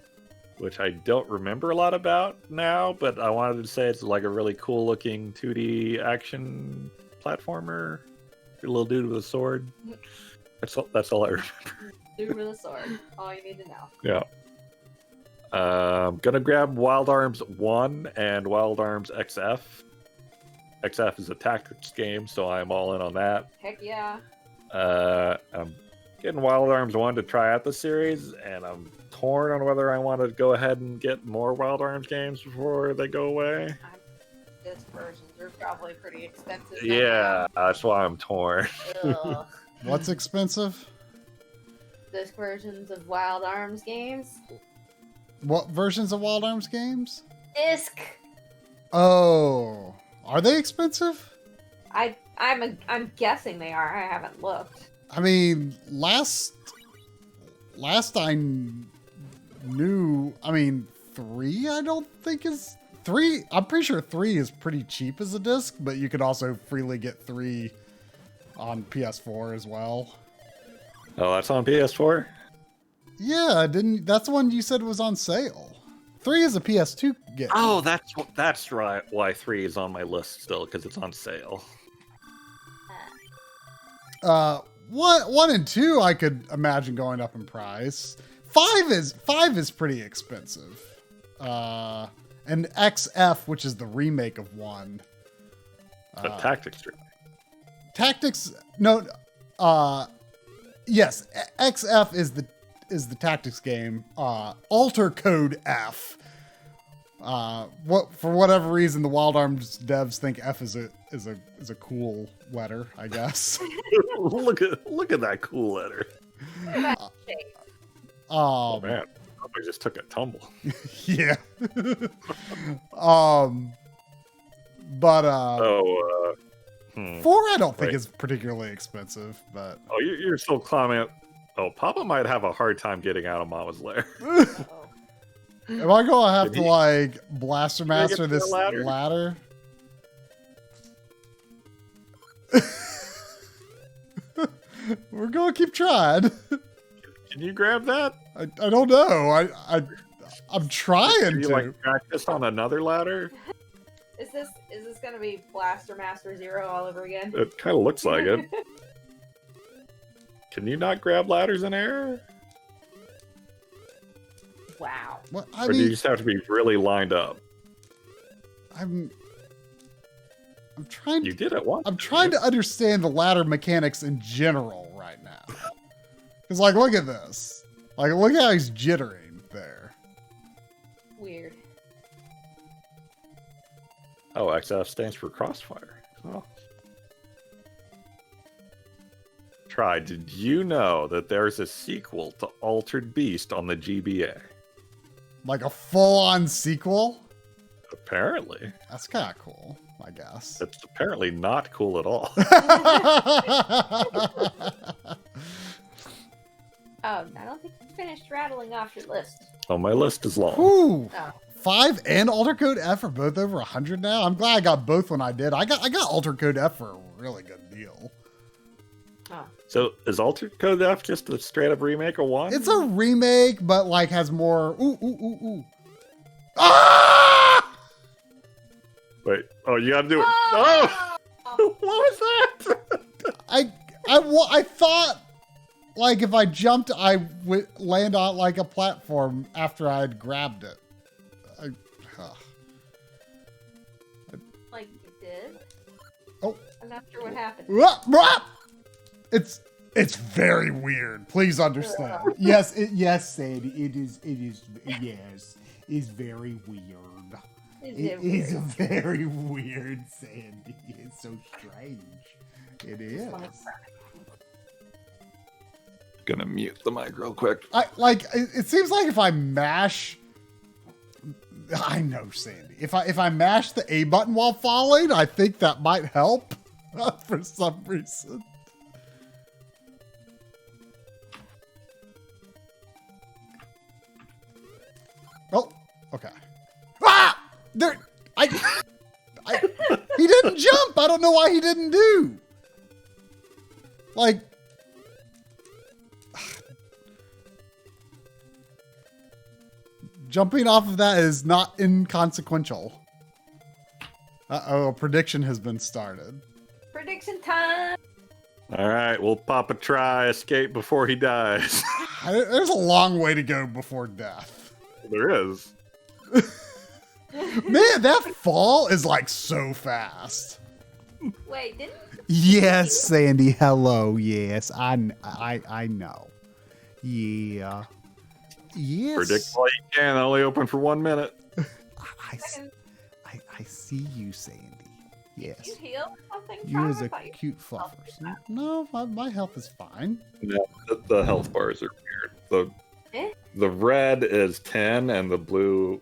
which I don't remember a lot about now, but I wanted to say it's like a really cool looking 2D action platformer. Your little dude with a sword. That's all I remember. Dude with a sword. All you need to know. Yeah. Gonna grab Wild Arms 1 and Wild Arms XF. XF is a tactics game, so I'm all in on that. Heck yeah. I'm getting Wild Arms 1 to try out the series, and I'm torn on whether I want to go ahead and get more Wild Arms games before they go away. Disc versions are probably pretty expensive. Yeah, that's why I'm torn. Ugh. What's expensive? Disc versions of Wild Arms games. What versions of Wild Arms games? Disc. Oh, are they expensive? I'm guessing they are. I haven't looked. I mean, last I knew, I mean, 3 I don't think is 3. I'm pretty sure 3 is pretty cheap as a disc, but you could also freely get 3 on PS4 as well. Oh, that's on PS4? Yeah, that's the one you said was on sale. 3 is a PS2 game. Oh, that's right. Why 3 is on my list still, because it's on sale. 1 and 2 I could imagine going up in price. 5 is pretty expensive. And XF, which is the remake of 1. The Tactics stream. Tactics, no, yes, XF is the tactics game. Alter Code F. For whatever reason, the Wild Arms devs think F is a cool letter, I guess. look at that cool letter. Oh man, I just took a tumble. Yeah. But 4 I don't think is particularly expensive, but oh, you're still climbing up. Oh, Papa might have a hard time getting out of Mama's lair. Oh. Am I gonna have Did to he- like Blaster Can I get Master to the this ladder? ladder? We're gonna keep trying. Can you grab that? I don't know. I'm trying Can you to. like practice on another ladder? Is this gonna be Blaster Master Zero all over again? It kind of looks like it. Can you not grab ladders in air? Wow. What? I Or do you mean, just have to be really lined up? I'm trying. You did it once. I'm trying to understand the ladder mechanics in general right now. Cause like, look at this. Like, look how he's jittering there. Weird. Oh, XF stands for crossfire. Oh. Try, did you know that there's a sequel to Altered Beast on the GBA? Like a full-on sequel. Apparently. That's kind of cool, I guess. It's apparently not cool at all. Oh, I don't think you finished rattling off your list. Oh, my list is long. Ooh, Oh. 5 and Alter Code F are both over 100 now. I'm glad I got both when I did. I got Alter Code F for a really good deal. Oh. So is Altered Code F just a straight up remake of 1? It's a remake, but like has more. Ooh. Ah! Wait, oh, you gotta do it. Oh! What was that? I thought like if I jumped, I would land on like a platform after I had grabbed it. Like you did? Oh. I'm not sure what happened. It's very weird. Please understand. Yes, Sandy. It is. Yes, it's very weird. It is very weird, Sandy. It's so strange. It is. Gonna mute the mic real quick. It seems like if I mash. I know, Sandy. If I mash the A button while falling, I think that might help for some reason. Oh, okay. Ah! There, he didn't jump. I don't know why he didn't do. Like, jumping off of that is not inconsequential. Uh-oh, a prediction has been started. Prediction time! All right, we'll pop a try, escape before he dies. There's a long way to go before death. There is. Man, that fall is like so fast. Wait, didn't Yes, Sandy. Hello. Yes, I know. Yeah. Yes. Predict all you can, only open for 1 minute. I see you, Sandy. Yes. you heal or something? You Charm? as I a thought you- cute fluffer. No, my health is fine. No, the health bars are weird. Eh? The red is 10, and the blue...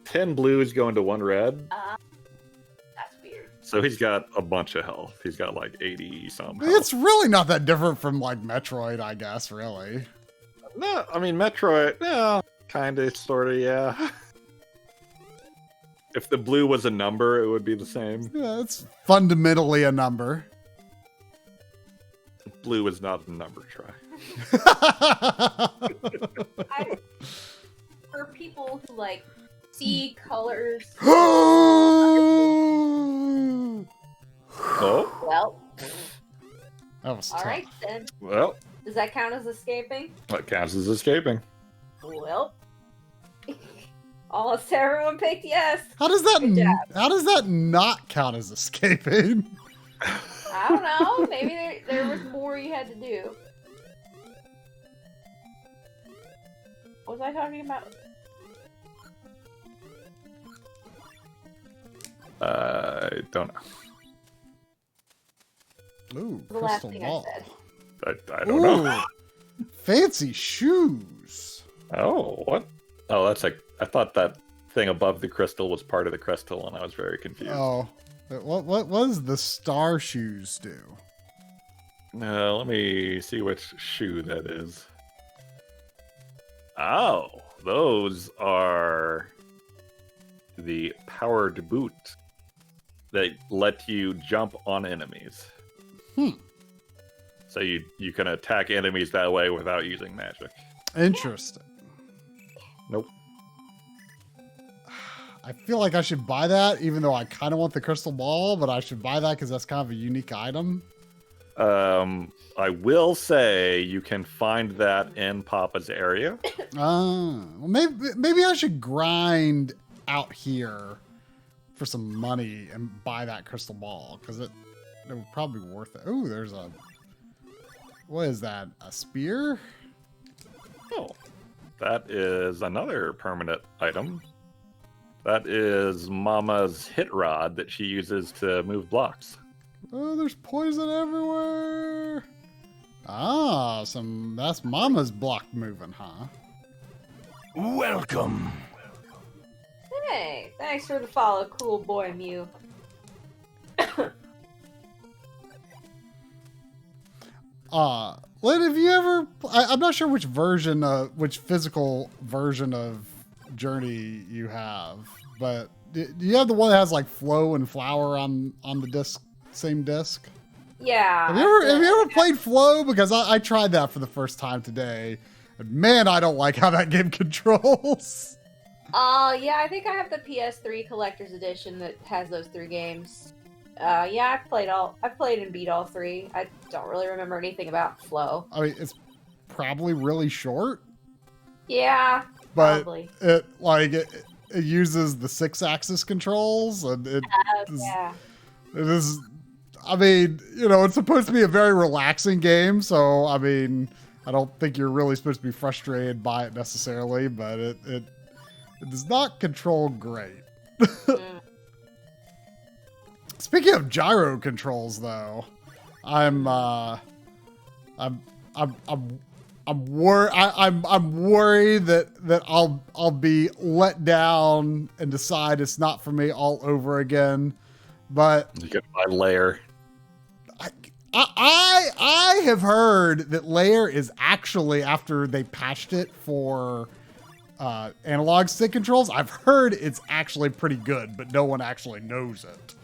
10 blues go into 1 red. That's weird. So he's got a bunch of health. He's got like 80 some health. It's really not that different from like Metroid, I guess, really. No, I mean, Metroid, yeah, kind of, sort of, yeah. If the blue was a number, it would be the same. Yeah, it's fundamentally a number. Blue is not a number, try. For people who like see colors, Oh, Oh, well, that was all tough. right then. well, Does that count as escaping? that counts as escaping. Well, almost everyone picked yes. How does that? Good job. How does that not count as escaping? I don't know. Maybe there was more you had to do. What was I talking about? I don't know. Ooh, The last crystal thing I ball. said. I don't know. Fancy shoes. Oh, what? Oh, that's like, I thought that thing above the crystal was part of the crystal, and I was very confused. Oh, what does the star shoes do? Let me see which shoe that is. Oh, Those are the powered boot that let you jump on enemies. So you can attack enemies that way without using magic. Interesting. Nope. I feel like I should buy that, even though I kind of want the crystal ball, but I should buy that because that's kind of a unique item. I will say you can find that in Papa's area. Well, maybe I should grind out here for some money and buy that crystal ball because it would probably be worth it. Oh, there's a, what is that? A spear? Oh, that is another permanent item. That is Mama's hit rod that she uses to move blocks. Oh, there's poison everywhere. Ah, that's Mama's block moving, huh? Welcome. Hey, thanks for the follow, cool boy Mew. Lynn, have you ever? I'm not sure which physical version of Journey you have, but do you have the one that has like Flow and Flower on the same disc? Yeah. Have you ever played Flow? Because I tried that for the first time today, and man, I don't like how that game controls. Yeah, I think I have the PS3 Collector's Edition that has those 3 games. Yeah, I've played and beat all 3. I don't really remember anything about Flow. I mean, it's probably really short. Yeah, But probably. it uses the 6-axis controls, and Yeah. it is. I mean, it's supposed to be a very relaxing game, so I mean, I don't think you're really supposed to be frustrated by it necessarily, but it does not control great. Speaking of gyro controls, though, I'm worried that I'll be let down and decide it's not for me all over again. But You can buy Layer. I have heard that Layer is actually, after they patched it for analog stick controls, I've heard it's actually pretty good, but no one actually knows it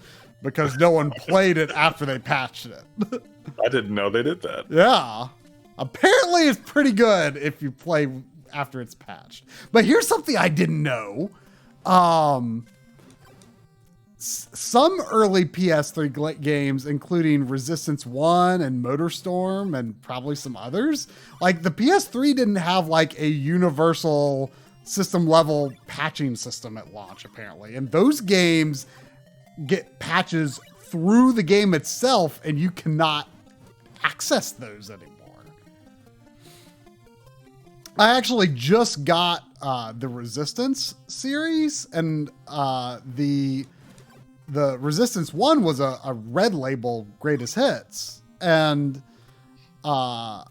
because no one played it after they patched it. I didn't know they did that. Yeah. Apparently it's pretty good if you play after it's patched. But here's something I didn't know. Some early PS3 games, including Resistance 1 and MotorStorm and probably some others, like the PS3 didn't have like a universal system level patching system at launch, apparently. And those games get patches through the game itself, and you cannot access those anymore. I actually just got the Resistance series, and the Resistance 1 was a red label greatest hits. And I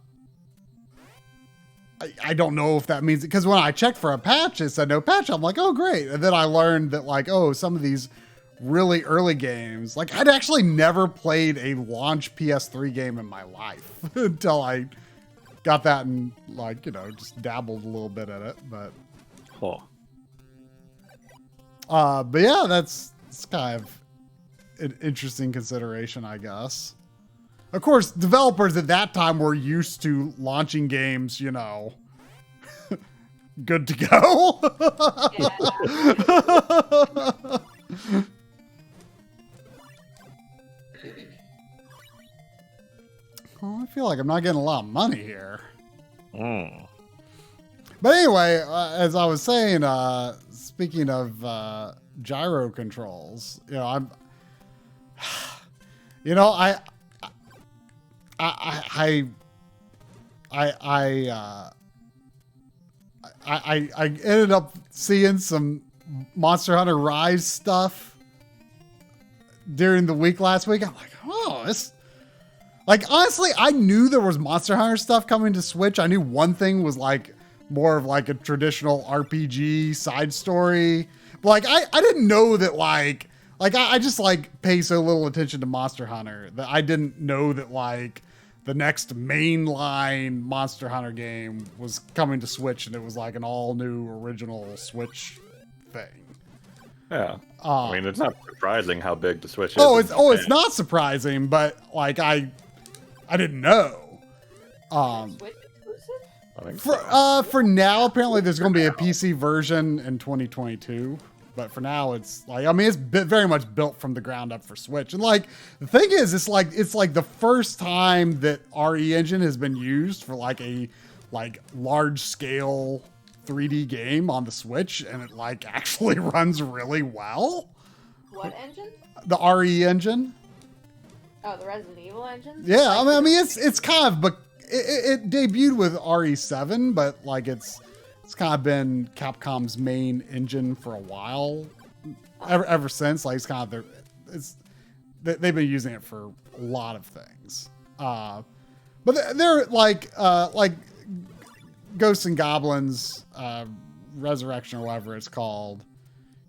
don't know if that means, because when I checked for a patch, it said no patch. I'm like, oh, great. And then I learned that, like, oh, some of these really early games, like I'd actually never played a launch PS3 game in my life until I got that and like, just dabbled a little bit in it. But yeah, it's kind of an interesting consideration, I guess. Of course, developers at that time were used to launching games, good to go. Yeah. Oh, I feel like I'm not getting a lot of money here. Mm. But anyway, as I was saying, speaking of gyro controls, I ended up seeing some Monster Hunter Rise stuff during the week last week. I'm like, oh, this. Like, honestly, I knew there was Monster Hunter stuff coming to Switch. I knew one thing was like more of like a traditional RPG side story. But like, I didn't know that I just like pay so little attention to Monster Hunter that I didn't know that like the next mainline Monster Hunter game was coming to Switch, and it was like an all new original Switch thing. Yeah. I mean, it's not surprising how big the Switch is. It's not surprising, but like I didn't know. Switch exclusive? I think For now, apparently there's going to be a PC version in 2022. But for now, it's like, I mean, it's very much built from the ground up for Switch. And like, the thing is, it's like the first time that RE Engine has been used for like a large scale 3D game on the Switch, and it like actually runs really well. What engine? The RE Engine. Oh, the Resident Evil engine? Yeah, I mean, it's kind of, but it debuted with RE7, but like it's kind of been Capcom's main engine for a while, ever since. Like, it's kind of they've been using it for a lot of things. But they're like Ghosts and Goblins Resurrection or whatever it's called,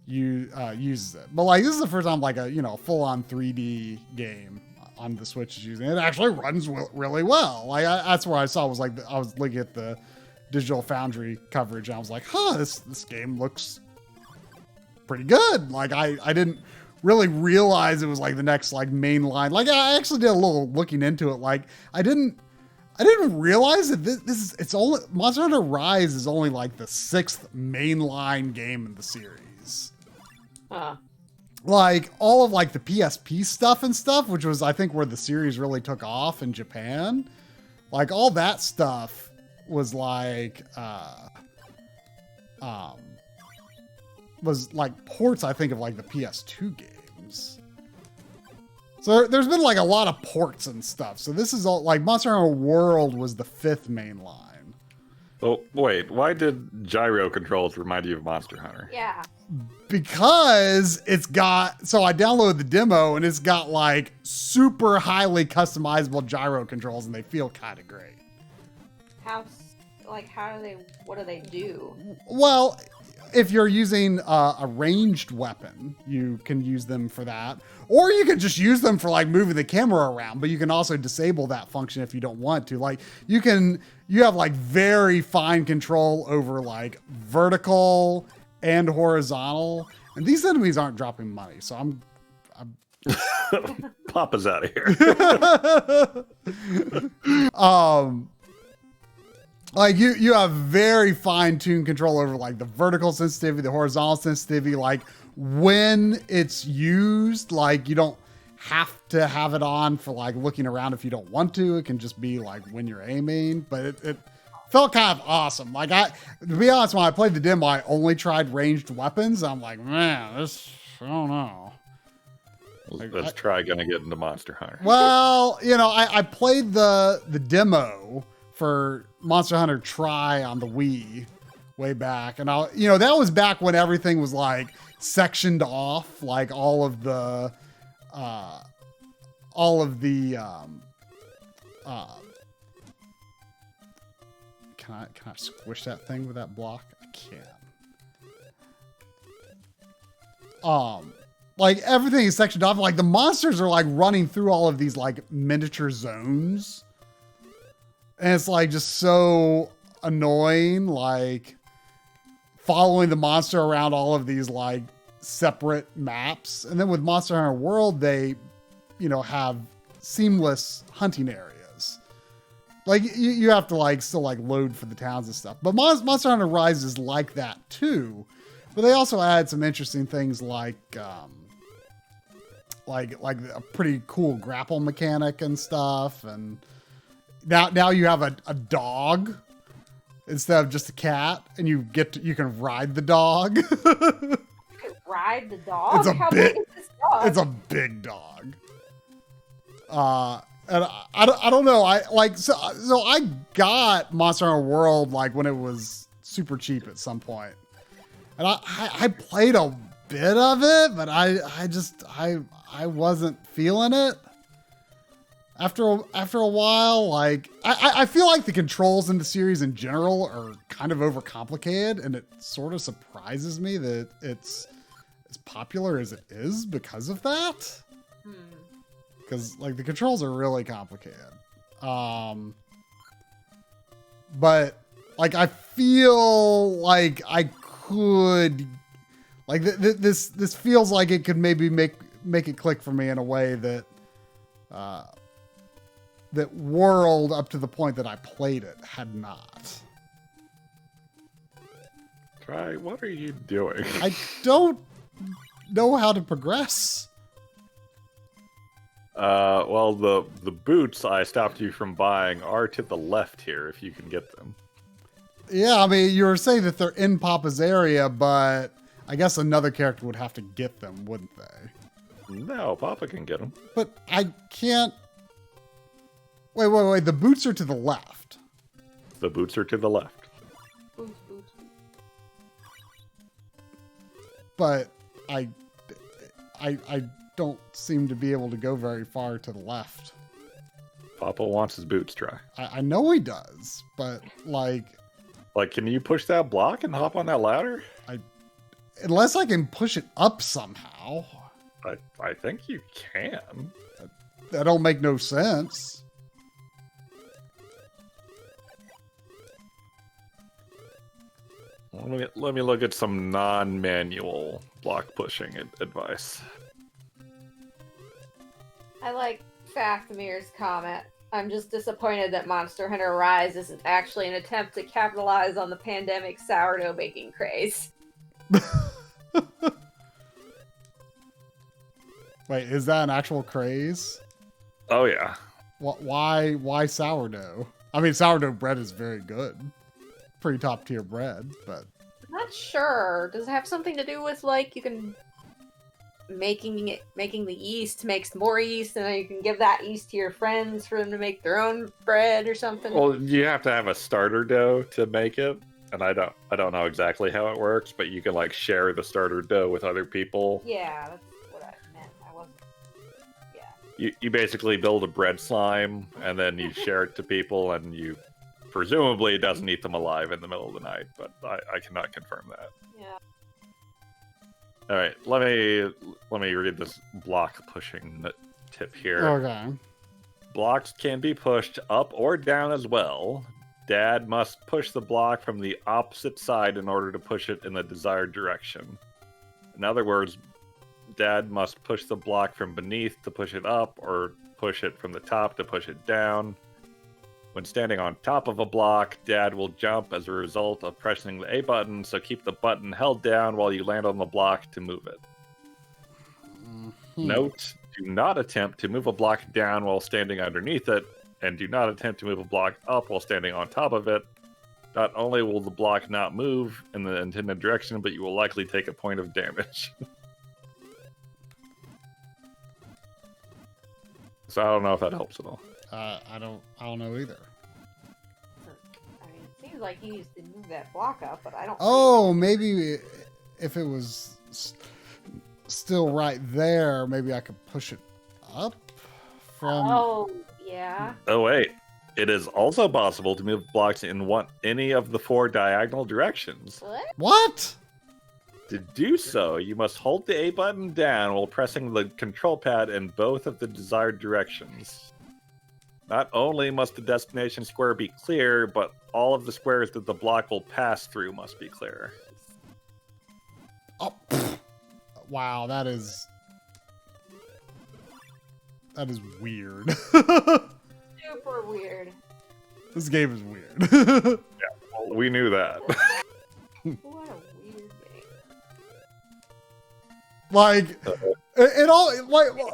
uses it. But like, this is the first time like a full on 3D game on the Switch is using it. It actually runs really well. Like that's where I saw was like I was looking at the Digital Foundry coverage, and I was like, huh, this game looks pretty good. Like I didn't really realize it was like the next like main line. Like I actually did a little looking into it. Like I didn't realize that it's only Monster Hunter Rise is only like the 6th mainline game in the series. Like all of like the PSP stuff and stuff, which was I think where the series really took off in Japan. Like all that stuff was like ports, I think, of like the PS2 games. So there's been like a lot of ports and stuff. So this is all like Monster Hunter World was the 5th main line. Oh, wait, why did gyro controls remind you of Monster Hunter? Yeah. Because I downloaded the demo and it's got like super highly customizable gyro controls, and they feel kind of great. What do they do? Well, if you're using a ranged weapon, you can use them for that. Or you can just use them for like moving the camera around, but you can also disable that function if you don't want to. Like you have like very fine control over like vertical and horizontal. And these enemies aren't dropping money, so I'm Papa's out of here. Like you have very fine-tuned control over like the vertical sensitivity, the horizontal sensitivity. Like when it's used, like you don't have to have it on for like looking around if you don't want to. It can just be like when you're aiming. But it felt kind of awesome. Like to be honest, when I played the demo, I only tried ranged weapons. I'm like, man, I don't know. Let's try gonna get into Monster Hunter. Well, I played the demo for Monster Hunter Tri on the Wii way back. And that was back when everything was like sectioned off, like all of the can I squish that thing with that block? I can. Like everything is sectioned off. Like the monsters are like running through all of these like miniature zones. And it's like just so annoying, like following the monster around all of these like separate maps. And then with Monster Hunter World, they, have seamless hunting areas. Like you have to like still like load for the towns and stuff. But Monster Hunter Rise is like that too. But they also add some interesting things like a pretty cool grapple mechanic and stuff. And now you have a dog instead of just a cat, and you can ride the dog. You can ride the dog? How big is this dog? It's a big dog. And I don't know. I got Monster Hunter World like when it was super cheap at some point, and I played a bit of it, but I wasn't feeling it. After a while, like I feel like the controls in the series in general are kind of overcomplicated, and it sort of surprises me that it's as popular as it is because of that. Because like the controls are really complicated. But like I feel like I could like this feels like it could maybe make it click for me in a way that that World up to the point that I played it had not. Try. What are you doing? I don't know how to progress. Well, the boots I stopped you from buying are to the left here, if you can get them. Yeah, I mean, you were saying that they're in Papa's area, but I guess another character would have to get them, wouldn't they? No, Papa can get them. But I can't... Wait. The boots are to the left. The boots are to the left. Boots. But I don't seem to be able to go very far to the left. Papa wants his boots dry. I know he does, but like... Like, can you push that block and hop on that ladder? Unless I can push it up somehow. I think you can. That don't make no sense. Let me look at some non-manual block pushing advice. I like Fatmir's comment. I'm just disappointed that Monster Hunter Rise isn't actually an attempt to capitalize on the pandemic sourdough baking craze. Wait, is that an actual craze? Oh yeah. Why sourdough? I mean, sourdough bread is very good. Pretty top tier bread, but... I'm not sure. Does it have something to do with, like, you can... making the yeast makes more yeast, and then you can give that yeast to your friends for them to make their own bread or something? Well, you have to have a starter dough to make it, and I don't know exactly how it works, but you can like share the starter dough with other people. Yeah, that's what I meant. I wasn't... Yeah. You basically build a bread slime, and then you share it to people, and you presumably it doesn't eat them alive in the middle of the night, but I cannot confirm that. Yeah. All right, let me read this block pushing tip here. Okay. Blocks can be pushed up or down as well. Dad must push the block from the opposite side in order to push it in the desired direction. In other words, Dad must push the block from beneath to push it up, or push it from the top to push it down. When standing on top of a block, Dad will jump as a result of pressing the A button, so keep the button held down while you land on the block to move it. Note, do not attempt to move a block down while standing underneath it, and do not attempt to move a block up while standing on top of it. Not only will the block not move in the intended direction, but you will likely take a point of damage. So I don't know if that helps at all. I don't know either. I mean, it seems like you used to move that block up, but I don't... Oh, maybe if it was still right there, maybe I could push it up from... Oh, yeah. Oh wait, it is also possible to move blocks in any of the 4 diagonal directions. What? What? To do so, you must hold the A button down while pressing the control pad in both of the desired directions. Not only must the destination square be clear, but all of the squares that the block will pass through must be clear. Oh, wow, that is weird. Super weird. This game is weird. Well, we knew that. What a weird game. Like it all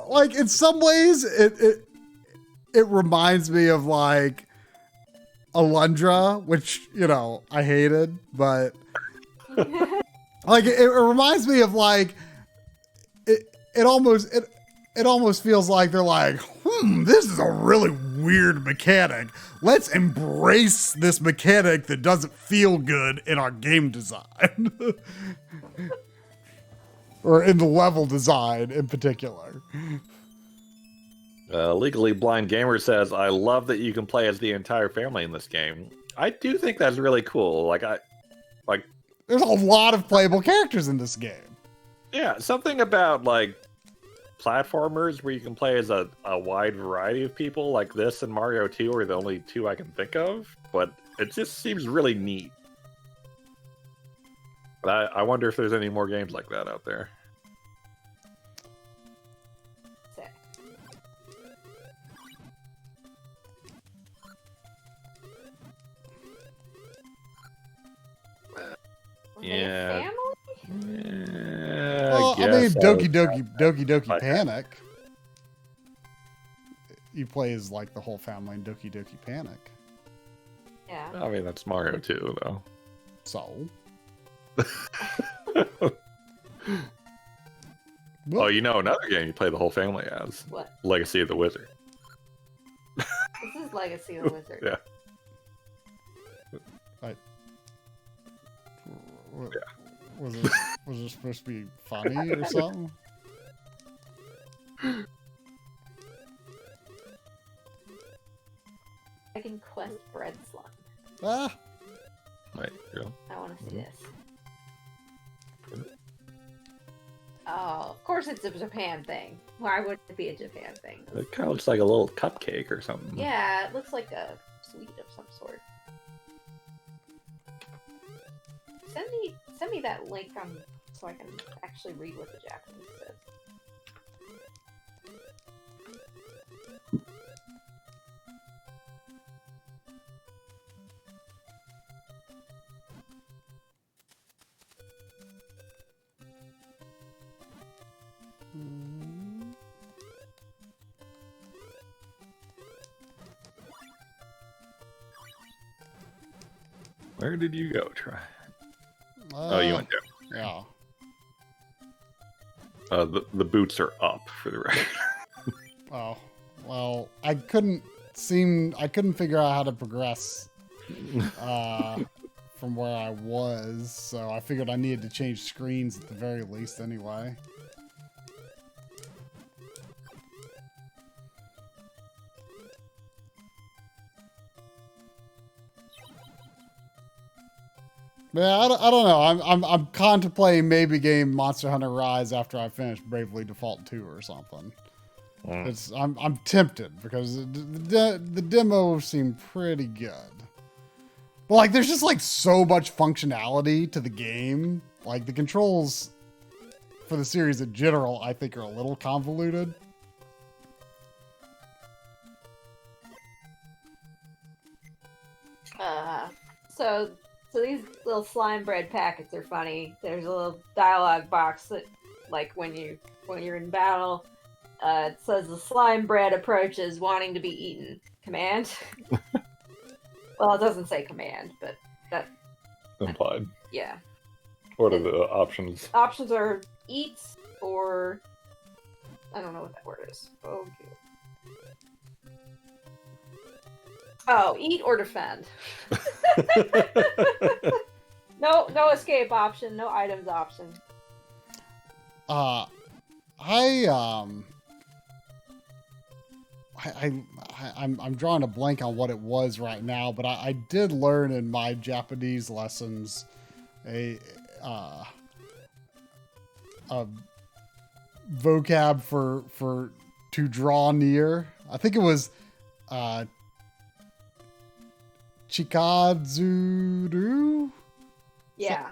like in some ways it reminds me of like Alundra, which, you know, I hated, but like it reminds me of like it almost feels like they're like, this is a really weird mechanic. Let's embrace this mechanic that doesn't feel good in our game design. Or in the level design in particular. Legally Blind Gamer says, I love that you can play as the entire family in this game. I do think that's really cool. There's a lot of playable characters in this game. Yeah, something about, like, platformers where you can play as a wide variety of people, like this and Mario 2 are the only two I can think of, but it just seems really neat. But I wonder if there's any more games like that out there. Sick. Were they a Yeah. family? Yeah, Well, I mean, guess Doki I- Panic. You play as like the whole family in Doki Panic. Yeah. I mean, that's Mario 2, though. So. Oh, you know another game you play the whole family as? What? Legacy of the Wizard. This is Legacy of the Wizard. Yeah. Was it supposed to be funny or something? Dragon Quest Bread Slime. Ah, Wait, real? I want to see this. Oh, of course it's a Japan thing. Why would it be a Japan thing? It kind of looks like a little cupcake or something. Yeah, it looks like a sweet of some sort. Send me that link so I can actually read what the Japanese says. Where did you go, Try? Oh, you went there. Yeah. The boots are up for the record. Oh, well, I couldn't figure out how to progress from where I was, so I figured I needed to change screens at the very least anyway. Yeah, I don't know. I'm contemplating maybe game Monster Hunter Rise after I finish Bravely Default 2 or something. I'm tempted because the demo seemed pretty good. But like there's just like so much functionality to the game. Like the controls for the series in general I think are a little convoluted. So these little slime bread packets are funny. There's a little dialogue box that, like, when you're in battle, it says the slime bread approaches, wanting to be eaten. Command. Well, it doesn't say command, but that Implied. yeah. What are the options? Options are eat or I don't know what that word is. Oh, eat or defend. No escape option, no items option. I'm drawing a blank on what it was right now, but I did learn in my Japanese lessons a vocab for to draw near. I think it was chikazuru. Yeah.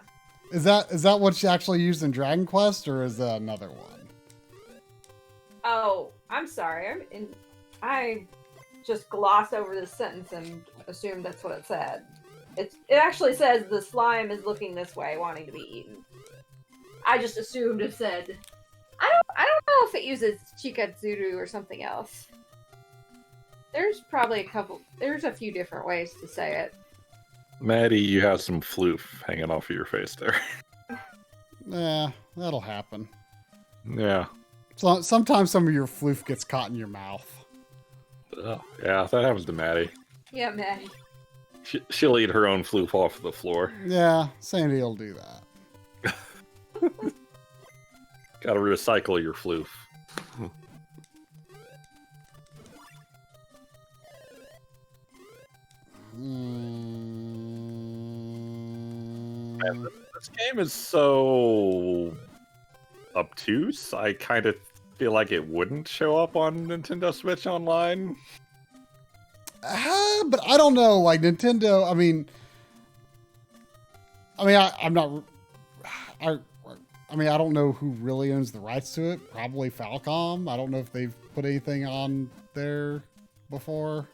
Is that what she actually used in Dragon Quest, or is that another one? Oh, I'm sorry. I just glossed over this sentence and assumed that's what it said. It actually says the slime is looking this way, wanting to be eaten. I just assumed it said. I don't know if it uses chikazuru or something else. There's probably there's a few different ways to say it. Maddie, you have some floof hanging off of your face there. Yeah, that'll happen. Yeah. So sometimes some of your floof gets caught in your mouth. Yeah, that happens to Maddie. Yeah, Maddie. She'll eat her own floof off the floor. Yeah, Sandy will do that. Gotta recycle your floof. Man, this game is so obtuse. I kind of feel like it wouldn't show up on Nintendo Switch Online. But I don't know. Like Nintendo, I'm not. I don't know who really owns the rights to it. Probably Falcom. I don't know if they've put anything on there before.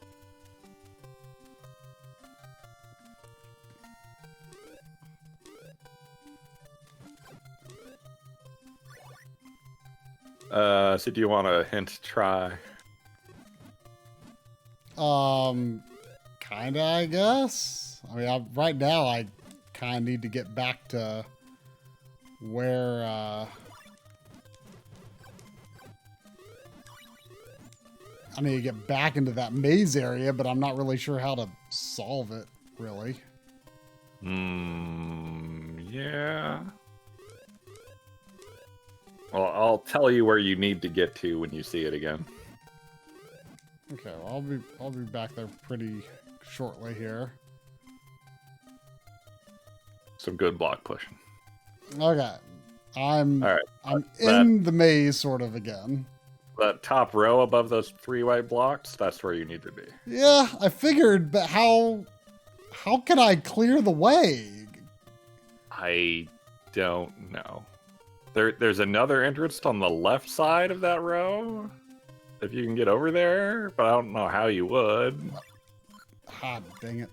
So do you want a hint try? Kinda, I guess. Right now, I kind of need to get back to where, I need to get back into that maze area, but I'm not really sure how to solve it, really. Yeah. Well, I'll tell you where you need to get to when you see it again. Okay, well, I'll be back there pretty shortly here. Some good block pushing. Okay, I'm All right. I'm in the maze sort of again. That top row above those 3 white blocks, that's where you need to be. Yeah, I figured, but how can I clear the way? I don't know. There's another entrance on the left side of that row. If you can get over there, but I don't know how you would. Ah, dang it.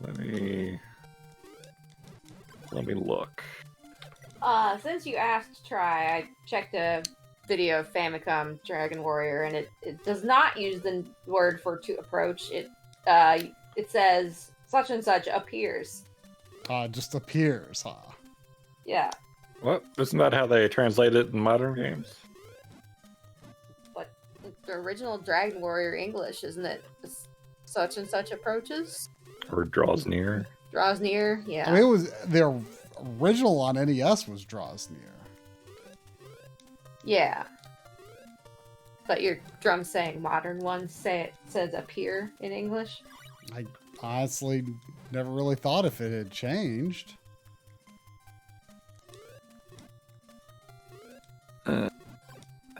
Let me look. Since you asked to try, I checked a video of Famicom Dragon Warrior, and it does not use the word for to approach. It says such and such appears. Just appears, huh? Yeah, What? Isn't that how they translate it in modern games? but the original Dragon Warrior English, isn't it? Such and such approaches, Or draws near? draws near. Yeah. I mean, it was the original on NES was draws near. Yeah. But your drum saying modern ones says appear in English. I honestly never really thought if it had changed.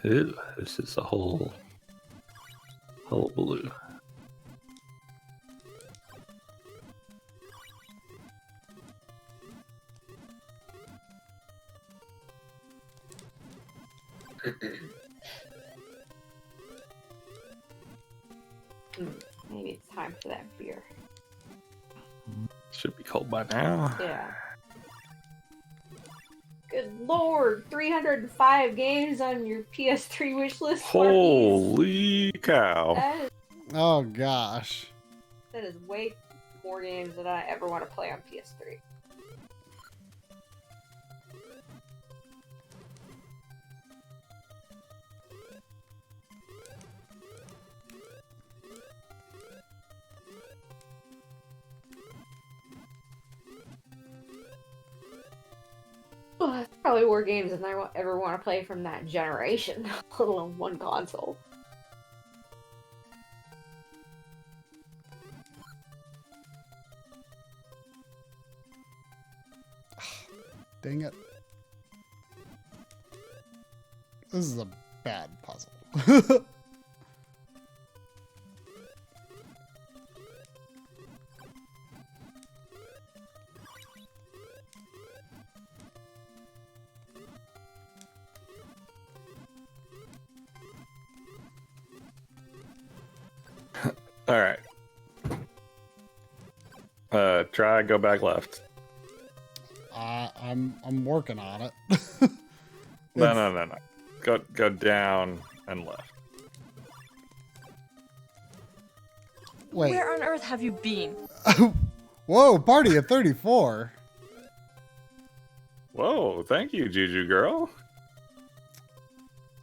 Ew, this is a whole blue. Maybe it's time for that beer. Should be cold by now. Yeah. Good lord, 305 games on your PS3 wish list. Holy cow. Oh gosh. That is way more games than I ever want to play on PS3. Oh, that's probably more games than I ever want to play from that generation, let alone one console. Dang it. This is a bad puzzle. All right. Try go back left. I'm working on it. No. Go down and left. Wait. Where on earth have you been? Whoa, party at 34. Whoa, thank you, Juju girl.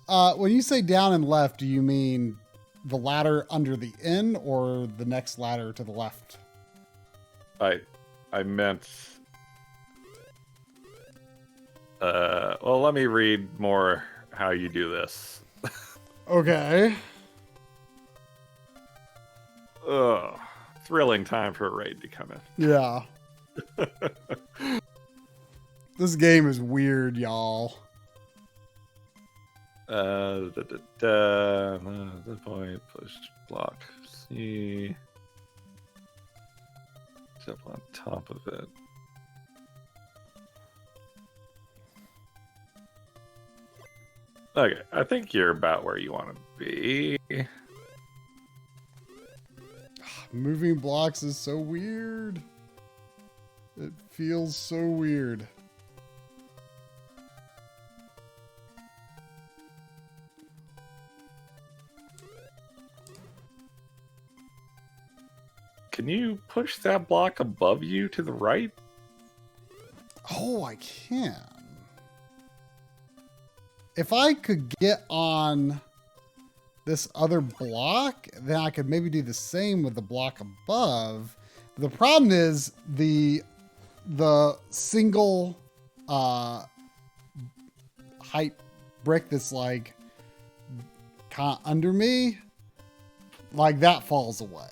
When you say down and left, do you mean the ladder under the inn or the next ladder to the left? I meant. Well, let me read more how you do this. Okay. Ugh, thrilling time for a raid to come in. Yeah. This game is weird, y'all. The point, push block C. Step on top of it. Okay, I think you're about where you want to be. Moving blocks is so weird. It feels so weird. Can you push that block above you to the right? Oh, I can. If I could get on this other block, then I could maybe do the same with the block above. The problem is the single height brick that's like kind of under me, like that falls away.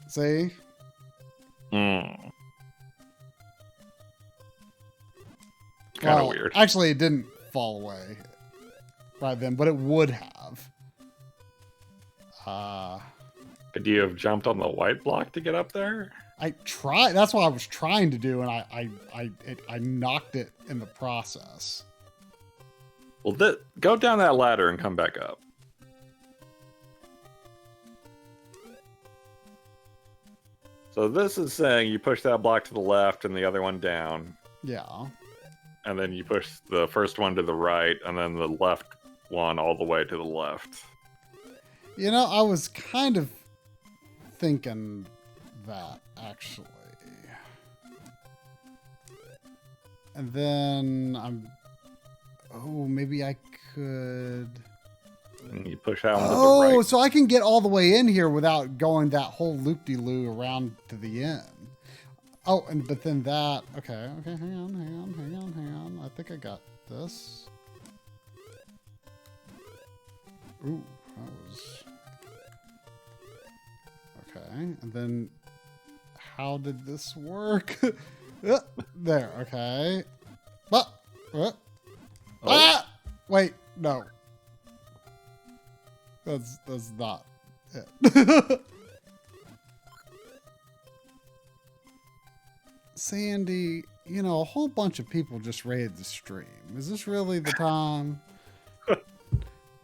See? Hmm. Kind of weird. Actually, it didn't fall away right then, but it would have. Could you have jumped on the white block to get up there? I tried. That's what I was trying to do, and I knocked it in the process. Well, go down that ladder and come back up. So this is saying you push that block to the left and the other one down. Yeah. And then you push the first one to the right and then the left one all the way to the left. You know, I was kind of thinking that, actually. And then maybe I could... And you push that one to the Oh, right. so I can get all the way in here without going that whole loop-de-loo around to the end. Oh, but then that... Okay, hang on. I think I got this. Ooh, that was... Okay, and then how did this work? There, okay. Ah! Wait, no. That's not it. Sandy, you know, a whole bunch of people just raided the stream. Is this really the time?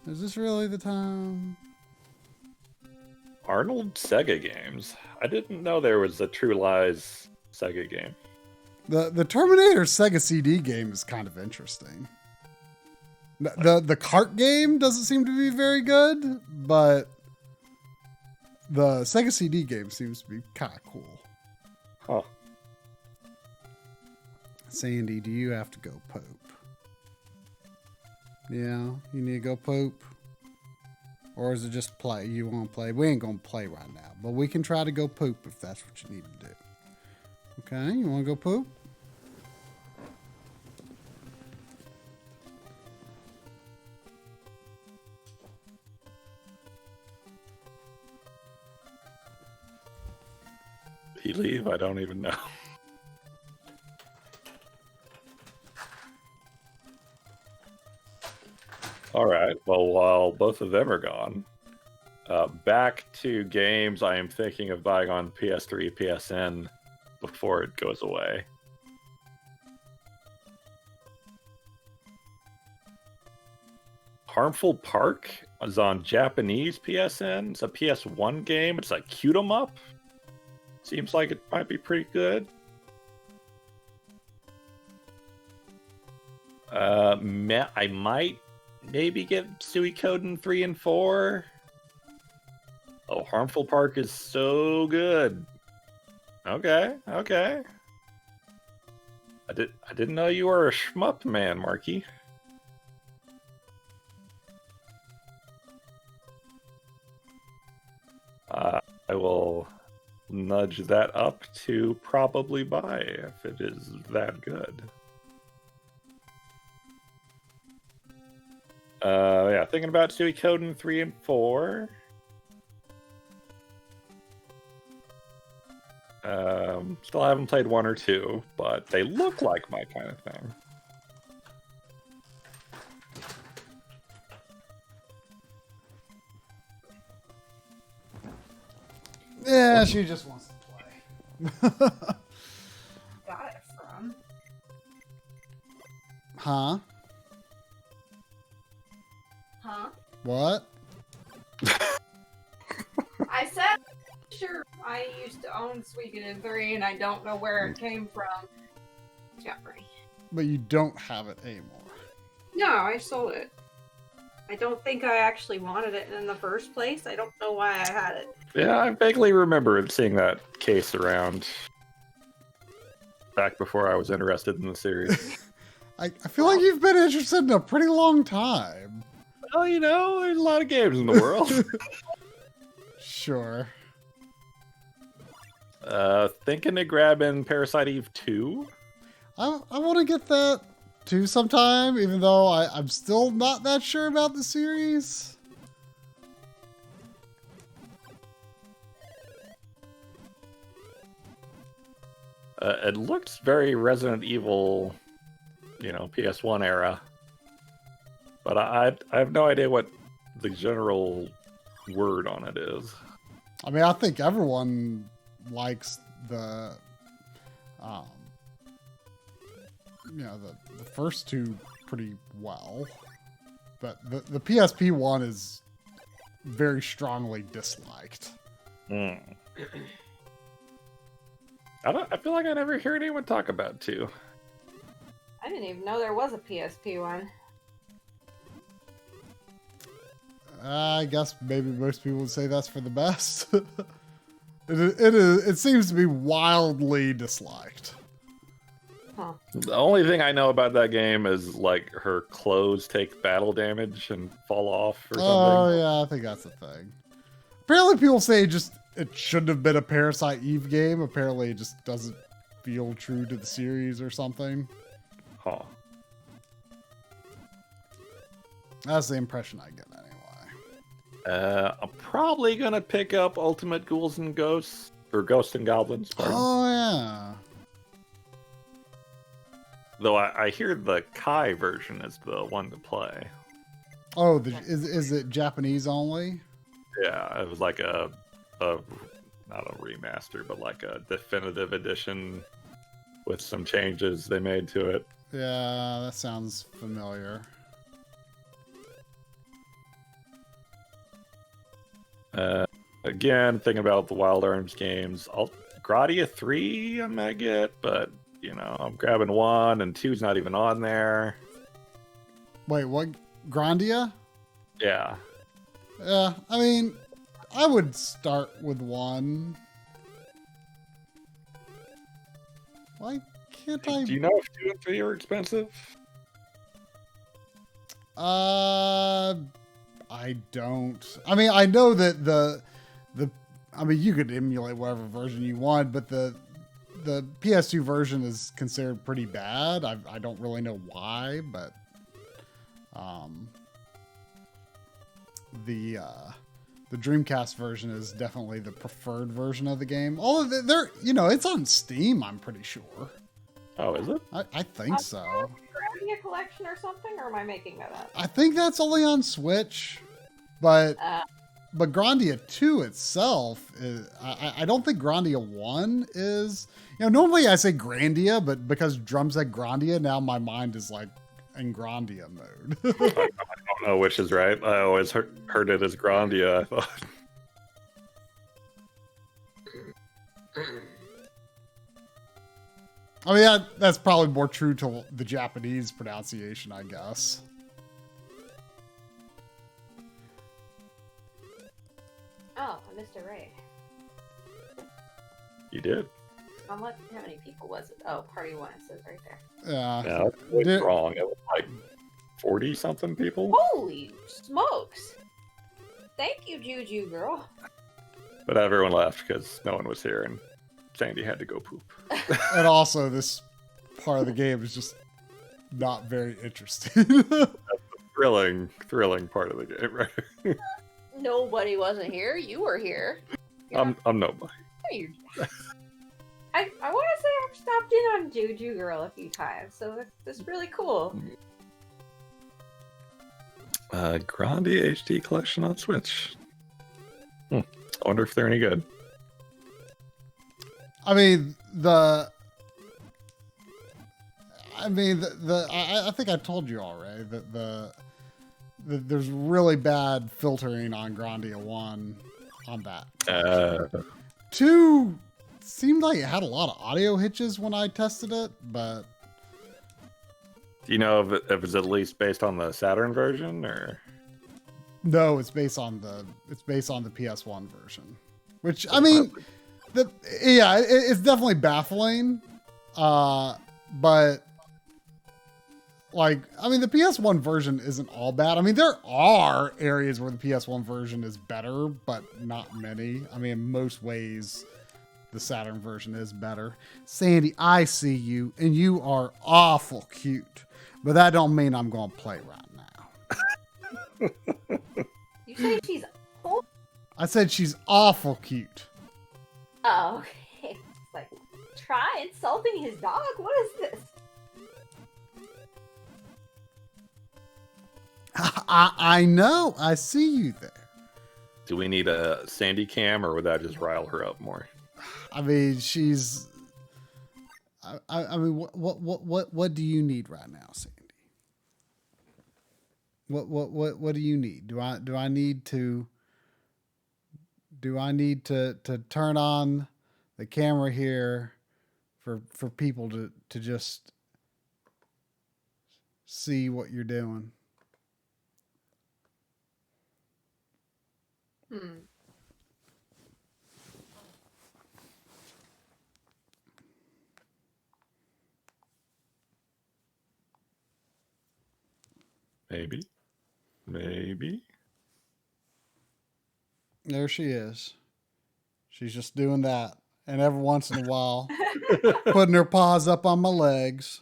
Is this really the time? Arnold Sega games. I didn't know there was a True Lies Sega game. The Terminator Sega CD game is kind of interesting. The kart game doesn't seem to be very good, but the Sega CD game seems to be kind of cool. Huh. Sandy, do you have to go poop? Yeah, you need to go poop? Or is it just play? You want to play? We ain't going to play right now, but we can try to go poop if that's what you need to do. Okay, you want to go poop? Did he leave? I don't even know. All right. Well, while both of them are gone, back to games I am thinking of buying on PS3, PSN before it goes away. Harmful Park is on Japanese PSN. It's a PS1 game. It's like cute 'em up. Seems like it might be pretty good. I might maybe get Suikoden 3 and 4. Oh, Harmful Park is so good. Okay. I didn't know you were a shmup man, Marky. I will nudge that up to probably buy if it is that good. Yeah, thinking about Suikoden 3 and 4. Still haven't played 1 or 2, but they look like my kind of thing. Yeah, she just wants to play. Got it from. Huh? Huh? What? I said, sure, I used to own Suikoden 3 and I don't know where it came from. Jeopardy. But you don't have it anymore. No, I sold it. I don't think I actually wanted it in the first place. I don't know why I had it. Yeah, I vaguely remember seeing that case around back before I was interested in the series. I feel like you've been interested in a pretty long time. Well, you know, there's a lot of games in the world. Sure. Thinking of grabbing Parasite Eve 2? I want to get that too sometime, even though I'm still not that sure about the series. It looks very Resident Evil, you know, PS1 era. But I have no idea what the general word on it is. I mean, I think everyone likes the, you know, the first two pretty well, but the PSP one is very strongly disliked. Mm. I feel like I never hear anyone talk about 2. I didn't even know there was a PSP one. I guess maybe most people would say that's for the best. It seems to be wildly disliked. Huh. The only thing I know about that game is like her clothes take battle damage and fall off or something. Oh yeah, I think that's the thing. Apparently people say it shouldn't have been a Parasite Eve game. Apparently it just doesn't feel true to the series or something. Huh. That's the impression I get anyway. I'm probably gonna pick up Ultimate Ghouls and Ghosts, or Ghosts and Goblins. Pardon. Oh yeah. Though I hear the Kai version is the one to play. Oh, is it Japanese only? Yeah, it was like a not a remaster, but like a definitive edition with some changes they made to it. Yeah, that sounds familiar. Again, thinking about the Wild Arms games, Gradia 3 I might get, but you know, I'm grabbing 1 and 2's not even on there. Wait, what? Grandia? Yeah. Yeah, I mean, I would start with 1. Why can't I? Do you know if 2 and 3 are expensive? I don't. I mean, I know that I mean, you could emulate whatever version you want, but the PS2 version is considered pretty bad. I don't really know why, but the Dreamcast version is definitely the preferred version of the game. Although they're, you know, it's on Steam, I'm pretty sure. Oh, is it? I think so. Grandia collection or something, or am I making that up? I think that's only on Switch, but Grandia 2 itself is, I don't think Grandia 1 is, you know, normally I say Grandia, but because Drum said Grandia, now my mind is like in Grandia mode. I don't know which is right. I always heard it as Grandia, I thought. I mean, that's probably more true to the Japanese pronunciation, I guess. Oh, I missed a raid. You did? How many people was it? Oh, party 1, it says right there. Yeah. Yeah, that's really wrong. It was like 40-something people. Holy smokes! Thank you, Juju girl. But everyone left because no one was here and Sandy had to go poop. And also, this part of the game is just not very interesting. That's the thrilling part of the game, right? Nobody wasn't here. You were here. I'm nobody. You're- I want to say I've stopped in on Juju Girl a few times, so it's really cool. Grande HD collection on Switch. I wonder if they're any good. I mean, I think I told you already that there's really bad filtering on Grandia 1 on that. 2 seemed like it had a lot of audio hitches when I tested it, but Do you know if it's at least based on the Saturn version, or? no, it's based on the PS1 version. Which, I mean, it's definitely baffling. But like, I mean, the PS1 version isn't all bad. I mean, there are areas where the PS1 version is better, but not many. I mean, in most ways, the Saturn version is better. Sandy, I see you, and you are awful cute. But that don't mean I'm going to play right now. You say she's old? I said she's awful cute. Oh, okay. It's like, try insulting his dog? What is this? I know. I see you there. Do we need a Sandy cam, or would that just rile her up more? I mean, she's. I mean, what do you need right now, Sandy? What do you need? Do I need to turn on the camera here for people to just see what you're doing? Maybe. There she is. She's just doing that. And every once in a while, putting her paws up on my legs.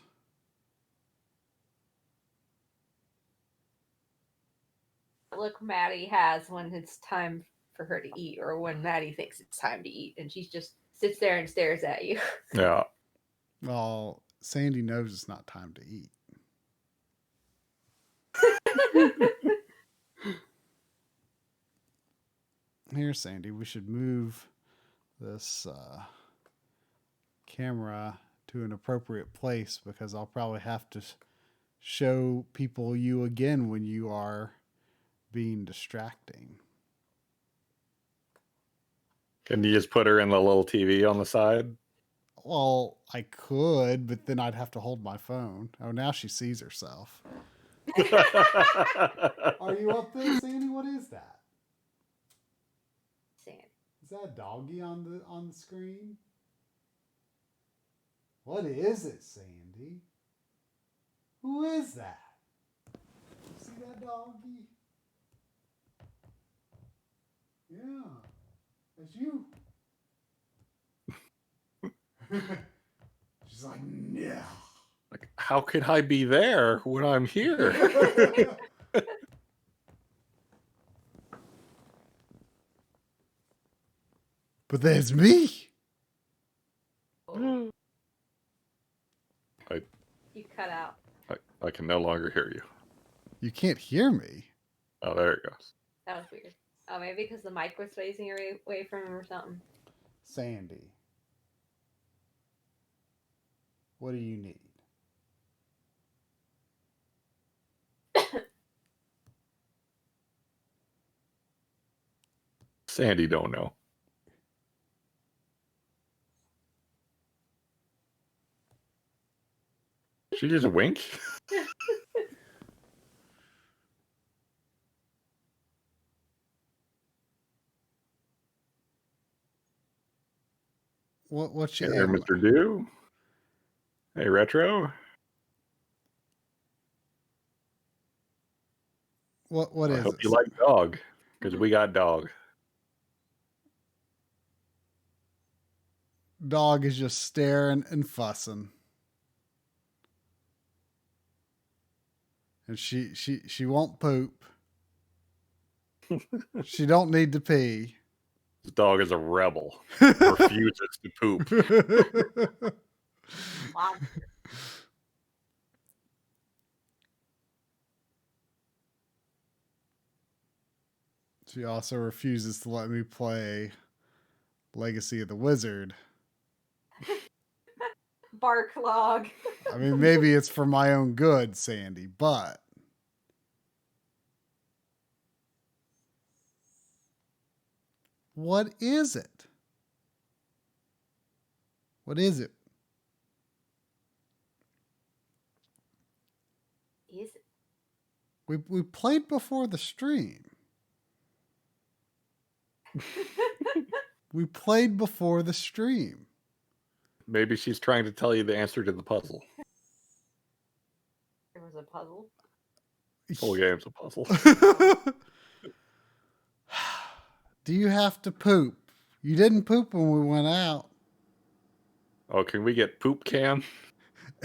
Look, Maddie has when it's time for her to eat, or when Maddie thinks it's time to eat, and she just sits there and stares at you. Yeah. Well, Sandy knows it's not time to eat. Here, Sandy, we should move this camera to an appropriate place, because I'll probably have to show people you again when you are being distracting. Can you just put her in the little TV on the side? Well, I could, but then I'd have to hold my phone. Oh, now she sees herself. Are you up there, Sandy? What is that? Sandy. Is that a doggy on the screen? What is it, Sandy? Who is that? See that doggy? Yeah, it's you. She's like, no. Like, how could I be there when I'm here? But there's me. You cut out. I can no longer hear you. You can't hear me. Oh, there it goes. That was weird. Oh, maybe because the mic was facing away from him or something. Sandy, what do you need? Sandy don't know. She just wink. What's your Hey there, name? Mr. Do. Hey, Retro. What I is hope it? you like dog, because we got dog. Dog is just staring and fussing. And she won't poop. She don't need to pee. This dog is a rebel. Refuses to poop. Monster. She also refuses to let me play Legacy of the Wizard. Barklog. I mean, maybe it's for my own good, Sandy, but what is it? What is it? Is it? We played before the stream. We played before the stream. Maybe she's trying to tell you the answer to the puzzle. There was a puzzle. Whole game's a puzzle. Do you have to poop? You didn't poop when we went out. Oh, can we get poop cam?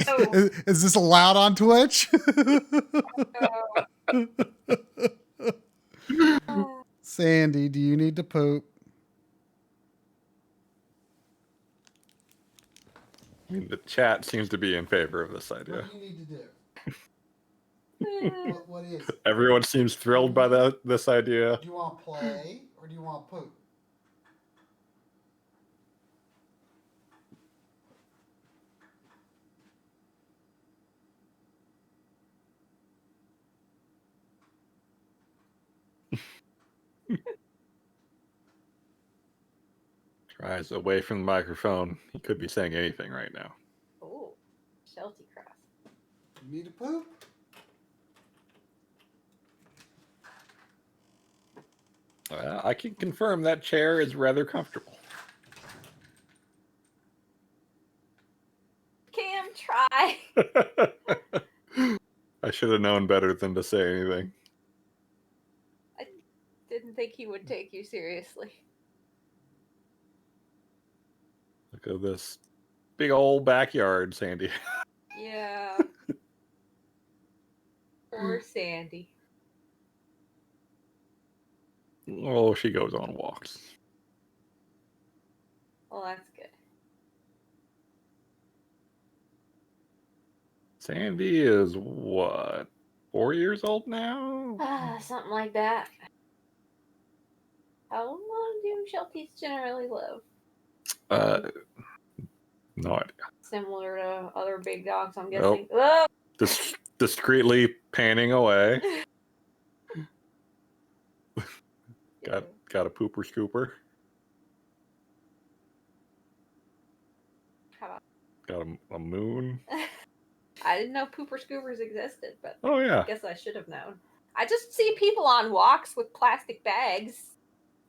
Oh. Is this allowed on Twitch? Sandy, do you need to poop? I mean, the chat seems to be in favor of this idea. What do you need to do? What is it? Everyone seems thrilled by this idea. Do you want to play or do you want to poop? Tries away from the microphone. He could be saying anything right now. Oh, Shelty Cross. You need to poop? I can confirm that chair is rather comfortable. Cam, try. I should have known better than to say anything. I didn't think he would take you seriously. Look at this big old backyard, Sandy. Yeah. Poor Sandy. Oh, she goes on walks. Well, that's good. Sandy is what? 4 years old now? Something like that. How long do Shelties generally live? No idea. Similar to other big dogs, I'm guessing. Oh! Discreetly panning away. Got a pooper scooper. How about? Got a moon. I didn't know pooper scoopers existed, but Oh yeah. I guess I should have known. I just see people on walks with plastic bags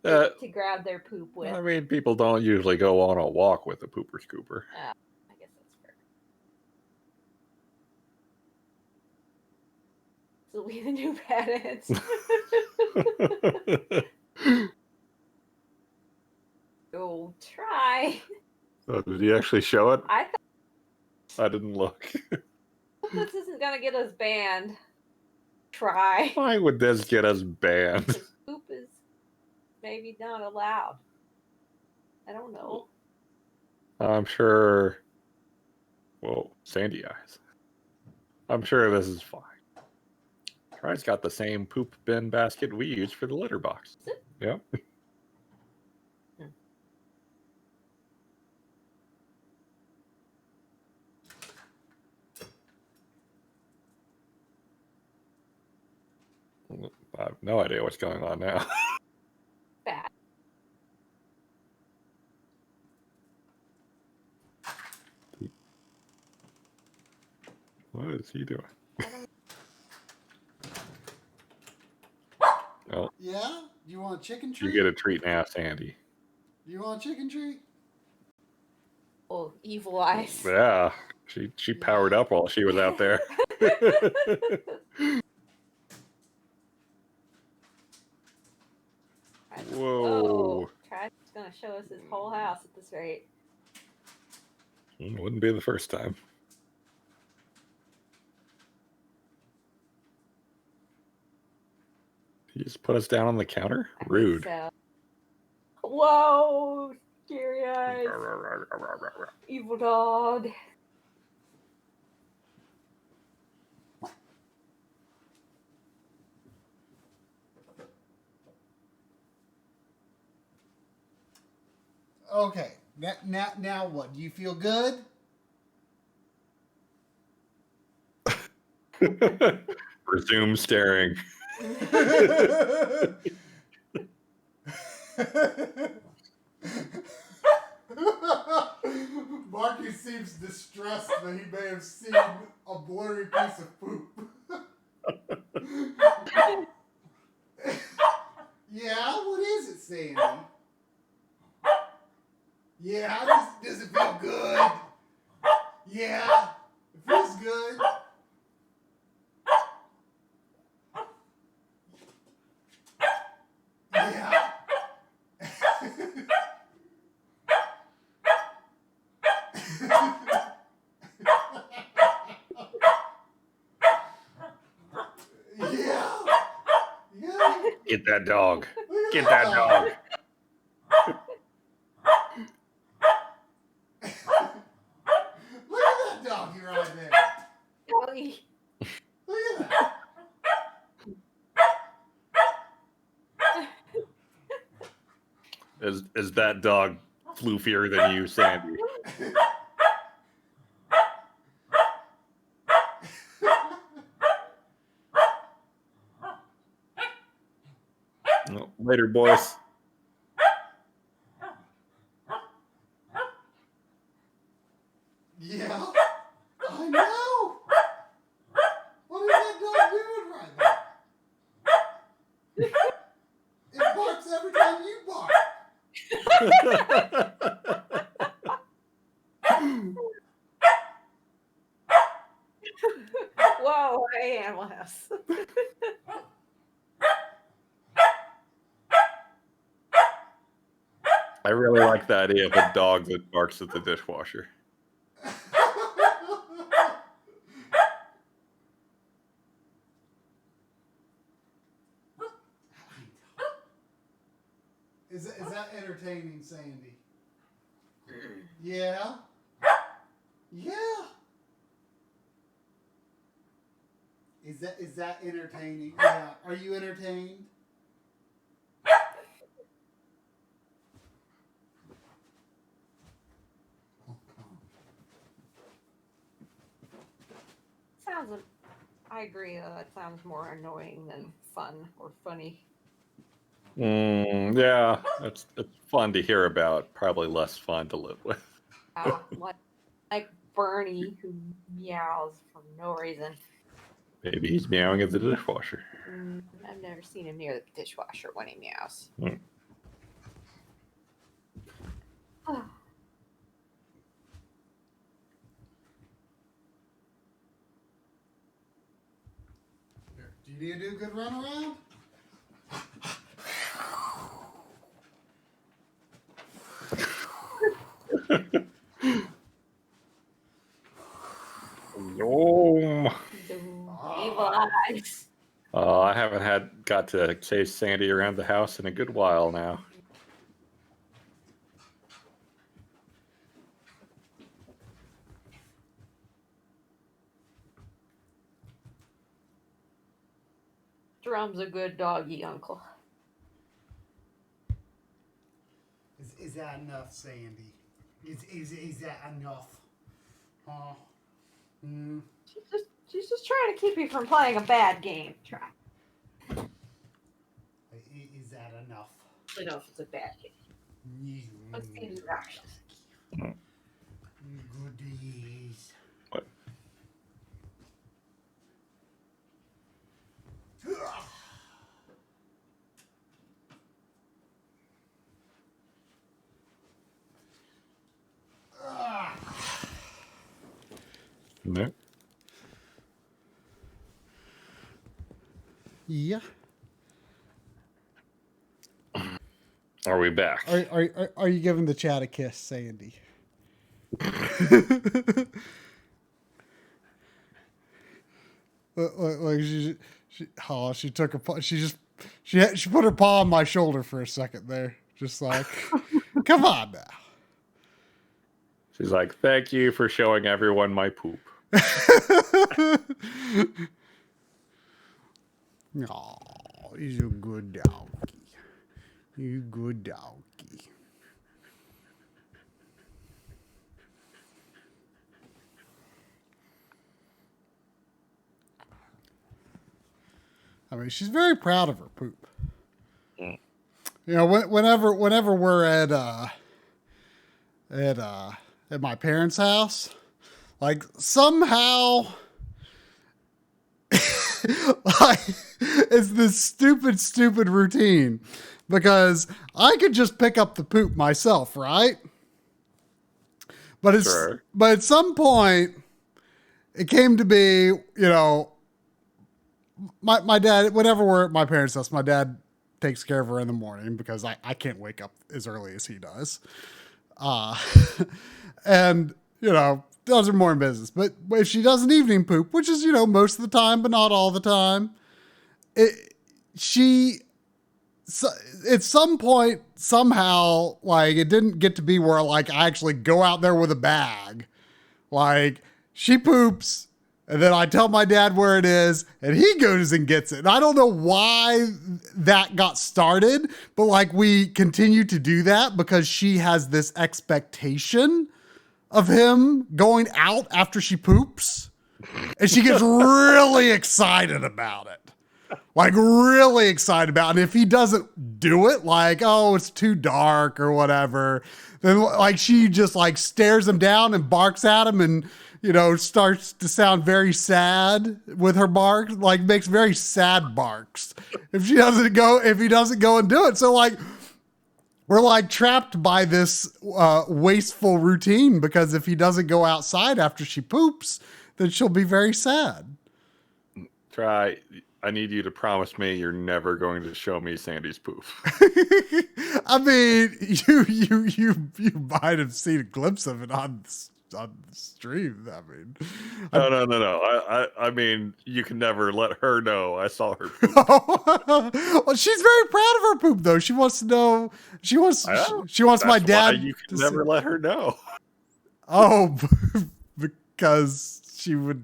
to grab their poop with. I mean, people don't usually go on a walk with a pooper scooper. I guess that's fair. This will be the new badass. Go try. Oh, did he actually show it? I I didn't look. this isn't gonna get us banned. Try. Why would this get us banned? Poop is maybe not allowed. I don't know. I'm sure. Whoa, Sandy eyes. I'm sure this is fine. Try's got the same poop bin basket we use for the litter box. Is it? Yep. I have no idea what's going on now. Bad. What is he doing? Well, Yeah? You want a chicken treat? you get a treat now, Sandy. You want a chicken treat? Oh, evil eyes. Yeah, she powered up while she was out there. Whoa. Try's gonna show us his whole house at this rate. Wouldn't be the first time. He just put us down on the counter? I think Rude. so. Whoa, scary eyes. Evil dog. Okay. Now what? Do you feel good? Resume staring. Marcus seems distressed that he may have seen a blurry piece of poop. Yeah, what is it, Sandy? Yeah, does it feel good? Yeah, it feels good. Yeah. Yeah. Yeah. Get that dog. Look at Get that dog. Look at that doggy right there. Golly. Look at that. Is that dog floofier than you, Sandy? No, later, boys. Yeah. I know. What is that dog doing right now? It barks every time you bark. Whoa, animal house. I really like the idea of a dog that barks at the dishwasher. Is that entertaining, Sandy? Yeah. Yeah. Is that entertaining? Yeah. Are you entertained? I agree. It sounds more annoying than fun or funny. Yeah, it's fun to hear about. Probably less fun to live with. Like Bernie, who meows for no reason. Maybe he's meowing at the dishwasher. I've never seen him near the dishwasher when he meows. Do you need to do a good run around? No. Evil eyes. I haven't got to chase Sandy around the house in a good while now. Drum's a good doggy uncle. Is that enough, Sandy? Is that enough? Huh? She's just trying to keep you from playing a bad game. Try. Is that enough? I know if it's a bad game. Let's see his actions. Goodies. What? No. Yeah. Are we back? Are you giving the chat a kiss, Sandy? Like she took a she put her paw on my shoulder for a second there. Just like, come on now. She's like, thank you for showing everyone my poop. Oh, he's a good doggy. You good doggy. I mean, she's very proud of her poop. Mm. You know, whenever we're at my parents' house, like somehow, like it's this stupid routine because I could just pick up the poop myself, right? But but at some point, it came to be, you know, my dad, whenever we're at my parents' house, my dad takes care of her in the morning because I can't wake up as early as he does. And, you know, does her morning business. But if she does an evening poop, which is, you know, most of the time, but not all the time, at some point, somehow, like, it didn't get to be where, like, I actually go out there with a bag. Like, she poops, and then I tell my dad where it is, and he goes and gets it. And I don't know why that got started, but, like, we continue to do that because she has this expectation of him going out after she poops. And she gets really excited about it. Like, really excited about it. And if he doesn't do it, like, oh, it's too dark or whatever, then, like, she just, like, stares him down and barks at him and, you know, starts to sound very sad with her bark, like, makes very sad barks if he doesn't go and do it. So, like, we're, like, trapped by this wasteful routine because if he doesn't go outside after she poops, then she'll be very sad. I need you to promise me you're never going to show me Sandy's poop. I mean, you might have seen a glimpse of it on the stream. I mean, No. I mean, you can never let her know I saw her poop. Well, she's very proud of her poop, though. She wants to know. She wants my dad. You can never let her know. Oh, because she would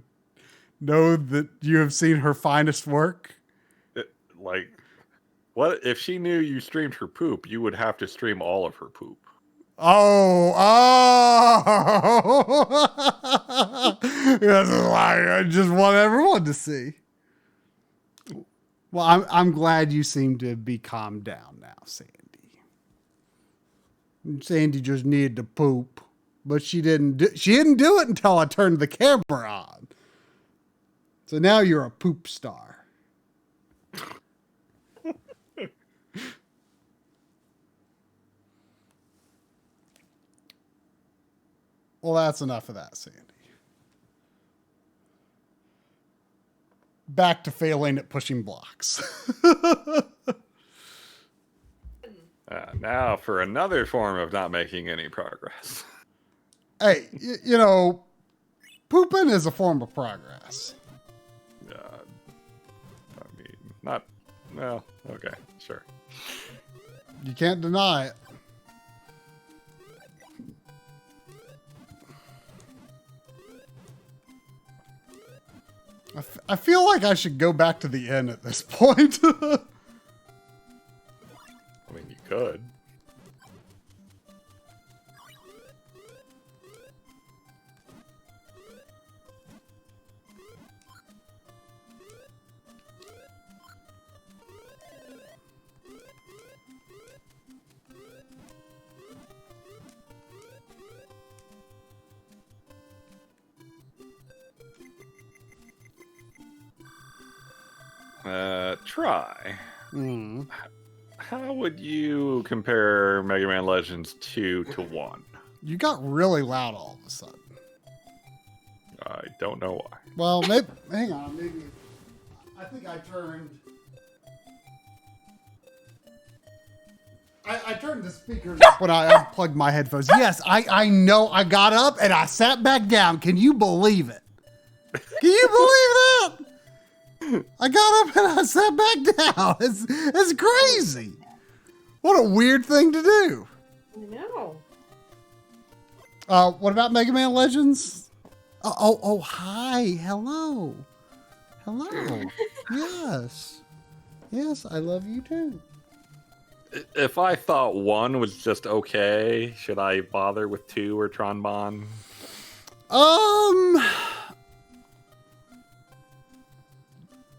know that you have seen her finest work. Like, what if she knew you streamed her poop? You would have to stream all of her poop. Oh! That's like I just want everyone to see. Well, I'm glad you seem to be calmed down now, Sandy. Sandy just needed to poop, but she didn't do it until I turned the camera on. So now you're a poop star. Well, that's enough of that, Sandy. Back to failing at pushing blocks. Now for another form of not making any progress. Hey, you know, pooping is a form of progress. I mean, not... Well, okay, sure. You can't deny it. I feel like I should go back to the inn at this point. I mean, you could. Try. How would you compare Mega Man Legends 2 to 1? You got really loud all of a sudden. I don't know why. Well, maybe, hang on, maybe. I think I turned. I turned the speakers up when I unplugged my headphones. Yes, I know. I got up and I sat back down. Can you believe it? Can you believe that? I got up and I sat back down. It's crazy. What a weird thing to do. I know. What about Mega Man Legends? Oh, hi. Hello. Hello. Yes. Yes, I love you too. If I thought 1 was just okay, should I bother with 2 or Tronbon?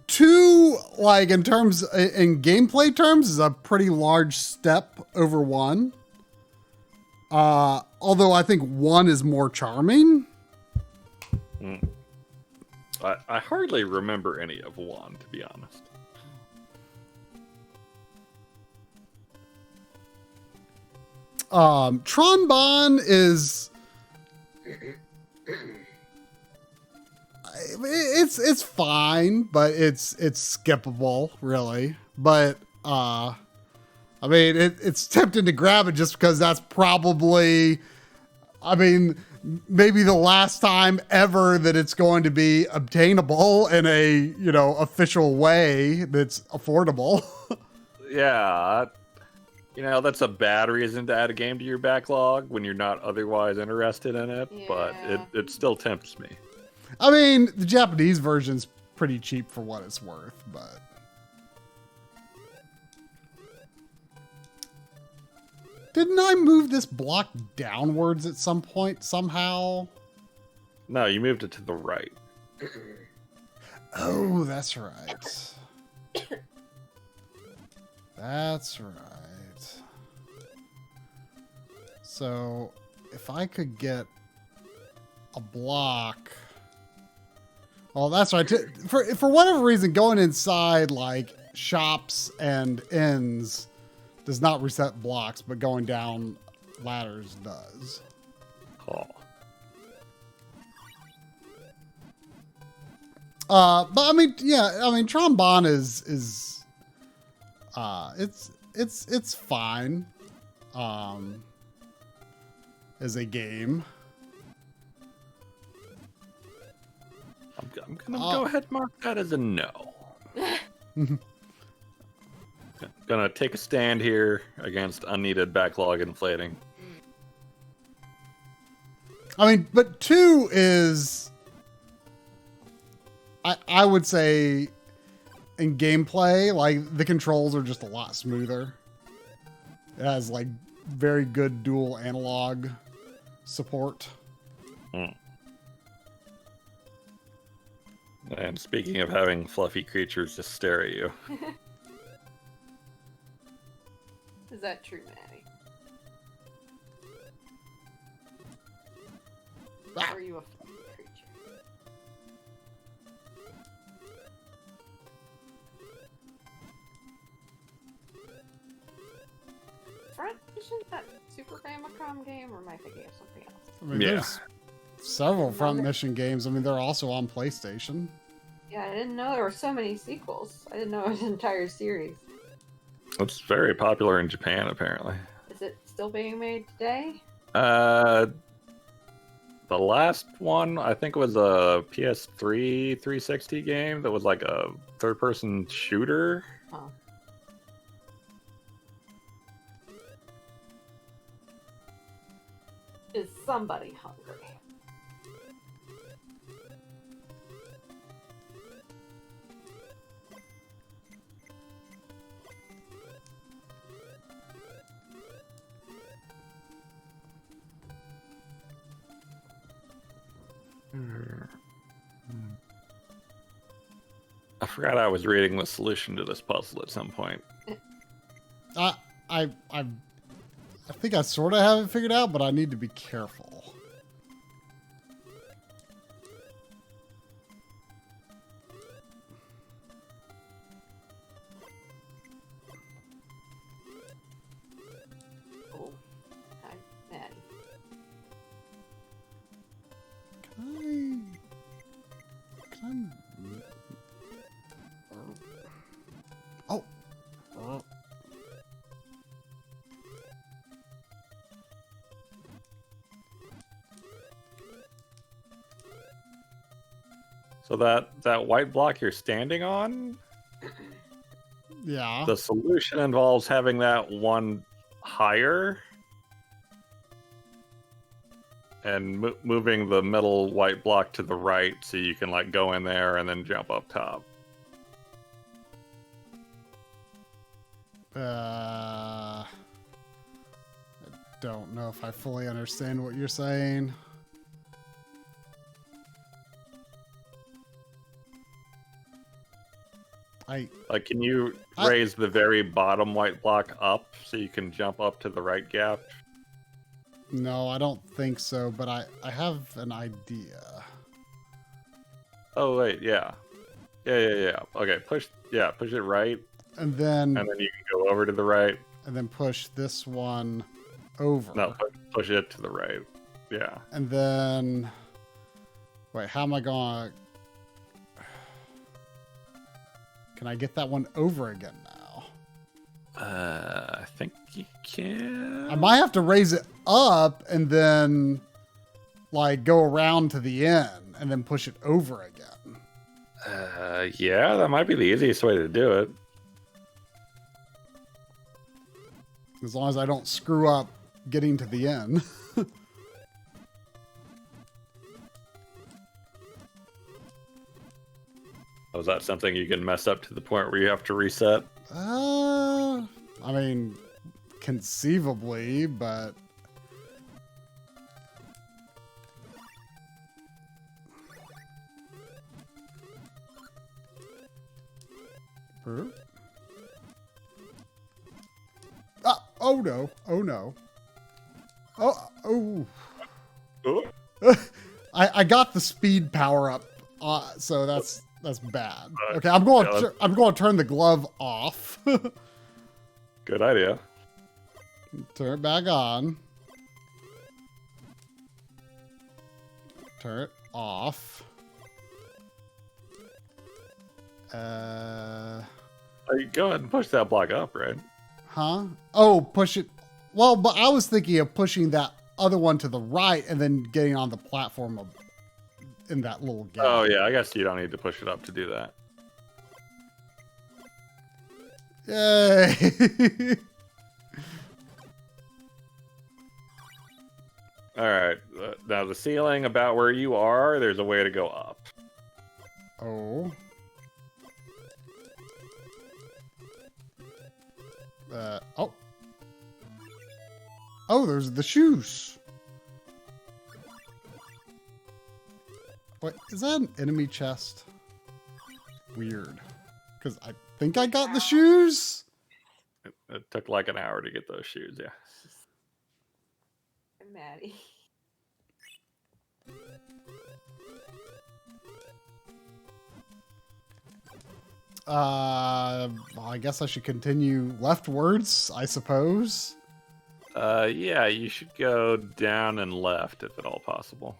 Two, like in gameplay terms, is a pretty large step over 1. Although I think 1 is more charming. I hardly remember any of 1, to be honest. Tronbon is it's fine, but it's skippable, really. But I mean, it's tempting to grab it just because that's probably, I mean, maybe the last time ever that it's going to be obtainable in a, official way that's affordable. Yeah, that's a bad reason to add a game to your backlog when you're not otherwise interested in it, but Yeah. it still tempts me. I mean, the Japanese version's pretty cheap for what it's worth, but didn't I move this block downwards at some point somehow? No, you moved it to the right. Oh, that's right. That's right. So, if I could get a block. Oh, that's right. For whatever reason, going inside like shops and inns does not reset blocks, but going down ladders does. Oh. But I mean, Trombone is it's fine. As a game. I'm gonna go ahead and mark that as a no. Gonna take a stand here against unneeded backlog inflating. I mean, but 2 is, I would say, in gameplay, like the controls are just a lot smoother. It has like very good dual analog support. And speaking of having fluffy creatures just stare at you, Is that true, Maddie? Ah. Are you a fluffy creature? Front Mission, that Super Famicom game, or am I thinking of something else? I mean, Yeah. there's several Front Mission games. I mean, they're also on PlayStation. Yeah, I didn't know there were so many sequels. I didn't know it was an entire series. it's very popular in Japan apparently. Is it still being made today? The last one I think was a PS3 360 game that was like a third-person shooter. Oh. Is somebody hungry? I forgot I was reading the solution to this puzzle at some point. I think I sort of have it figured out, but I need to be careful. Oh, hi, Maddie. Can I? Oh. So that white block you're standing on? Yeah. The solution involves having that one higher and moving the middle white block to the right so you can like go in there and then jump up top. I don't know if I fully understand what you're saying. Like, can you raise the very bottom white block up so you can jump up to the right gap? No, I don't think so, but I have an idea. Oh wait, yeah. Okay, push it right, And then you can go over to the right. and then push this one over. No, push it to the right. Yeah. And then wait, how am I going? Can I get that one over again now? I think you can. I might have to raise it up and then like go around to the end and then push it over again. Yeah, that might be the easiest way to do it. As long as I don't screw up getting to the end. Was that something you can mess up to the point where you have to reset? I mean, conceivably, but oh no. Oh no. Oh. Oh. I got the speed power up, so that's bad. Okay, I'm going to turn the glove off. Good idea. Turn it back on. Turn it off. Go ahead and push that block up, right? Huh? Oh, push it. Well, but I was thinking of pushing that other one to the right and then getting on the platform in that little gap. Oh yeah, I guess you don't need to push it up to do that. Yay! All right. Now the ceiling about where you are, there's a way to go up. Oh. Oh. Oh, there's the shoes. Wait, is that an enemy chest? Weird. Because I think I got the shoes. It took like an hour to get those shoes, yeah. Maddie. Well, I guess I should continue leftwards, I suppose. Yeah, you should go down and left if at all possible.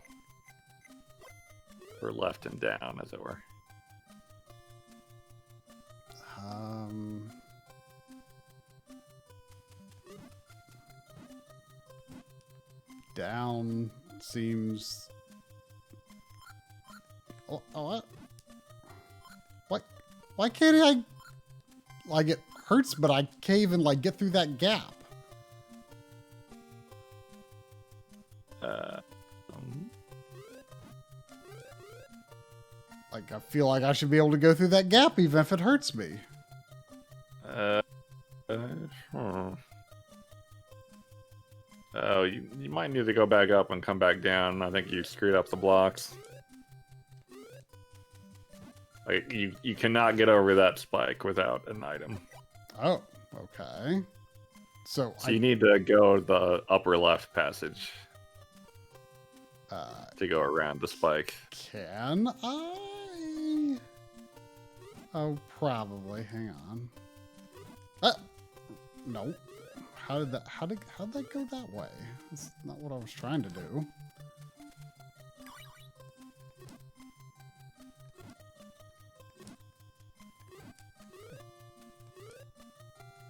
Or left and down, as it were. Down seems... Oh, what? What? Why can't I... Like, it hurts, but I can't even, like, get through that gap. Like, I feel like I should be able to go through that gap even if it hurts me. Oh, you might need to go back up and come back down. I think you screwed up the blocks. Like, you cannot get over that spike without an item. Oh, okay. So you need to go the upper left passage to go around the spike. Can I? Oh, probably. Hang on. No. How'd that go that way? That's not what I was trying to do.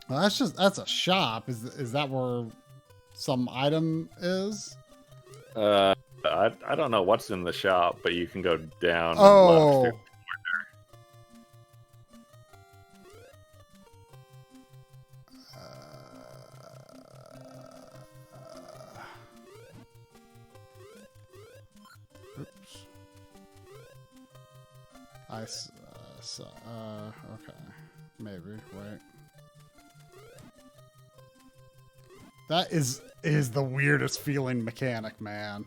Well, that's a shop. Is that where some item is? I don't know what's in the shop, but you can go down Oh. and left. Okay. Maybe. Wait. That is the weirdest feeling mechanic, man.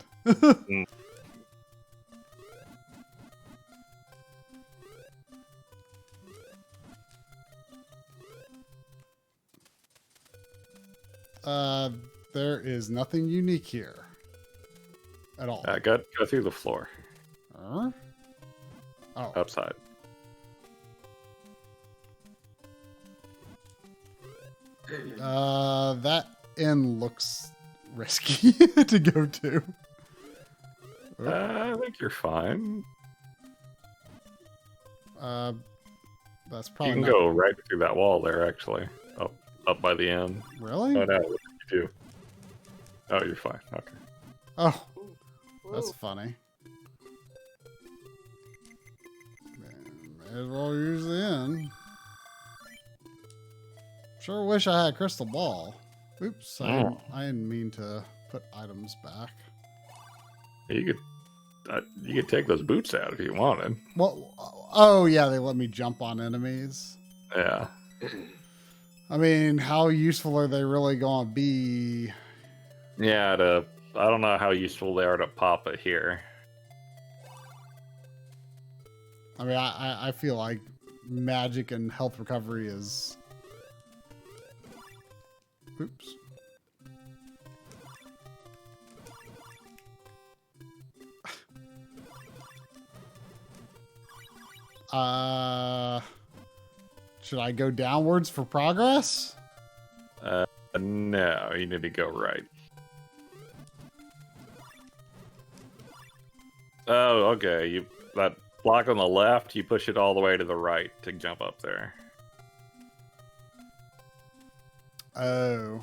There is nothing unique here at all. Go through the floor. Oh. Upside. That inn looks risky to go to. I think you're fine. That's You probably can not... go right through that wall there, actually. Up by the end. Really? Oh, no. What did you do? Oh, you're fine. Okay. Oh, Ooh. that's funny. Man, may as well use the inn. Sure wish I had a crystal ball. Oops, I didn't mean to put items back. You could take those boots out if you wanted. Well, oh yeah, they let me jump on enemies. Yeah. I mean, how useful are they really going to be? Yeah, I don't know how useful they are to pop it here. I mean, I feel like magic and health recovery is... Oops. Should I go downwards for progress? No, you need to go right. Oh, okay. That block on the left, you push it all the way to the right to jump up there. Oh.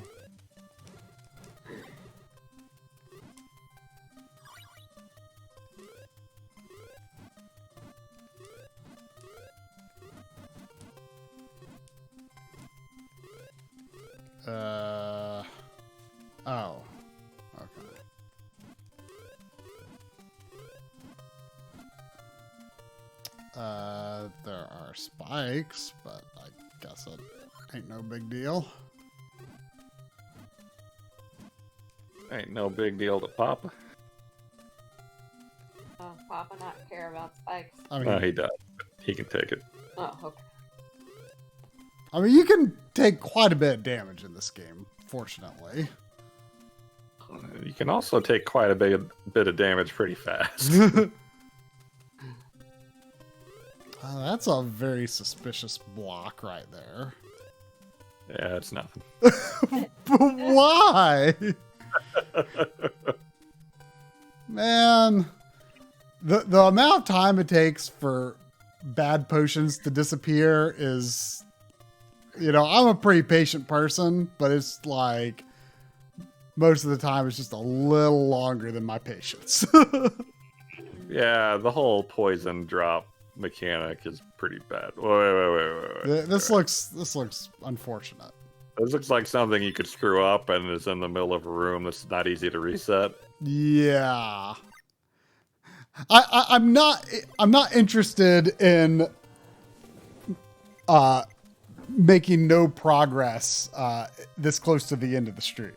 Oh. Okay. There are spikes, but I guess it ain't no big deal. Ain't no big deal to Papa. Oh, Papa not care about spikes. I mean, No, he does. He can take it. Oh, okay. I mean, you can take quite a bit of damage in this game, fortunately. You can also take quite a bit of damage pretty fast. That's a very suspicious block right there. Yeah, it's nothing. Why? Man, the amount of time it takes for bad potions to disappear is, I'm a pretty patient person, but it's like most of the time it's just a little longer than my patience. Yeah, the whole poison drop mechanic is pretty bad. Wait. This looks unfortunate. This looks like something you could screw up and is in the middle of a room that's not easy to reset. Yeah. I'm not interested in making no progress this close to the end of the stream.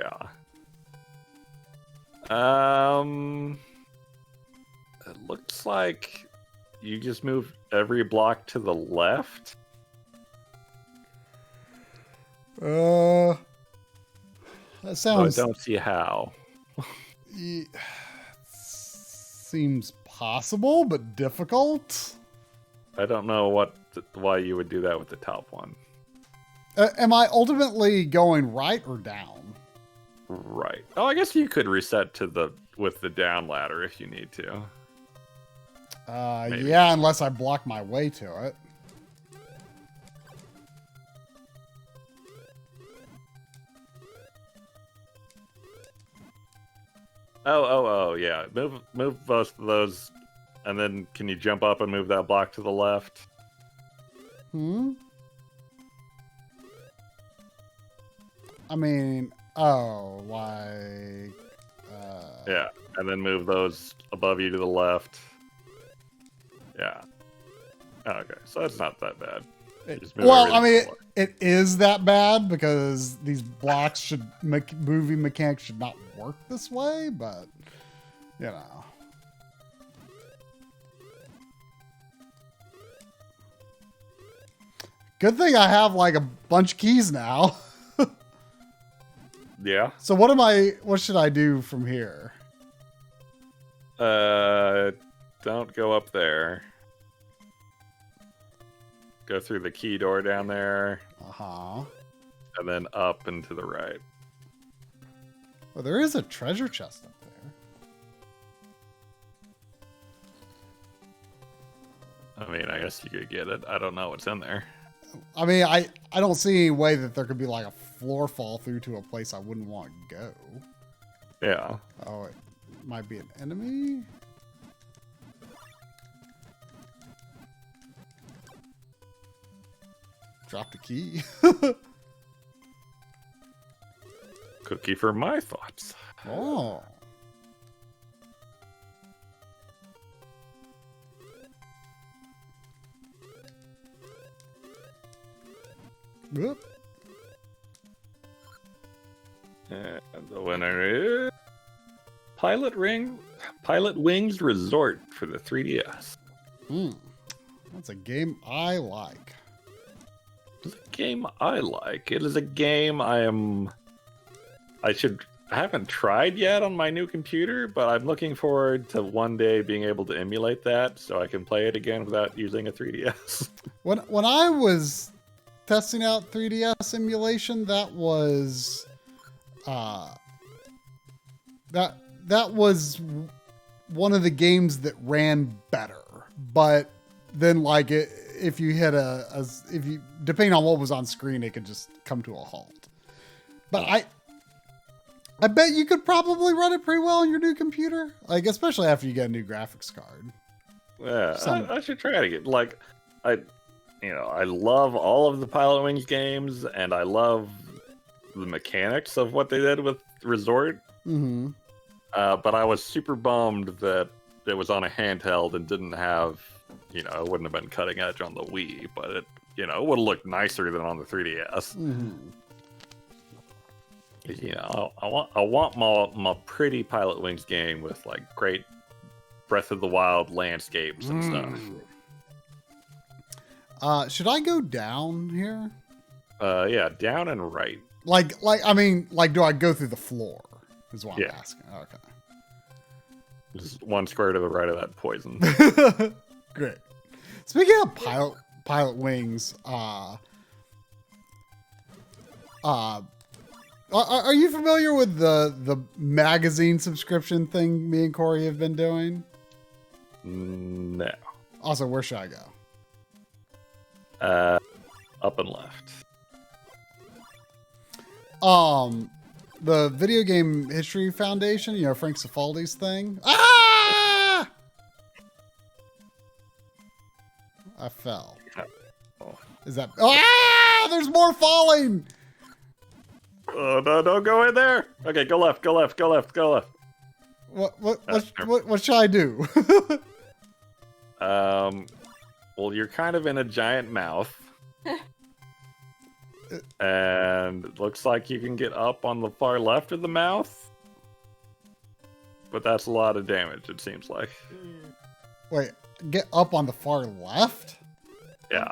Yeah. It looks like you just move every block to the left. That So I sounds don't see how. seems possible, but difficult. I don't know why you would do that with the top one. Am I ultimately going right or down? Right. Oh, I guess you could reset with the down ladder if you need to. Maybe. Yeah, unless I block my way to it. Oh, yeah. Move both of those, and then can you jump up and move that block to the left? I mean, like... Yeah, and then move those above you to the left. Yeah. Okay, so that's not that bad. Just move Well, I everything mean, forward. it is that bad because these blocks should moving mechanics should not work this way, but you know. Good thing I have like a bunch of keys now. Yeah. So what should I do from here? Don't go up there. Go through the key door down there, Uh-huh. and then up and to the right. Well, there is a treasure chest up there. I mean, I guess you could get it. I don't know what's in there. I mean, I don't see any way that there could be like a floor fall through to a place I wouldn't want to go. Yeah. Oh, it might be an enemy? Drop the key. Cookie for my thoughts. Oh. Whoop. And the winner is Pilot Wings Resort for the 3DS. That's a game I like. It's a game I like. It is a game I haven't tried yet on my new computer, but I'm looking forward to one day being able to emulate that so I can play it again without using a 3DS. When I was testing out 3DS emulation, that was that was one of the games that ran better. But then like if you hit if you depending on what was on screen, it could just come to a halt. But I bet you could probably run it pretty well on your new computer, like especially after you get a new graphics card. Yeah, I should try it again. Like, I love all of the Pilot Wings games, and I love the mechanics of what they did with Resort. Mm-hmm. But I was super bummed that it was on a handheld and didn't have, it wouldn't have been cutting edge on the Wii, but it would have looked nicer than on the 3DS. Mm-hmm. I want my pretty Pilot Wings game with like great Breath of the Wild landscapes and stuff. Should I go down here? Yeah, down and right. Like, do I go through the floor? Is what I'm asking. Okay. Just one square to the right of that poison. Great. Speaking of pilot wings, are you familiar with the magazine subscription thing me and Corey have been doing? No. Also, where should I go? Up and left. The Video Game History Foundation, Frank Cifaldi's thing. Ah! I fell. Oh. Is that? Ah! There's more falling. Oh no! Don't go in there. Okay, go left. Go left. Go left. Go left. What should I do? Well, you're kind of in a giant mouth. And it looks like you can get up on the far left of the mouth. But that's a lot of damage, it seems like. Wait, get up on the far left? Yeah.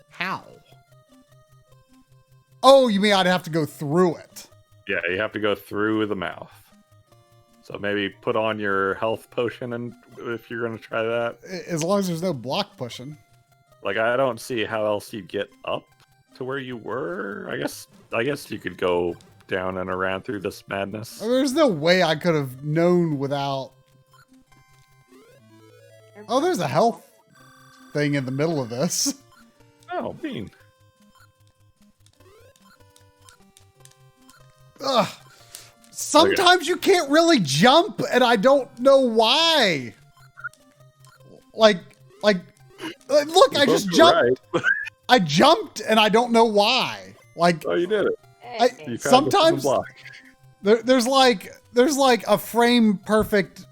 How? Oh, you mean I'd have to go through it? Yeah, you have to go through the mouth. So maybe put on your health potion and if you're going to try that. As long as there's no block pushing. Like, I don't see how else you get up to where you were. I guess you could go down and around through this madness. There's no way I could have known without... Oh, there's a health thing in the middle of this. Oh, bean. Ugh. Sometimes you can't really jump, and I don't know why. Like, look, I just jumped. Right. I jumped, and I don't know why. Like, Oh, you did it. You found sometimes the block. there's like a frame perfect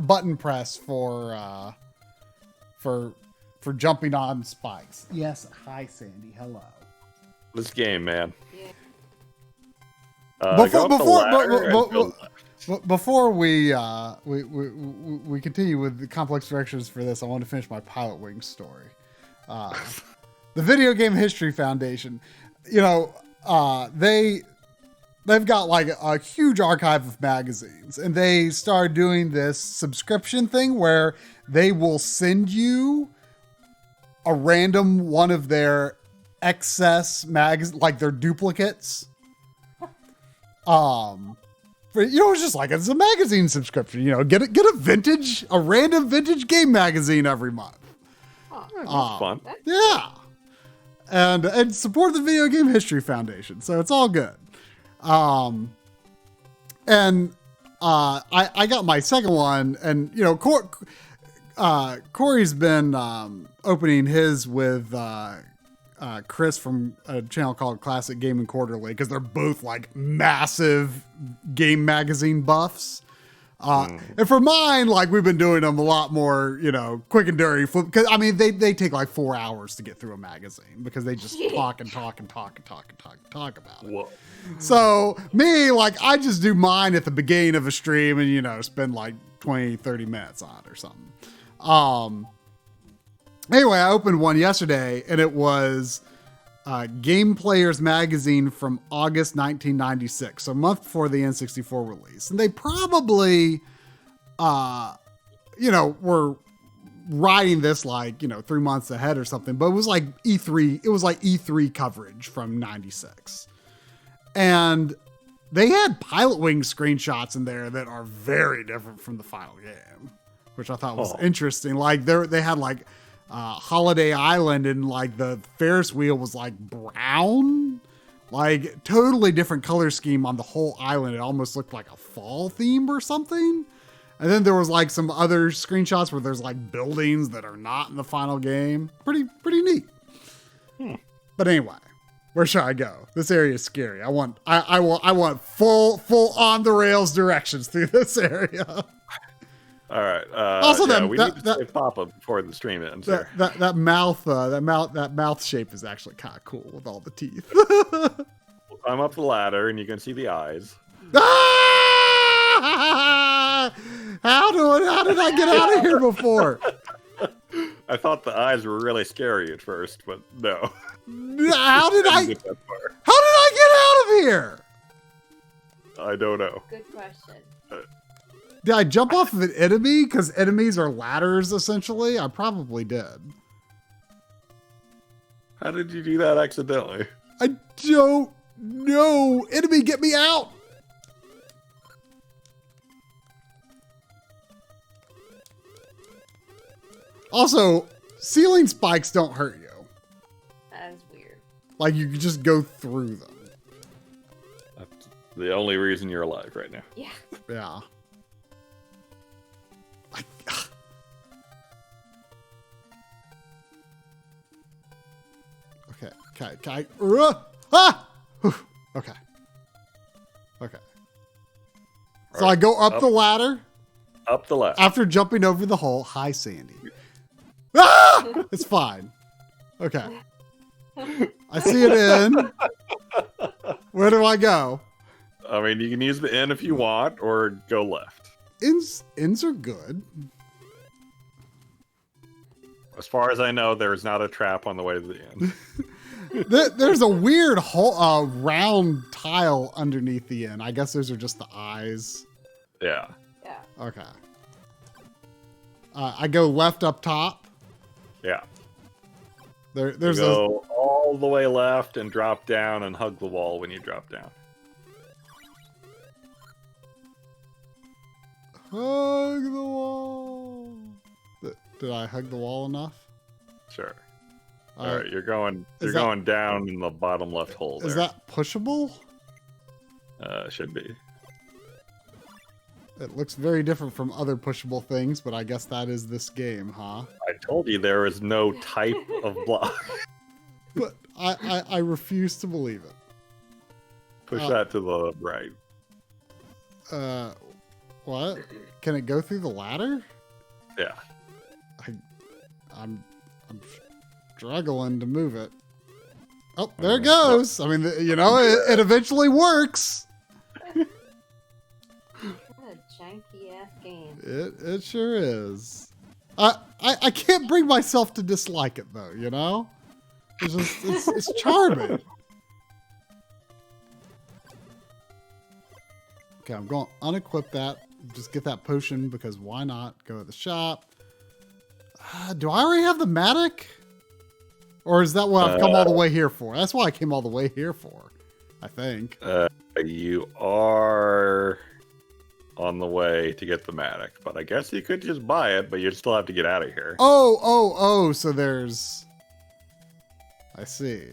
button press for for jumping on spikes. Yes, hi Sandy, hello. This game, man. Yeah. Before we continue with the complex directions for this, I want to finish my Pilot Wings story. The Video Game History Foundation, they've got like a huge archive of magazines, and they started doing this subscription thing where they will send you a random one of their excess mags, like their duplicates. It's just like it's a magazine subscription. Get a random vintage game magazine every month. That's fun. Yeah, and support the Video Game History Foundation, so it's all good. I got my second one, and Corey's been opening his with Chris from a channel called Classic Gaming Quarterly, because they're both like massive game magazine buffs. And for mine, like we've been doing them a lot more, quick and dirty. Because they take like 4 hours to get through a magazine because they just talk about it. Whoa. So me, like I just do mine at the beginning of a stream and spend like 20, 30 minutes on it or something. Anyway, I opened one yesterday, and it was Game Players Magazine from August 1996, so a month before the N64 release. And they probably, were writing this like, 3 months ahead or something, but it was like E3. It was like E3 coverage from 96. And they had Pilot Wings screenshots in there that are very different from the final game, which I thought was interesting. Like they had like Holiday Island, and like the Ferris wheel was like brown, like totally different color scheme on the whole island. It almost looked like a fall theme or something. And then there was like some other screenshots where there's like buildings that are not in the final game. Pretty neat. But anyway, where should I go? This area is scary. I want full on the rails directions through this area. All right. Also, we need to say pop-up before the stream ends. That mouth shape is actually kind of cool with all the teeth. We'll climb up the ladder, and you can see the eyes. How did I get out of here before? I thought the eyes were really scary at first, but no. How did I get out of here? I don't know. Good question. Did I jump off of an enemy? Because enemies are ladders, essentially? I probably did. How did you do that accidentally? I don't know. Enemy, get me out! Also, ceiling spikes don't hurt you. That is weird. Like, you can just go through them. That's the only reason you're alive right now. Yeah. Yeah. Okay. Okay. So I go up the ladder. Up the ladder. After jumping over the hole. Hi, Sandy. Ah! It's fine. Okay. I see it in. Where do I go? I mean, you can use the N if you want, or go left. Ins are good. As far as I know, there is not a trap on the way to the end. There's a weird hole, round tile underneath the end. I guess those are just the eyes. Yeah. Yeah. Okay. I go left up top. Yeah. There's go all the way left and drop down and hug the wall when you drop down. Hug the wall. Did I hug the wall enough? Sure. All right, you're going down in the bottom left hole there. Is that pushable? Should be. It looks very different from other pushable things, but I guess that is this game, huh? I told you there is no type of block. But I refuse to believe it. Push that to the right. What? Can it go through the ladder? Yeah. I'm struggling to move it. Oh, there it goes. I mean, it eventually works. What a janky ass game. It sure is. I can't bring myself to dislike it though. It's just it's charming. Okay, I'm going to unequip that. Just get that potion because why not? Go to the shop. Do I already have the Matic? Or is that what I've come all the way here for? That's why I came all the way here for, I think. You are on the way to get the Matic, but I guess you could just buy it, but you'd still have to get out of here. Oh, so there's... I see.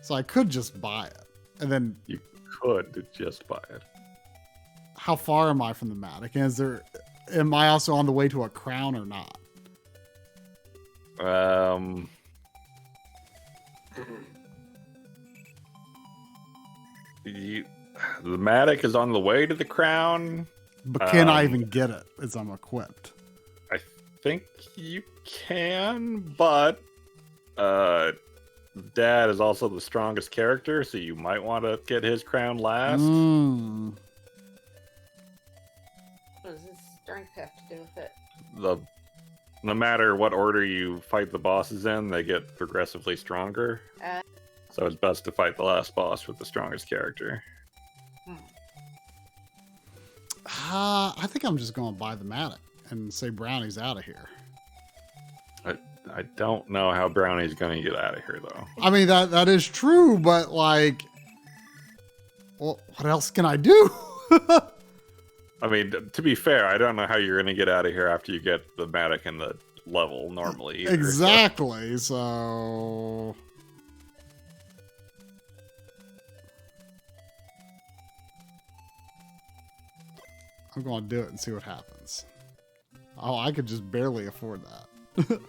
So I could just buy it. And then... You could just buy it. How far am I from the Matic? And am I also on the way to a crown or not? The Matic is on the way to the crown. But can I even get it as I'm equipped? I think you can, but Dad is also the strongest character, so you might want to get his crown last. What does his strength have to do with it? No matter what order you fight the bosses in, they get progressively stronger. So it's best to fight the last boss with the strongest character. I think I'm just going to buy the Matic and say Brownie's out of here. I don't know how Brownie's going to get out of here, though. I mean, that is true, but like, well, what else can I do? I mean, to be fair, I don't know how you're going to get out of here after you get the Matic in the level normally. Either, exactly, so... I'm going to do it and see what happens. Oh, I could just barely afford that.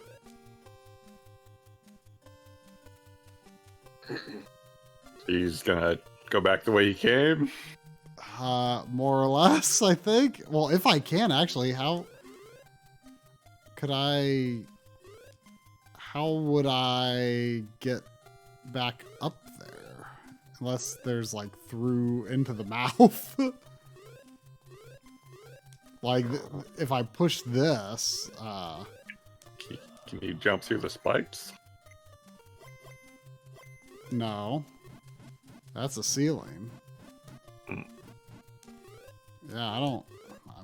He's going to go back the way he came? More or less, I think. Well, if I can, actually, how would I get back up there? Unless there's, like, through into the mouth. Like, if I push this, Can you jump through the spikes? No. That's a ceiling. Yeah, I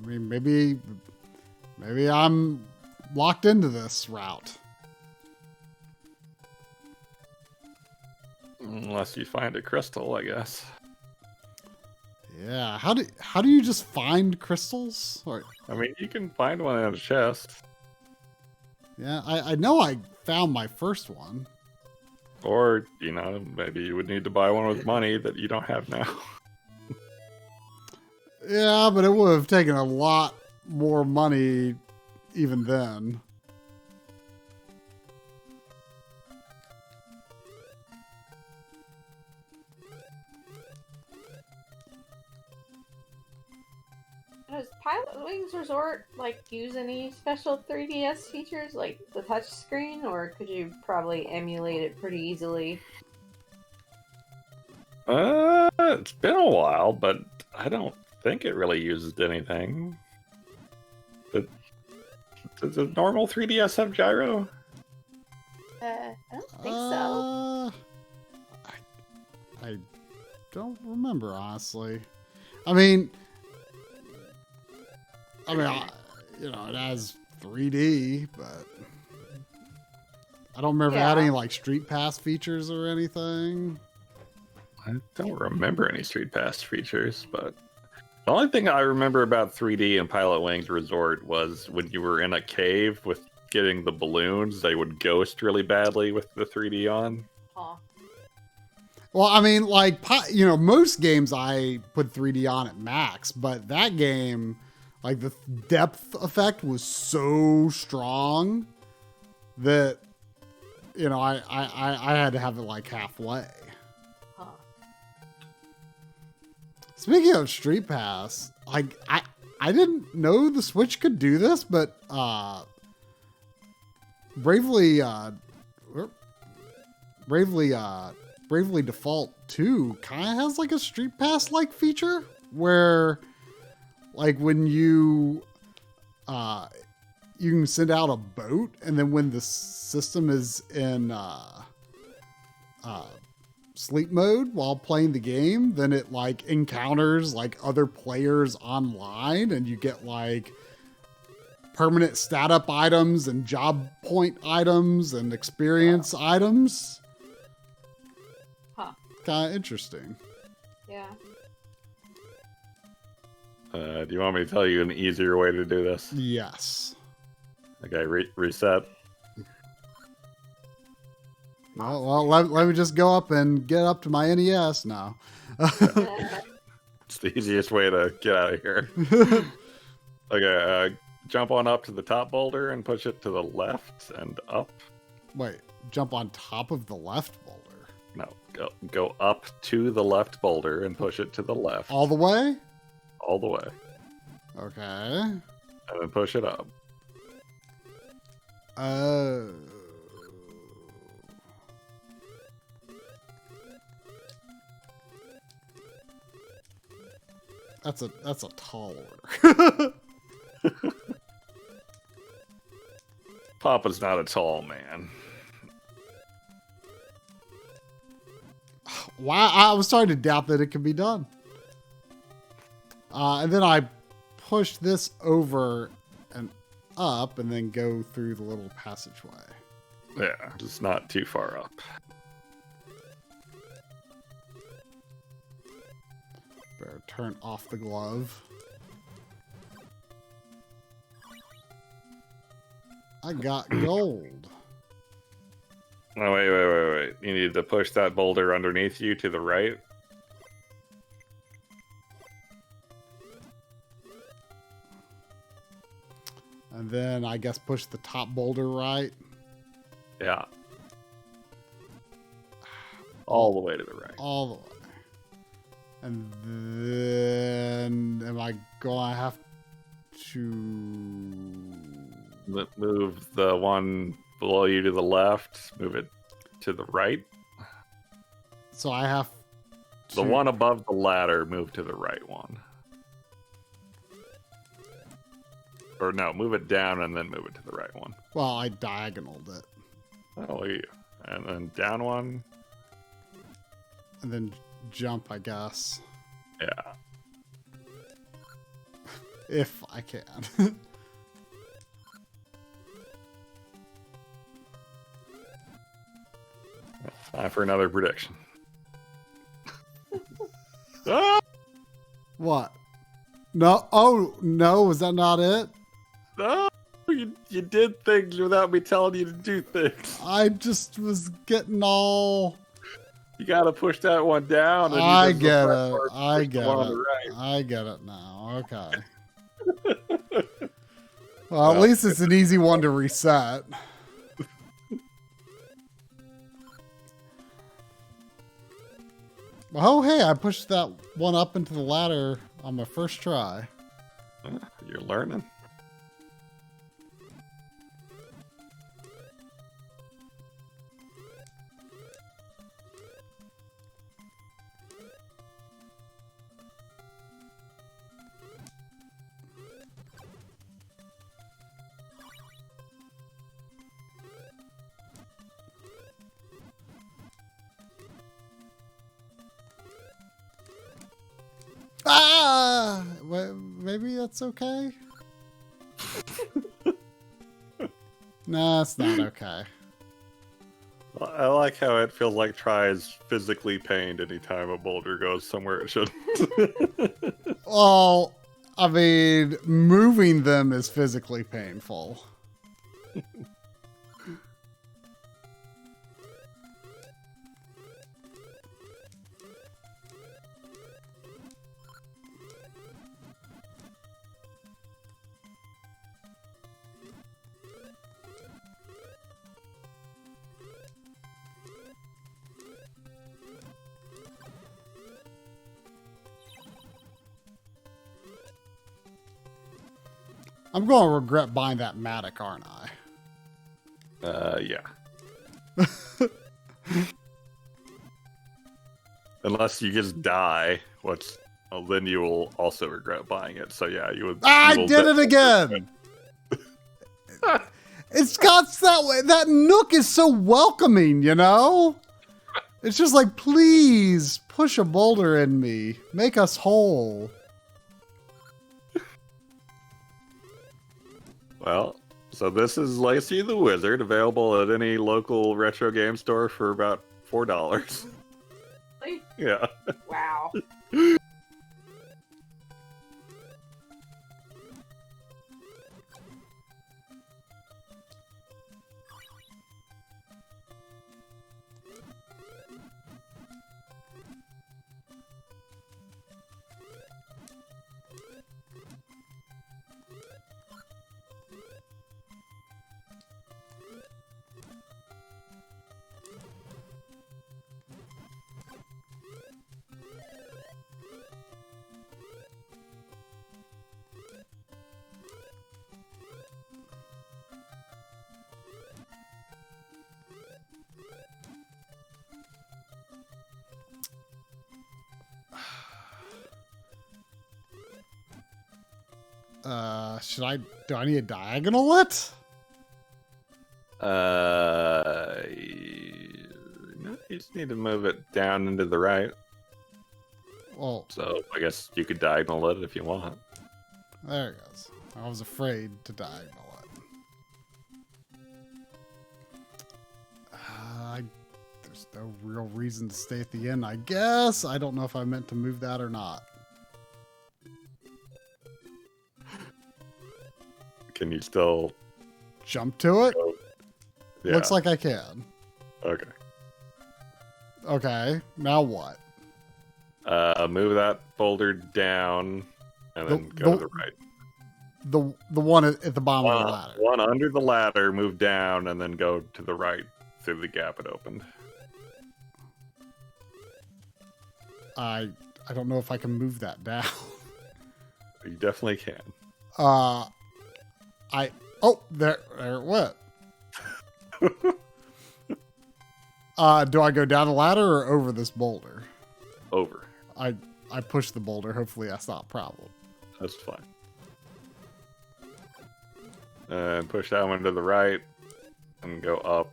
mean, maybe I'm locked into this route. Unless you find a crystal, I guess. Yeah, how do you just find crystals? Or, I mean, you can find one in a chest. yeah, I know I found my first one. Or, maybe you would need to buy one with money that you don't have now. Yeah, but it would have taken a lot more money even then. Does Pilot Wings Resort use any special 3DS features like the touch screen, or could you probably emulate it pretty easily? It's been a while, but I don't think it really uses anything. Does a normal 3DS have gyro? I don't think so. I don't remember, honestly. I mean, it has 3D, but I don't remember adding Street Pass features or anything. I don't remember any Street Pass features, but the only thing I remember about 3D and Pilot Wings Resort was when you were in a cave with getting the balloons, they would ghost really badly with the 3D on. Huh. Well, I mean, most games I put 3D on at max, but that game, the depth effect was so strong that, I had to have it halfway. Huh. Speaking of Street Pass, I didn't know the Switch could do this, but Bravely, Bravely, Bravely Default 2 kind of has like a Street Pass like feature where, like, when you can send out a boat, and then when the system is in sleep mode while playing the game, then it like encounters like other players online, and you get like permanent stat up items and job point items and experience items. Huh. Kind of interesting. Yeah. Do you want me to tell you an easier way to do this? Yes. Okay, reset. Well, let me just go up and get up to my NES now. It's the easiest way to get out of here. Okay, jump on up to the top boulder and push it to the left and up. Wait, jump on top of the left boulder. No, go up to the left boulder and push it to the left. All the way? All the way. Okay. And then push it up. That's a tall order. Papa's not a tall man. Why? I was starting to doubt that it could be done. And then I push this over and up, and then go through the little passageway. Yeah, just not too far up. Better turn off the glove. I got gold. Oh, wait. You need to push that boulder underneath you to the right. And then I guess push the top boulder right. Yeah. All the way to the right. All the way. And then am I going to have to... Move the one below you to the left. Move it to the right. So I have to... The one above the ladder, move to the right one. Or no, move it down and then move it to the right one. Well, I diagonaled it. Oh, look at you. And then down one. And then jump, I guess. Yeah. If I can. Time for another prediction. Ah! What? No. Oh, no. Was that not it? No! You did things without me telling you to do things. I just was getting all... You gotta push that one down. And I you just get the it. part I push the get one on it. the right. I get it now. Okay. Well, at least it's an easy one to reset. Oh, hey, I pushed that one up into the ladder on my first try. You're learning. Ah! Maybe that's okay? Nah, it's not okay. I like how it feels like Try is physically pained anytime a boulder goes somewhere it shouldn't. Well, I mean, moving them is physically painful. I'm going to regret buying that Matic, aren't I? Yeah. Unless you just die, well, then you will also regret buying it. So yeah, you would. I you will did it again. It's got that way. That nook is so welcoming, you know? It's just like, please push a boulder in me. Make us whole. Well, so this is Legacy of the Wizard, available at any local retro game store for about $4. Really? Yeah. Wow. Do I need a diagonal it? No, you just need to move it down into the right. Well, So I guess you could diagonal it if you want. there it goes. I was afraid to diagonal it. There's no real reason to stay at the end, I guess. I don't know if I meant to move that or not. Can you still? Jump to it? Yeah. Looks like I can. Okay. Okay, now what? Move that boulder down, and then go to the right. The one at the bottom of the ladder. One under the ladder, move down, and then go to the right through the gap it opened. I don't know if I can move that down. You definitely can. There it went. Do I go down the ladder or over this boulder? Over. I push the boulder. Hopefully that's not a problem. That's fine. And push that one to the right, and go up.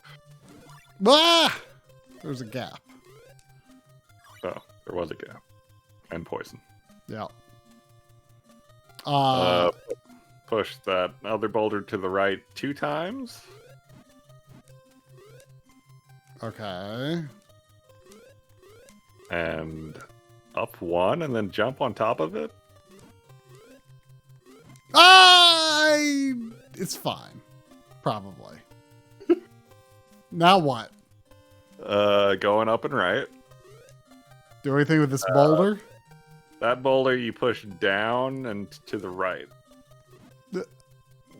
Ah! There's a gap. Oh, there was a gap. And poison. Yeah. Push that other boulder to the right 2 times. Okay. And up 1, and then jump on top of it. It's fine. Probably. Now what? Going up and right. Do anything with this boulder? That boulder you push down and to the right.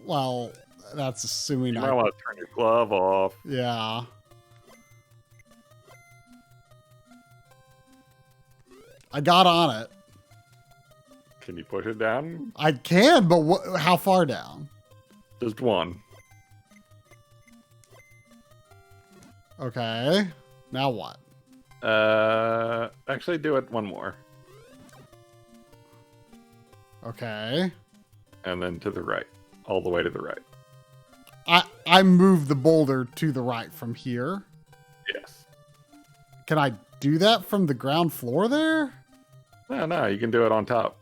Well, that's assuming You might want to turn your glove off. Yeah. I got on it. Can you push it down? I can, but how far down? Just 1. Okay. Now what? Actually do it 1 more. Okay. And then to the right. All the way to the right. I moved the boulder to the right from here. Yes. Can I do that from the ground floor there? No, you can do it on top.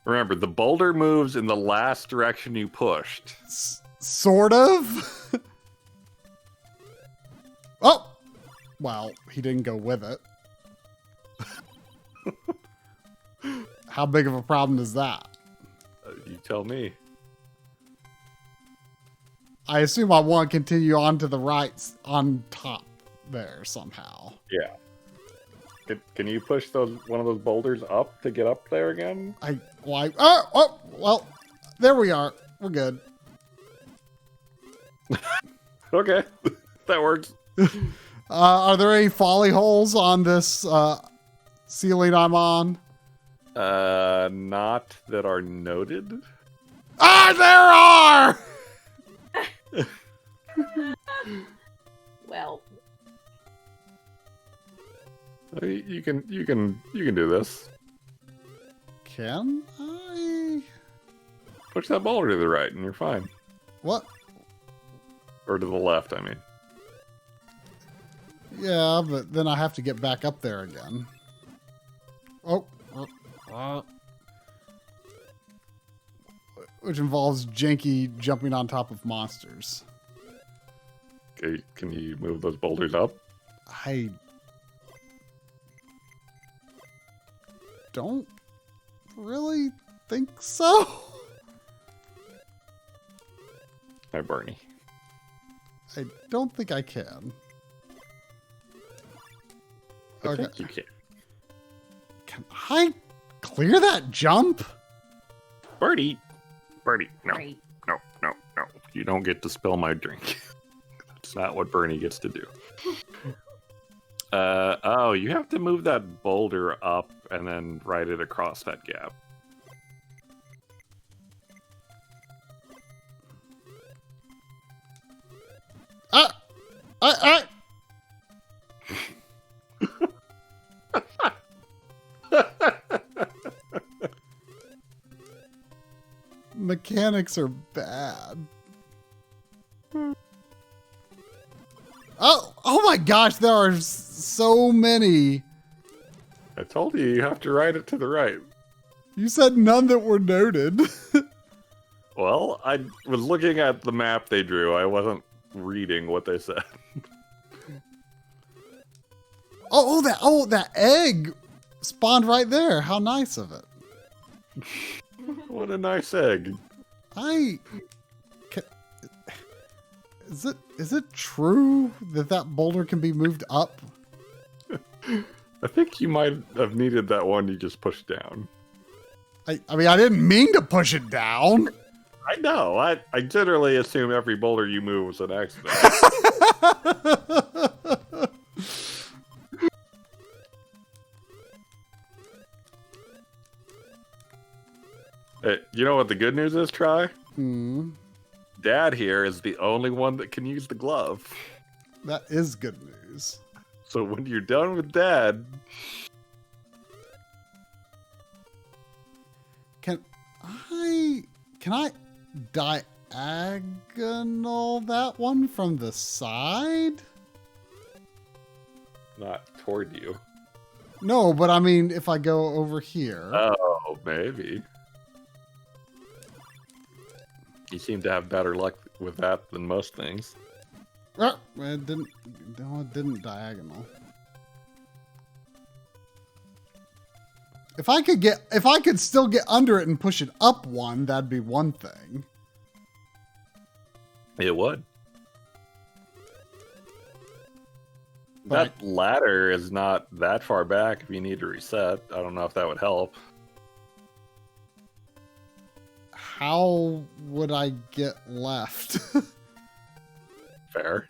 Remember, the boulder moves in the last direction you pushed. Sort of. Oh! Well, he didn't go with it. How big of a problem is that? You tell me. I assume I want to continue on to the right on top there somehow. Yeah. Can you push one of those boulders up to get up there again? Well, there we are. We're good. Okay, that works. Are there any folly holes on this ceiling I'm on? Not that are noted. Ah, there are! You can do this. Can I? Push that boulder to the right, and you're fine. What? Or to the left, I mean. Yeah, but then I have to get back up there again. Oh. Which involves janky jumping on top of monsters. Okay, can you move those boulders up? I don't really think so. Hi, Bernie. I don't think I can. I think you can. Can I clear that jump? Bernie, no, Right. no. You don't get to spill my drink. That's not what Bernie gets to do. Oh, you have to move that boulder up and then ride it across that gap. Mechanics are bad. Oh my gosh, there are so many. I told you, you have to ride it to the right. You said none that were noted. Well, I was looking at the map they drew. I wasn't reading what they said. That egg spawned right there. How nice of it. What a nice egg. Is it true that boulder can be moved up? I think you might have needed that one you just pushed down. I mean, I didn't mean to push it down. I know. I generally assume every boulder you move was an accident. Hey, you know what the good news is, Try? Dad here is the only one that can use the glove. That is good news. So when you're done with Dad... Can I diagonal that one from the side? Not toward you. No, but I mean, if I go over here. Oh, maybe. You seem to have better luck with that than most things. It didn't diagonal. If I could still get under it and push it up one, that'd be one thing. It would. That ladder is not that far back if you need to reset. I don't know if that would help. How would I get left? Fair.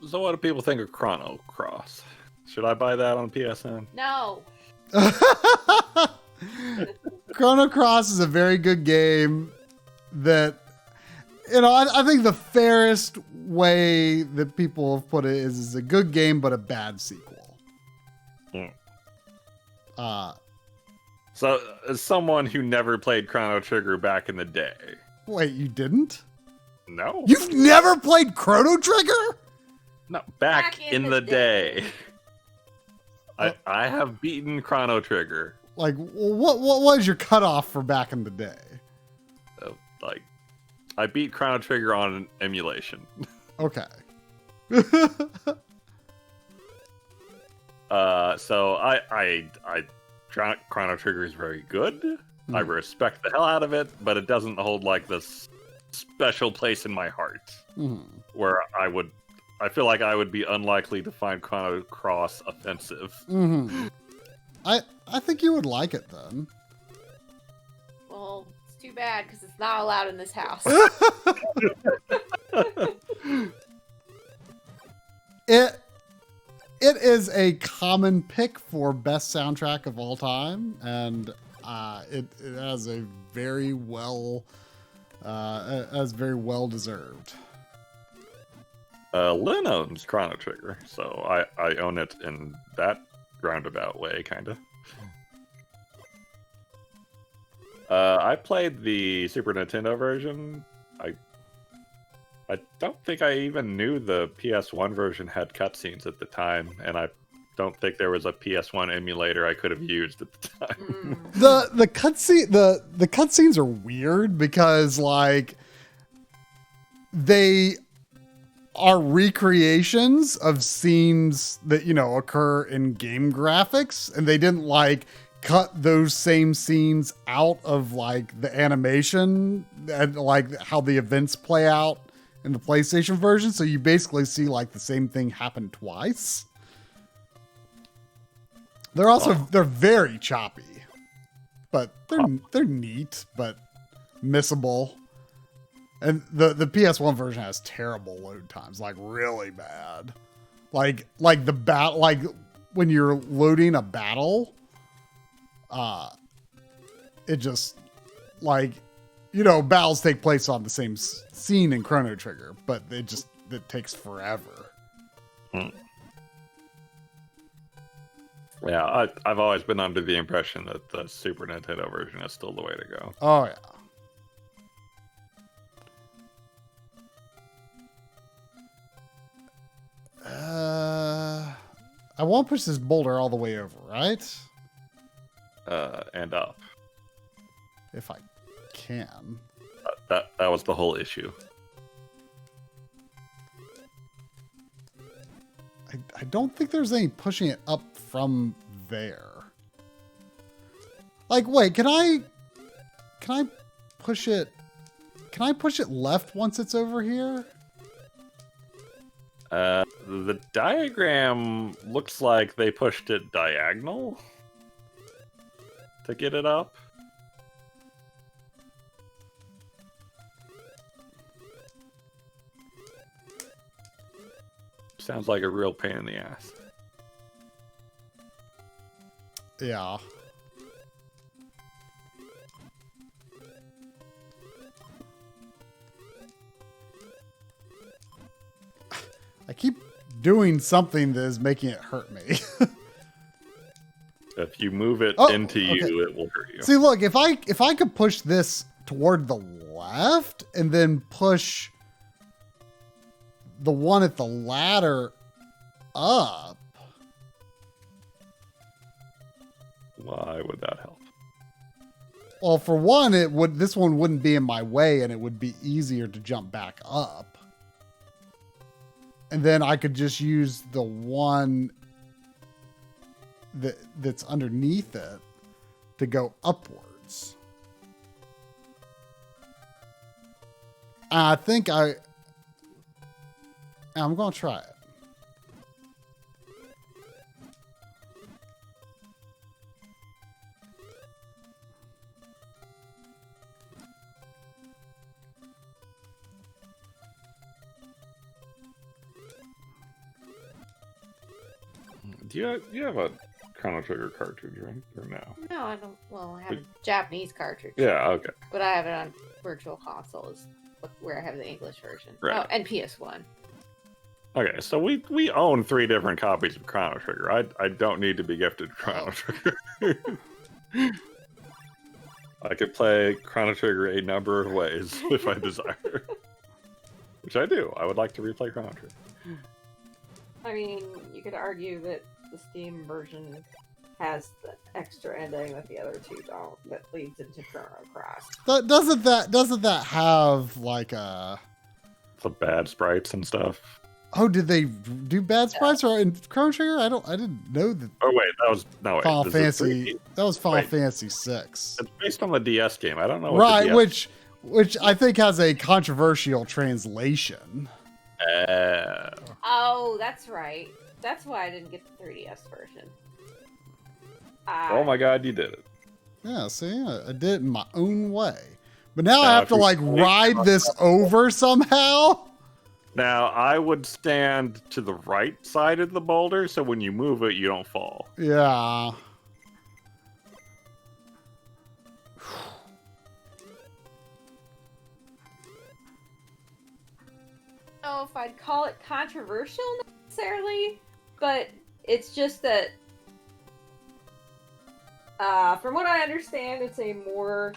So what do people think of Chrono Cross? Should I buy that on PSN? No. Chrono Cross is a very good game that, I think the fairest way that people have put it is a good game, but a bad sequel. So, as someone who never played Chrono Trigger back in the day. Wait, you didn't? No. You've never played Chrono Trigger? No, back in the day. I have beaten Chrono Trigger. Like, what was your cutoff for back in the day? I beat Chrono Trigger on an emulation. Okay. Chrono Trigger is very good. I respect the hell out of it, but it doesn't hold like this special place in my heart where I feel like I would be unlikely to find Chrono Cross offensive. I think you would like it then. Well, it's too bad because it's not allowed in this house. It is a common pick for best soundtrack of all time, and it has a very well deserved. Lynn owns Chrono Trigger, so I own it in that roundabout way, kind of. I played the Super Nintendo version. I don't think I even knew the PS1 version had cutscenes at the time, and I don't think there was a PS1 emulator I could have used at the time. The cutscenes are weird because like they are recreations of scenes that occur in game graphics, and they didn't like cut those same scenes out of like the animation and like how the events play out in the PlayStation version, so you basically see like the same thing happen twice. They're very choppy, but they're neat but missable. And the PS1 version has terrible load times, like really bad. Like when you're loading a battle, it just like battles take place on the same scene in Chrono Trigger, but it takes forever. Yeah, I've always been under the impression that the Super Nintendo version is still the way to go. Oh yeah. I won't push this boulder all the way over, right? And up. If I can. That was the whole issue. I don't think there's any pushing it up from there. Like, wait, can I push it? Can I push it left once it's over here? The diagram looks like they pushed it diagonal to get it up. Sounds like a real pain in the ass. Yeah. I keep doing something that is making it hurt me. If you move it into you, it will hurt you. See, look, if I could push this toward the left and then push the one at the ladder up. Why would that help? Well, for one, this one wouldn't be in my way and it would be easier to jump back up. And then I could just use the one that's underneath it to go upwards. I think I'm going to try it. Do you have a Chrono Trigger cartridge, right? Or no? No, I don't. Well, I have a Japanese cartridge. Yeah, okay. But I have it on Virtual Console, is where I have the English version. Right. Oh, and PS1. Okay, so we own 3 different copies of Chrono Trigger. I don't need to be gifted Chrono Trigger. I could play Chrono Trigger a number of ways if I desire. Which I do. I would like to replay Chrono Trigger. I mean, you could argue that the Steam version has the extra ending that the other two don't, that leads into Chrono Cross. Doesn't that have like a... The bad sprites and stuff. Oh, did they do bad sprites or in Chrono Trigger? I didn't know that. Oh wait, that was Final Fantasy. That was Final Wait. Fantasy 6. It's based on the DS game. I don't know. What Right, the DS... which I think has a controversial translation. Oh, that's right. That's why I didn't get the 3DS version. Oh my god, you did it. Yeah, see, I did it in my own way. But now I Now, have if to you like place ride on this over somehow. Now, I would stand to the right side of the boulder, so when you move it, you don't fall. Yeah. I don't know if I'd call it controversial necessarily, but it's just that, from what I understand, it's a more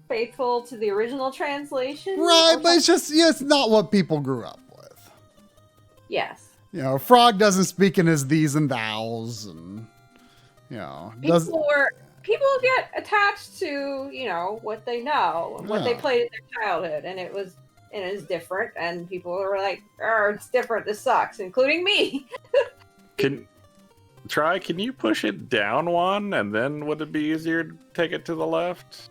faithful to the original translation. Right, or but it's something. just, yeah, it's not what people grew up with. Yes. You know, Frog doesn't speak in his these and thous, and, you know, does. People get attached to, what they know and what they Yeah. played in their childhood, and it is different, and people are like, "Oh, it's different. This sucks," including me. Can you push it down one, and then would it be easier to take it to the left?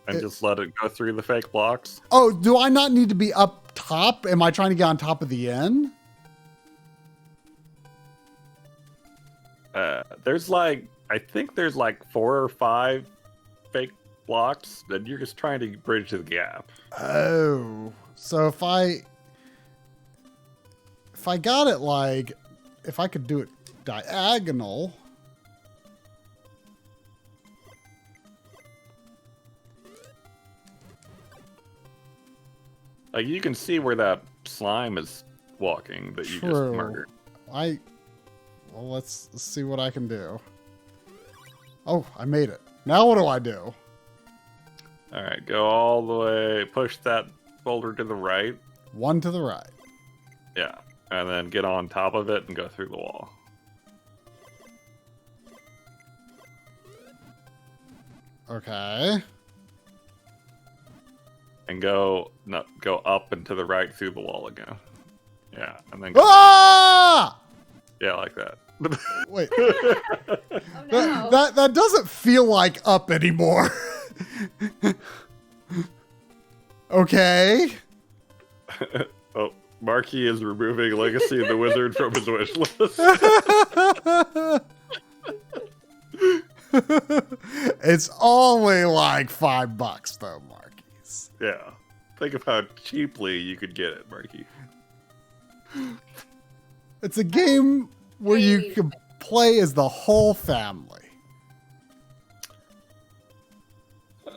And just let it go through the fake blocks? Oh, do I not need to be up top? Am I trying to get on top of the end? I think there's like 4 or 5 fake blocks, and you're just trying to bridge the gap. Oh, so if I got it like, if I could do it diagonal. Like, you can see where that slime is walking that you just True. murdered. Well, let's see what I can do. Oh, I made it. Now what do I do? All right, go all the way, push that boulder to the right. One to the right. Yeah, and then get on top of it and go through the wall. Okay. And go up and to the right through the wall again. Yeah, and then go, Ah! yeah, like that. Wait. Oh no. That doesn't feel like up anymore. Okay. Oh, Marky is removing Legacy of the Wizard from his wish list. It's only like $5 though, Marquise. Yeah. Think of how cheaply you could get it, Marky. It's a game where you can play as the whole family.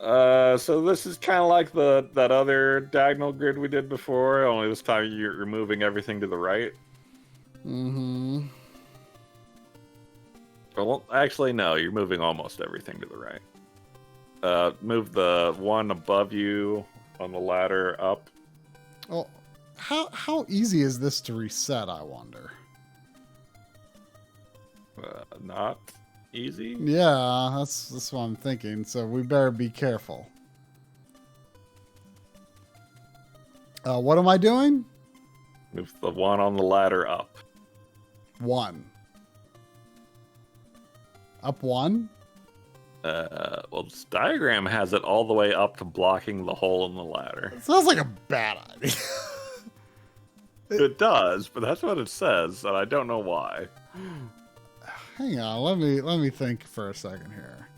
So this is kind of like that other diagonal grid we did before, only this time you're moving everything to the right. Mm-hmm. Well, actually, no, you're moving almost everything to the right. Move the one above you on the ladder up. Well, how easy is this to reset, I wonder? Not easy. Yeah, that's what I'm thinking. So we better be careful. What am I doing? Move the one on the ladder up. 1. Up 1? Well, this diagram has it all the way up to blocking the hole in the ladder. Sounds like a bad idea. It does, but that's what it says, and I don't know why. Hang on, let me think for a second here.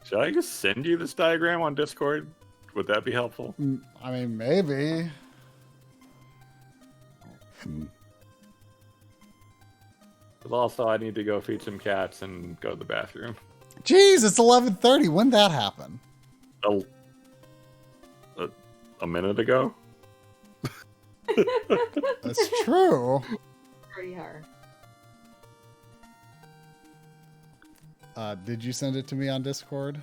Should I just send you this diagram on Discord? Would that be helpful? I mean, maybe. But also, I need to go feed some cats and go to the bathroom. Jeez, it's 11:30. When did that happen? A minute ago? That's true. Pretty hard. Did you send it to me on Discord?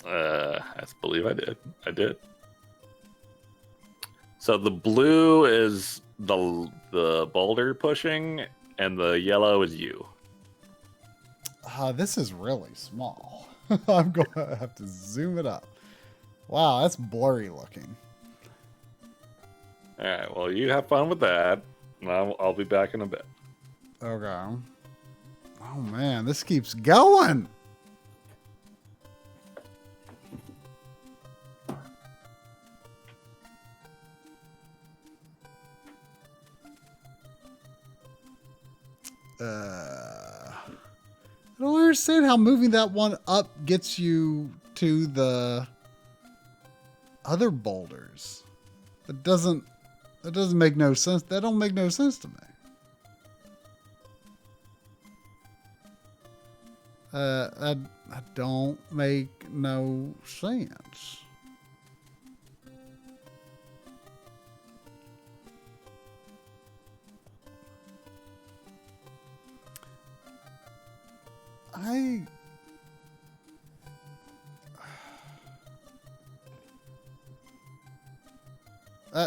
I believe I did. I did. So the blue is the boulder pushing, and the yellow is you. This is really small. I'm going to have to zoom it up. Wow, that's blurry looking. All right. Well, you have fun with that. And I'll be back in a bit. Okay. Oh man, this keeps going. I don't understand how moving that one up gets you to the other boulders. That doesn't make no sense. That don't make no sense to me. That don't make no sense.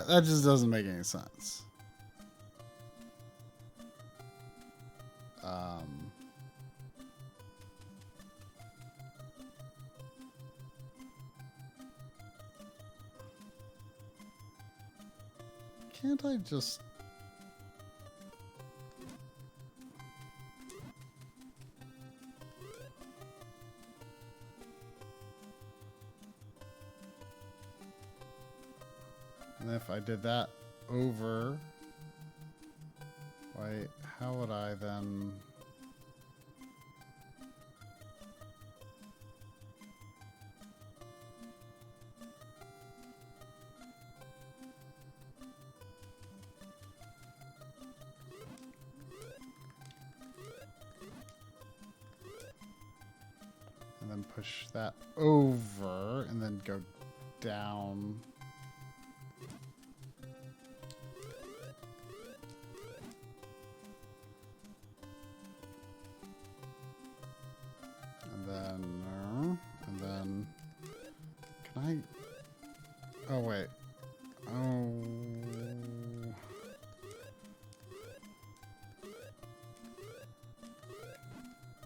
That just doesn't make any sense. Can't I just... And if I did that over... Wait, how would I then... And then push that over and then go down. And then, can I, oh wait,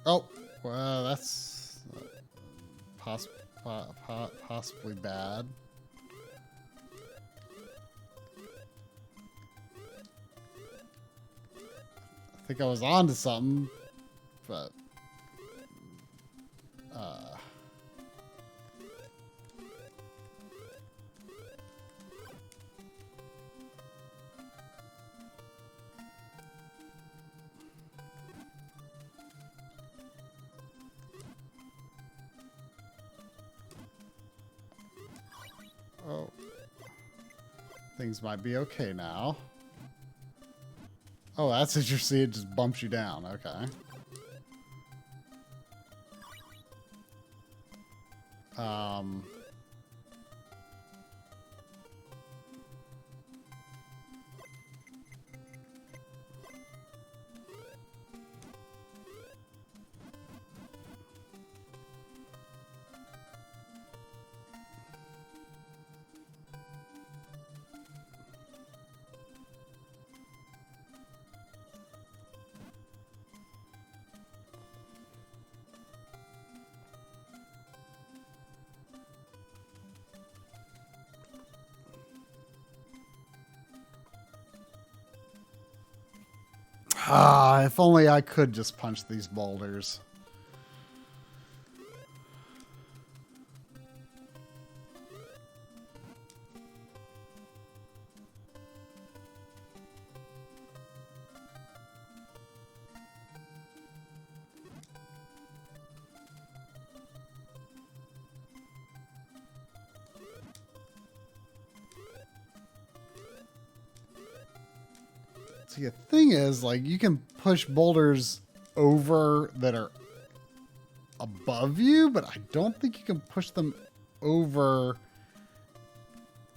oh, well, that's possibly bad. I think I was onto something, but oh, things might be okay now. Oh, that's interesting. It just bumps you down. Okay. Ah, if only I could just punch these boulders. See, the thing is, like, you can push boulders over that are above you, but I don't think you can push them over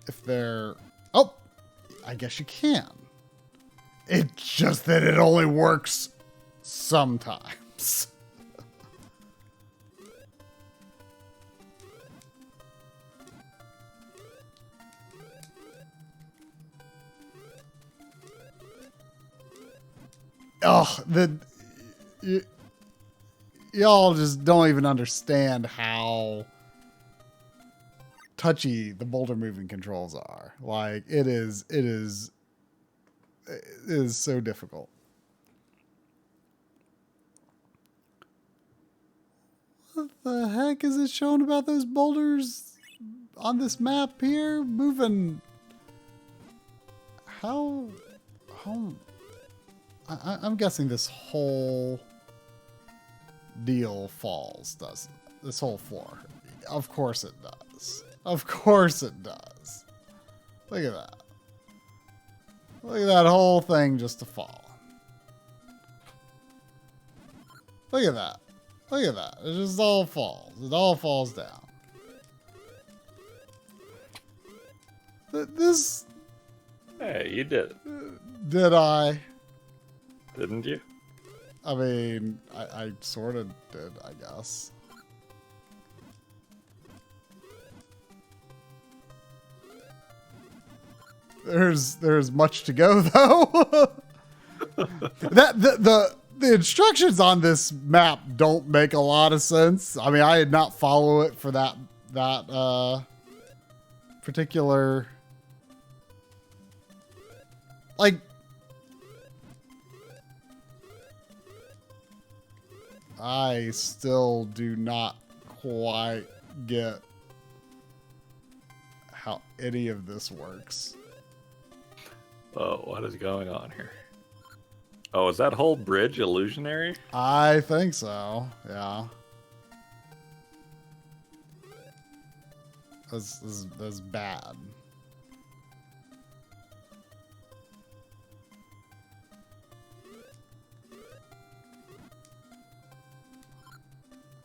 if they're... Oh, I guess you can. It's just that it only works sometimes. Oh, y'all just don't even understand how touchy the boulder moving controls are. Like, it is so difficult. What the heck is it showing about those boulders on this map here? Moving. How I'm guessing this whole deal falls, doesn't it? This whole floor. Of course it does. Of course it does. Look at that. Look at that whole thing just to fall. Look at that. Look at that. It just all falls. It all falls down. This... Hey, you did it, Did I? didn't you? I mean, I sort of did, I guess. There's much to go though. The instructions on this map don't make a lot of sense. I mean, I did not follow it for that particular, like, I still do not quite get how any of this works. Oh, what is going on here? Oh, is that whole bridge illusionary? I think so, yeah. That's bad.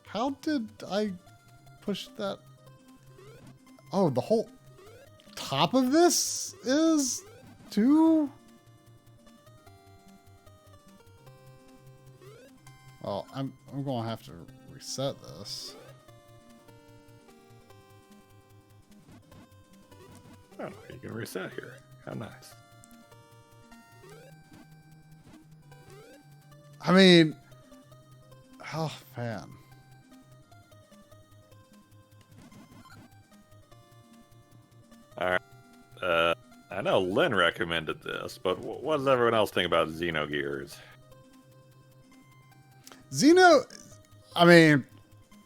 How did I push that? Oh, the whole top of this is too... Well, I'm gonna have to reset this. Oh, you can reset here. How nice. I mean, oh man. All right. I know Lynn recommended this, but what does everyone else think about Xenogears? I mean,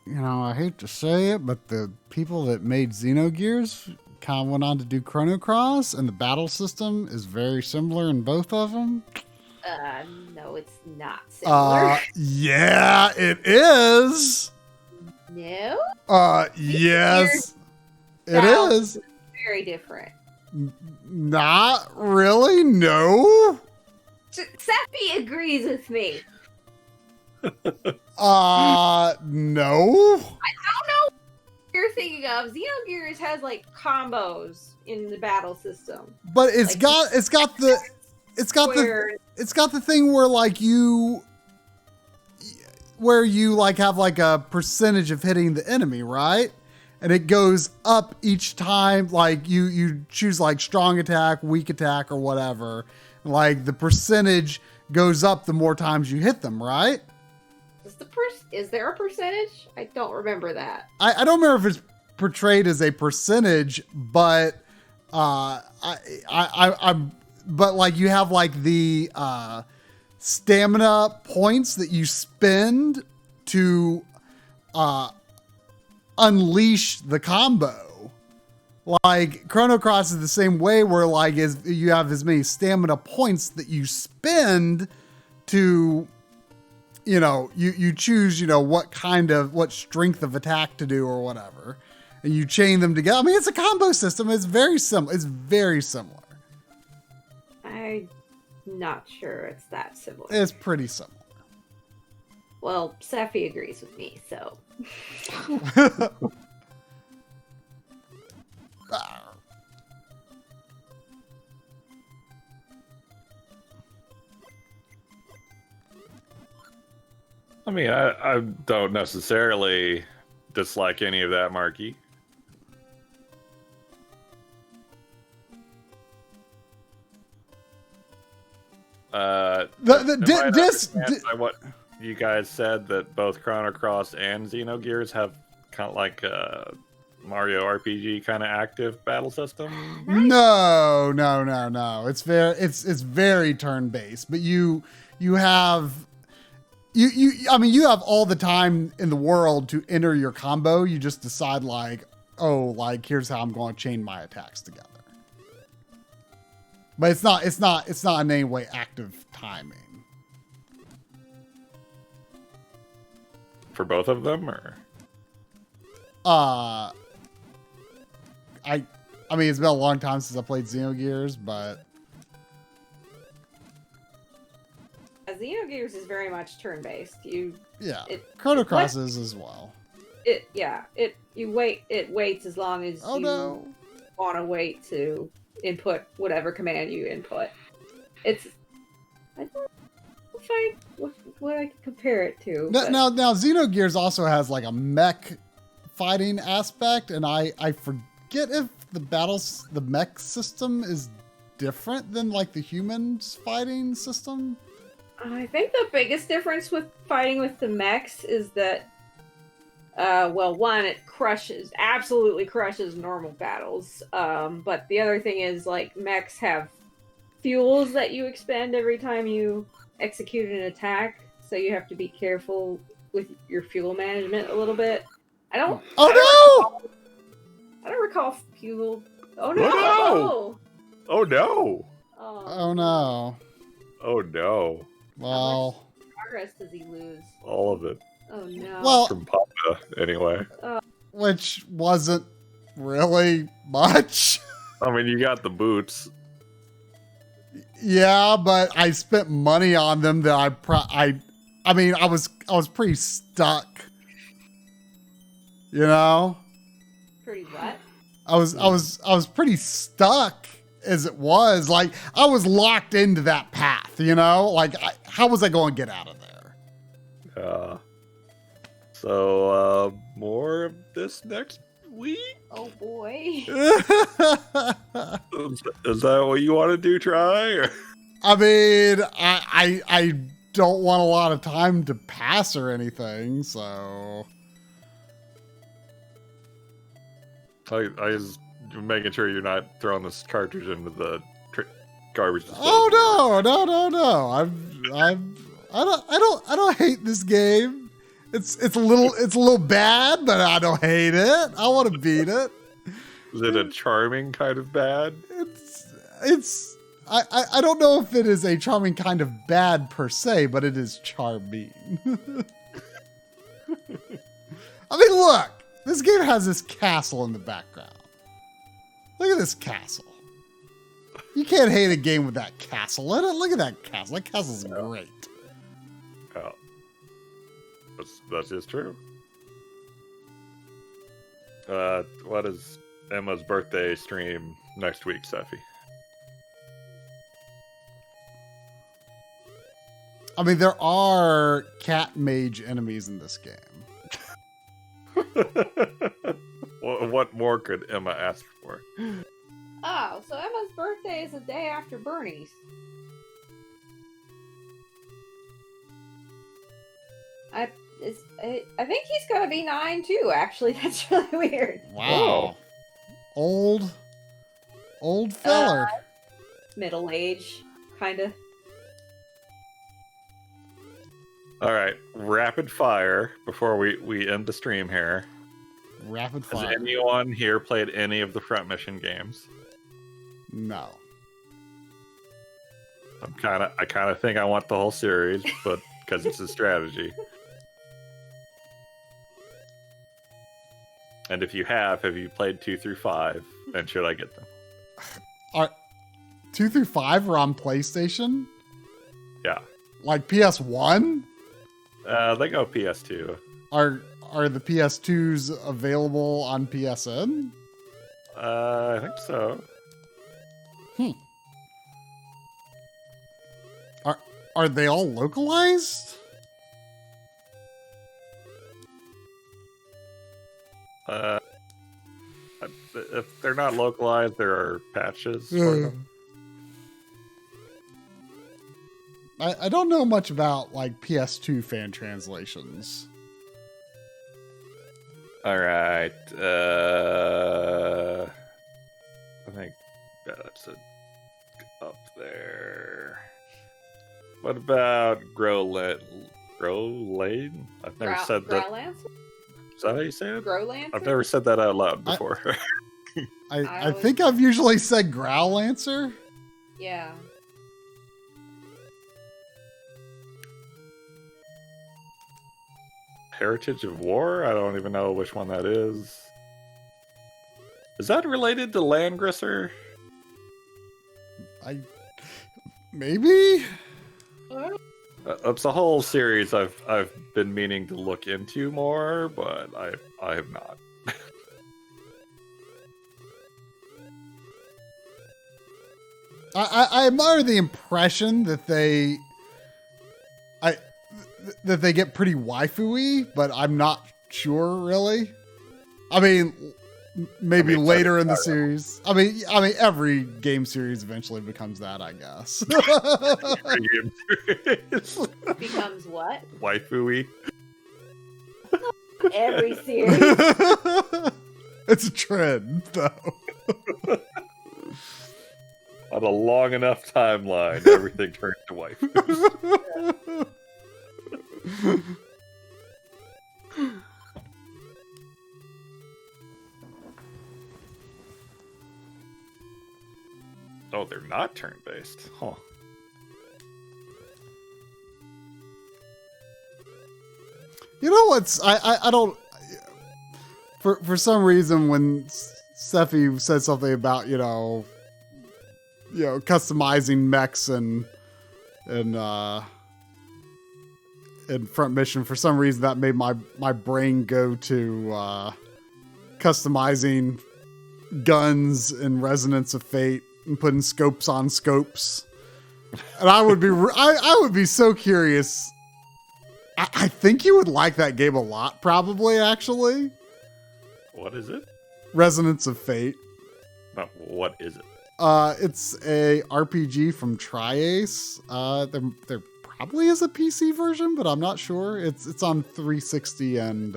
you know, I hate to say it, but the people that made Xenogears kind of went on to do Chrono Cross, and the battle system is very similar in both of them. No, it's not similar. Yeah, it is. No? Yes, it Battle is. Very different. Not really, no. Seppi agrees with me. No. I don't know what you're thinking of. Xenogears has like combos in the battle system. But it's Like, got the thing where like you like have like a percentage of hitting the enemy, right? And it goes up each time, like you choose like strong attack, weak attack, or whatever. Like the percentage goes up the more times you hit them, right? Is there a percentage? I don't remember that. I don't remember if it's portrayed as a percentage, but but like you have like the stamina points that you spend to unleash the combo. Like Chrono Cross is the same way, where like you have as many stamina points that you spend to, you know, you choose, you know, what strength of attack to do or whatever, and you chain them together. I mean, it's a combo system. It's very similar. It's very similar. I'm not sure it's that similar. It's pretty similar. Well, Safi agrees with me, so. I mean, I don't necessarily dislike any of that, Marky. By what you guys said, that both Chrono Cross and Xenogears have kind of like a Mario RPG kind of active battle system. No. It's very turn based, but you have you have all the time in the world to enter your combo. You just decide like, oh, like here's how I'm going to chain my attacks together. But it's not in any way active timing. For both of them, or? I mean, it's been a long time since I played Xenogears, but Xenogears is very much turn-based. Chrono Cross is as well. It waits as long as no. want to wait to input whatever command you input. I don't know what I can compare it to. Now Xenogears also has like a mech fighting aspect, and I forget if the mech system is different than like the humans fighting system. I think the biggest difference with fighting with the mechs is that, one, it absolutely crushes normal battles. But the other thing is, like, mechs have fuels that you expend every time you execute an attack, so you have to be careful with your fuel management a little bit. I don't recall fuel. Oh no! Oh no! Oh no! Oh no! Well, how much progress does he lose? All of it. Oh no! Well, from Papa, anyway. Which wasn't really much. I mean, you got the boots. Yeah, but I spent money on them that I mean, I was pretty stuck. You know? Pretty what? I was pretty stuck as it was. Like, I was locked into that path, you know? Like, how was I going to get out of there? So, more of this next week? Oh boy. Is that what you want to do, Try? Or? I mean, I don't want a lot of time to pass or anything, so... I was making sure you're not throwing this cartridge into the garbage disposal. Oh no! I don't hate this game. It's a little bad, but I don't hate it. I want to beat it. Is it a charming kind of bad? I don't know if it is a charming kind of bad per se, but it is charming. I mean, look. This game has this castle in the background. Look at this castle. You can't hate a game with that castle. Look at that castle. That castle's great. Oh. That's just true. What is Emma's birthday stream next week, Seffi? I mean, there are cat mage enemies in this game. What more could Emma ask for? Oh, so Emma's birthday is the day after Bernie's. I think he's gonna be 9 too. Actually, that's really weird. Wow. Old feller. Middle age, kind of. All right, rapid fire before we end the stream here. Rapid fire. Has anyone here played any of the Front Mission games? No. I kind of think I want the whole series, but because it's a strategy. And if you have you played 2 through 5? And should I get them? 2 through 5 are on PlayStation? Yeah. Like PS1? They go PS2. Are the PS2s available on PSN? I think so. Are they all localized? If they're not localized, there are patches for them. I don't know much about like PS2 fan translations. All right. I think that's up there. What about Growlane? I've never said that. Growlancer? Is that how you say it? Growlancer? I've never said that out loud before. I think I've usually said Growlancer. Yeah. Heritage of War? I don't even know which one that is. Is that related to Landgrisser? Maybe? It's a whole series I've been meaning to look into more, but I have not. I admire the impression that they get pretty waifu-y, but I'm not sure really. I mean, maybe later in the series. I mean, every game series eventually becomes that, I guess. Every game series Becomes what? waifu-y. Every series. It's a trend, though. On a long enough timeline, everything turns to waifu. Oh, they're not turn-based. Huh. You know what's I don't for some reason when Sephi said something about customizing mechs and Front Mission, for some reason that made my brain go to customizing guns in Resonance of Fate and putting scopes on scopes. And I would be so curious. I think you would like that game a lot, probably, actually. What is it? Resonance of Fate. No, what is it? It's a RPG from Tri-Ace. There probably is a PC version, but I'm not sure. It's on 360 and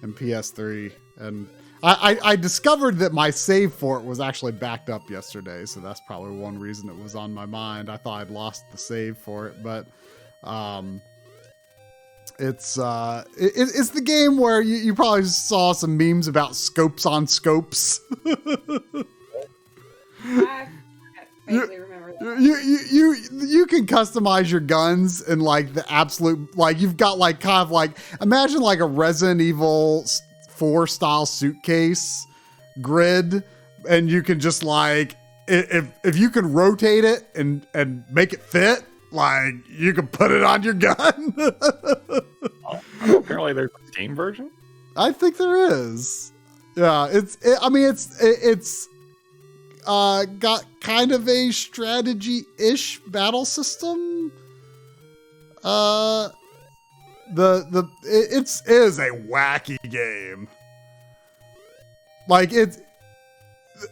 PS3. And I discovered that my save for it was actually backed up yesterday, so that's probably one reason it was on my mind. I thought I'd lost the save for it, but it's the game where you probably saw some memes about scopes on scopes. I vaguely remember that. You can customize your guns in like the absolute, like you've got like kind of like, imagine like a Resident Evil 4 style suitcase grid, and you can just like, if you can rotate it and make it fit, like you can put it on your gun. Apparently there's a Steam version? I think there is. Yeah, it's got kind of a strategy-ish battle system. It is a wacky game. Like it's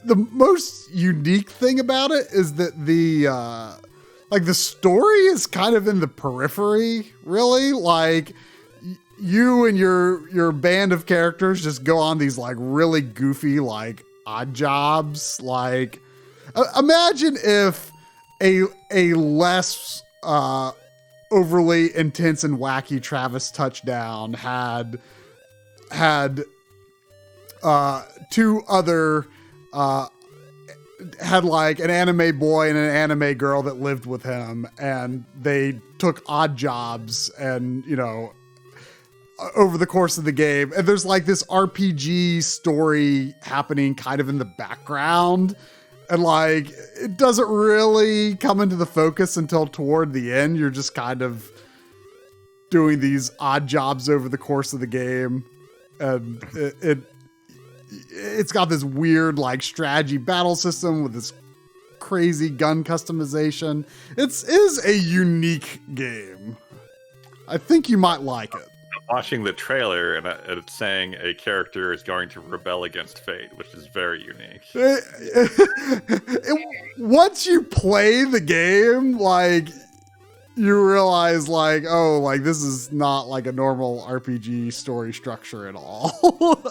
the most unique thing about it is that the story is kind of in the periphery, really. Like you and your band of characters just go on these like really goofy like odd jobs. Like imagine if a less overly intense and wacky Travis Touchdown had two other had like an anime boy and an anime girl that lived with him, and they took odd jobs and over the course of the game, and there's like this RPG story happening kind of in the background, and like it doesn't really come into the focus until toward the end. You're just kind of doing these odd jobs over the course of the game, and it's got this weird like strategy battle system with this crazy gun customization. It is a unique game. I think you might like it. Watching the trailer and it's saying a character is going to rebel against fate, which is very unique. Once you play the game, like you realize like, oh, like this is not like a normal RPG story structure at all.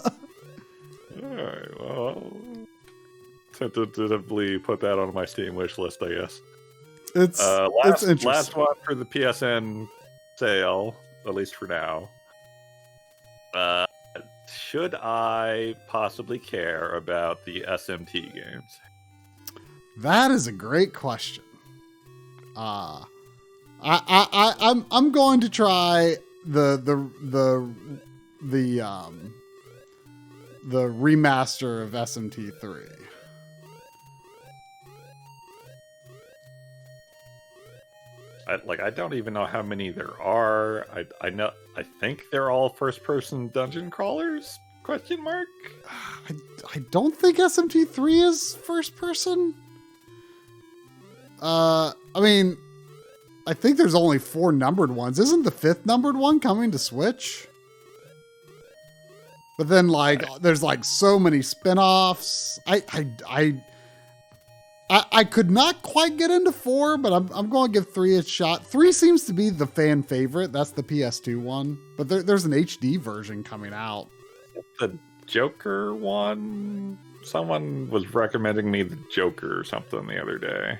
Alright, well, tentatively put that on my Steam wish list, I guess. It's interesting. Last one for the PSN sale, at least for now. Should I possibly care about the SMT games? That is a great question. I'm going to try the remaster of SMT3. I don't even know how many there are. I think they're all first-person dungeon crawlers? Question mark. I don't think SMT3 is first person. I mean, I think there's only 4 numbered ones. Isn't the 5th numbered one coming to Switch? But then, like, there's like so many spin-offs. I could not quite get into 4, but I'm going to give 3 a shot. 3 seems to be the fan favorite. That's the PS2 one. But there's an HD version coming out. The Joker one? Someone was recommending me the Joker or something the other day.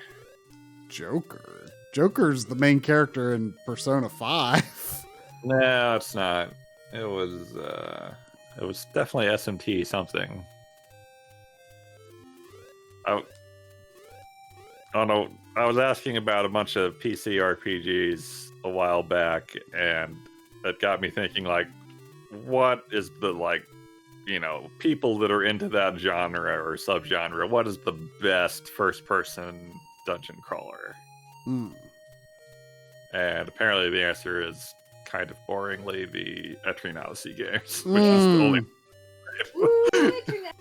Joker? Joker's the main character in Persona 5. No, it's not. It was definitely SMT something. Oh no, I was asking about a bunch of PC RPGs a while back, and it got me thinking, like, what is the, like, you know, people that are into that genre or subgenre, what is the best first-person dungeon crawler? And apparently the answer is kind of boringly the Etrian Odyssey games, which is the only... Ooh, I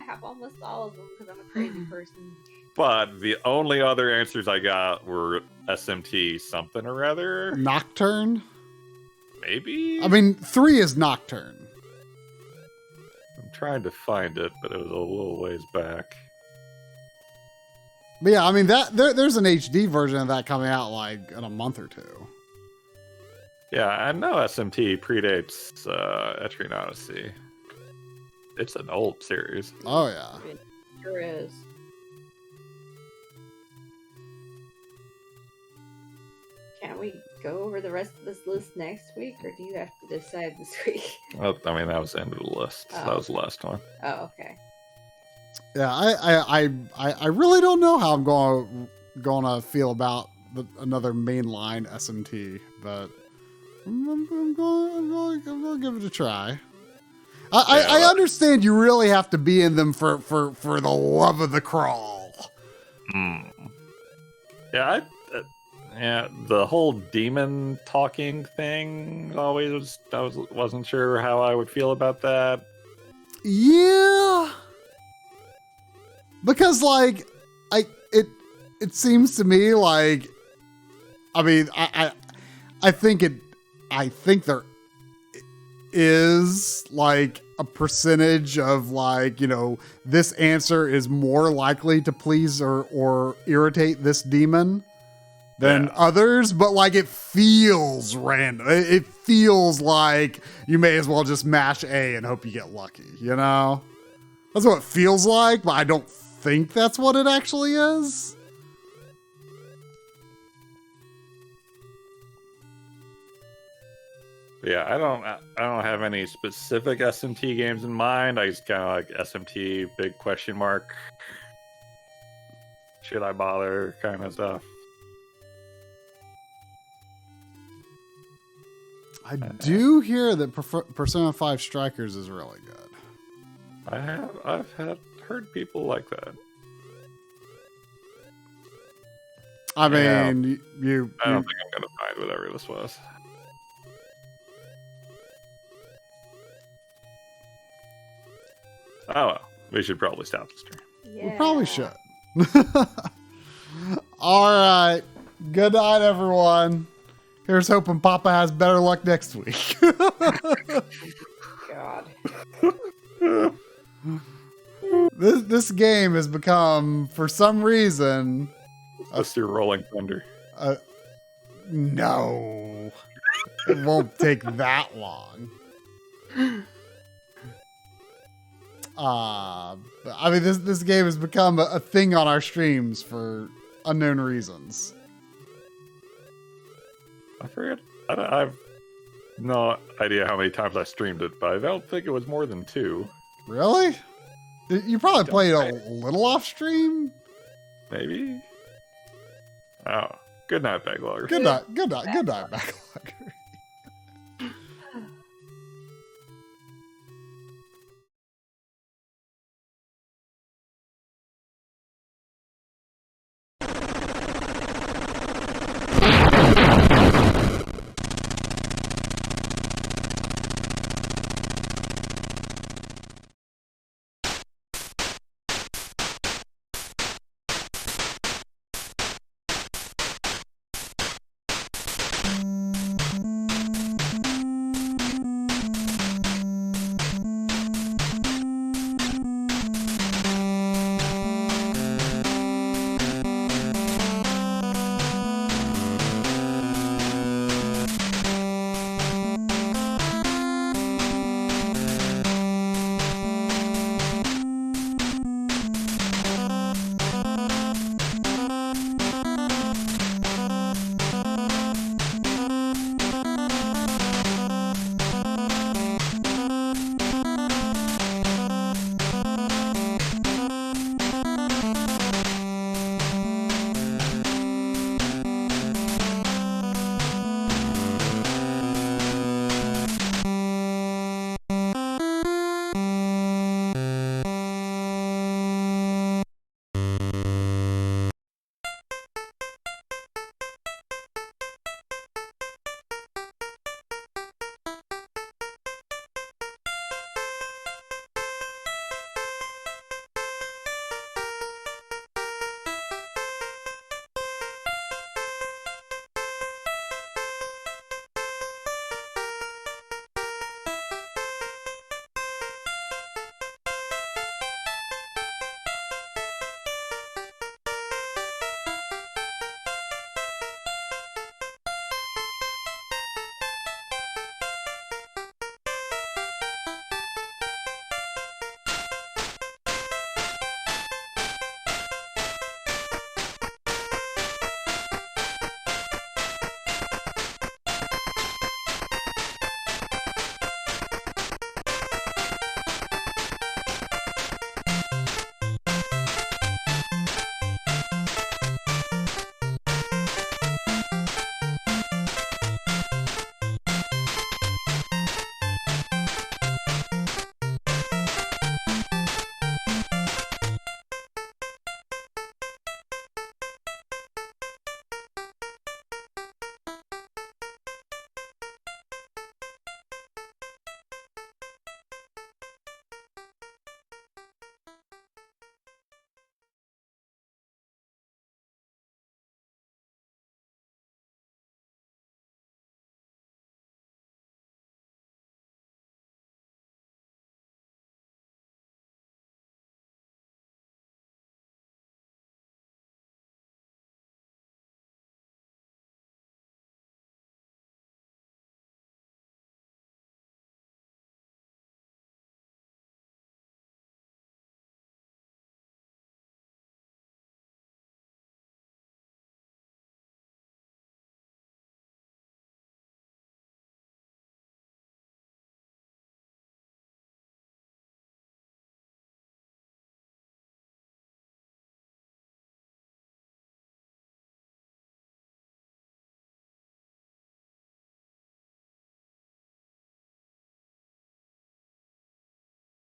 have almost all of them because I'm a crazy person. But the only other answers I got were SMT something or other. Nocturne? Maybe? I mean, 3 is Nocturne. I'm trying to find it, but it was a little ways back. But yeah, I mean, there's an HD version of that coming out like in a month or 2. Yeah, I know SMT predates Etrian Odyssey. It's an old series. Oh, yeah. It sure is. Can we go over the rest of this list next week, or do you have to decide this week? Well, I mean, that was the end of the list. Oh. That was the last one. Oh, okay. Yeah, I really don't know how I'm going to feel about another mainline SMT, but I'm going to give it a try. I understand you really have to be in them for the love of the crawl. Yeah, yeah, the whole demon talking thing always wasn't sure how I would feel about that. Yeah. Because like it seems to me like, I mean, I think there is like a percentage of, like, you know, this answer is more likely to please or irritate this demon than others, but like it feels random. It feels like you may as well just mash A and hope you get lucky, you know? That's what it feels like, but I don't think that's what it actually is. Yeah, I don't have any specific SMT games in mind. I just kind of like SMT big question mark. Should I bother kind of stuff. I do hear that Persona 5 Strikers is really good. I've heard people like that. I mean, I don't think I'm gonna find whatever this was. Oh well, we should probably stop the stream. Yeah. we probably should. All right. Good night, everyone. Here's hoping Papa has better luck next week. God. This game has become, for some reason, Let's do Rolling Thunder. No. It won't take that long. I mean, this game has become a thing on our streams for unknown reasons. I forget. I've no idea how many times I streamed it, but I don't think it was more than 2. Really? You probably played a little off stream. Maybe. Oh, good night, Backloggery. Good night, Backlogger.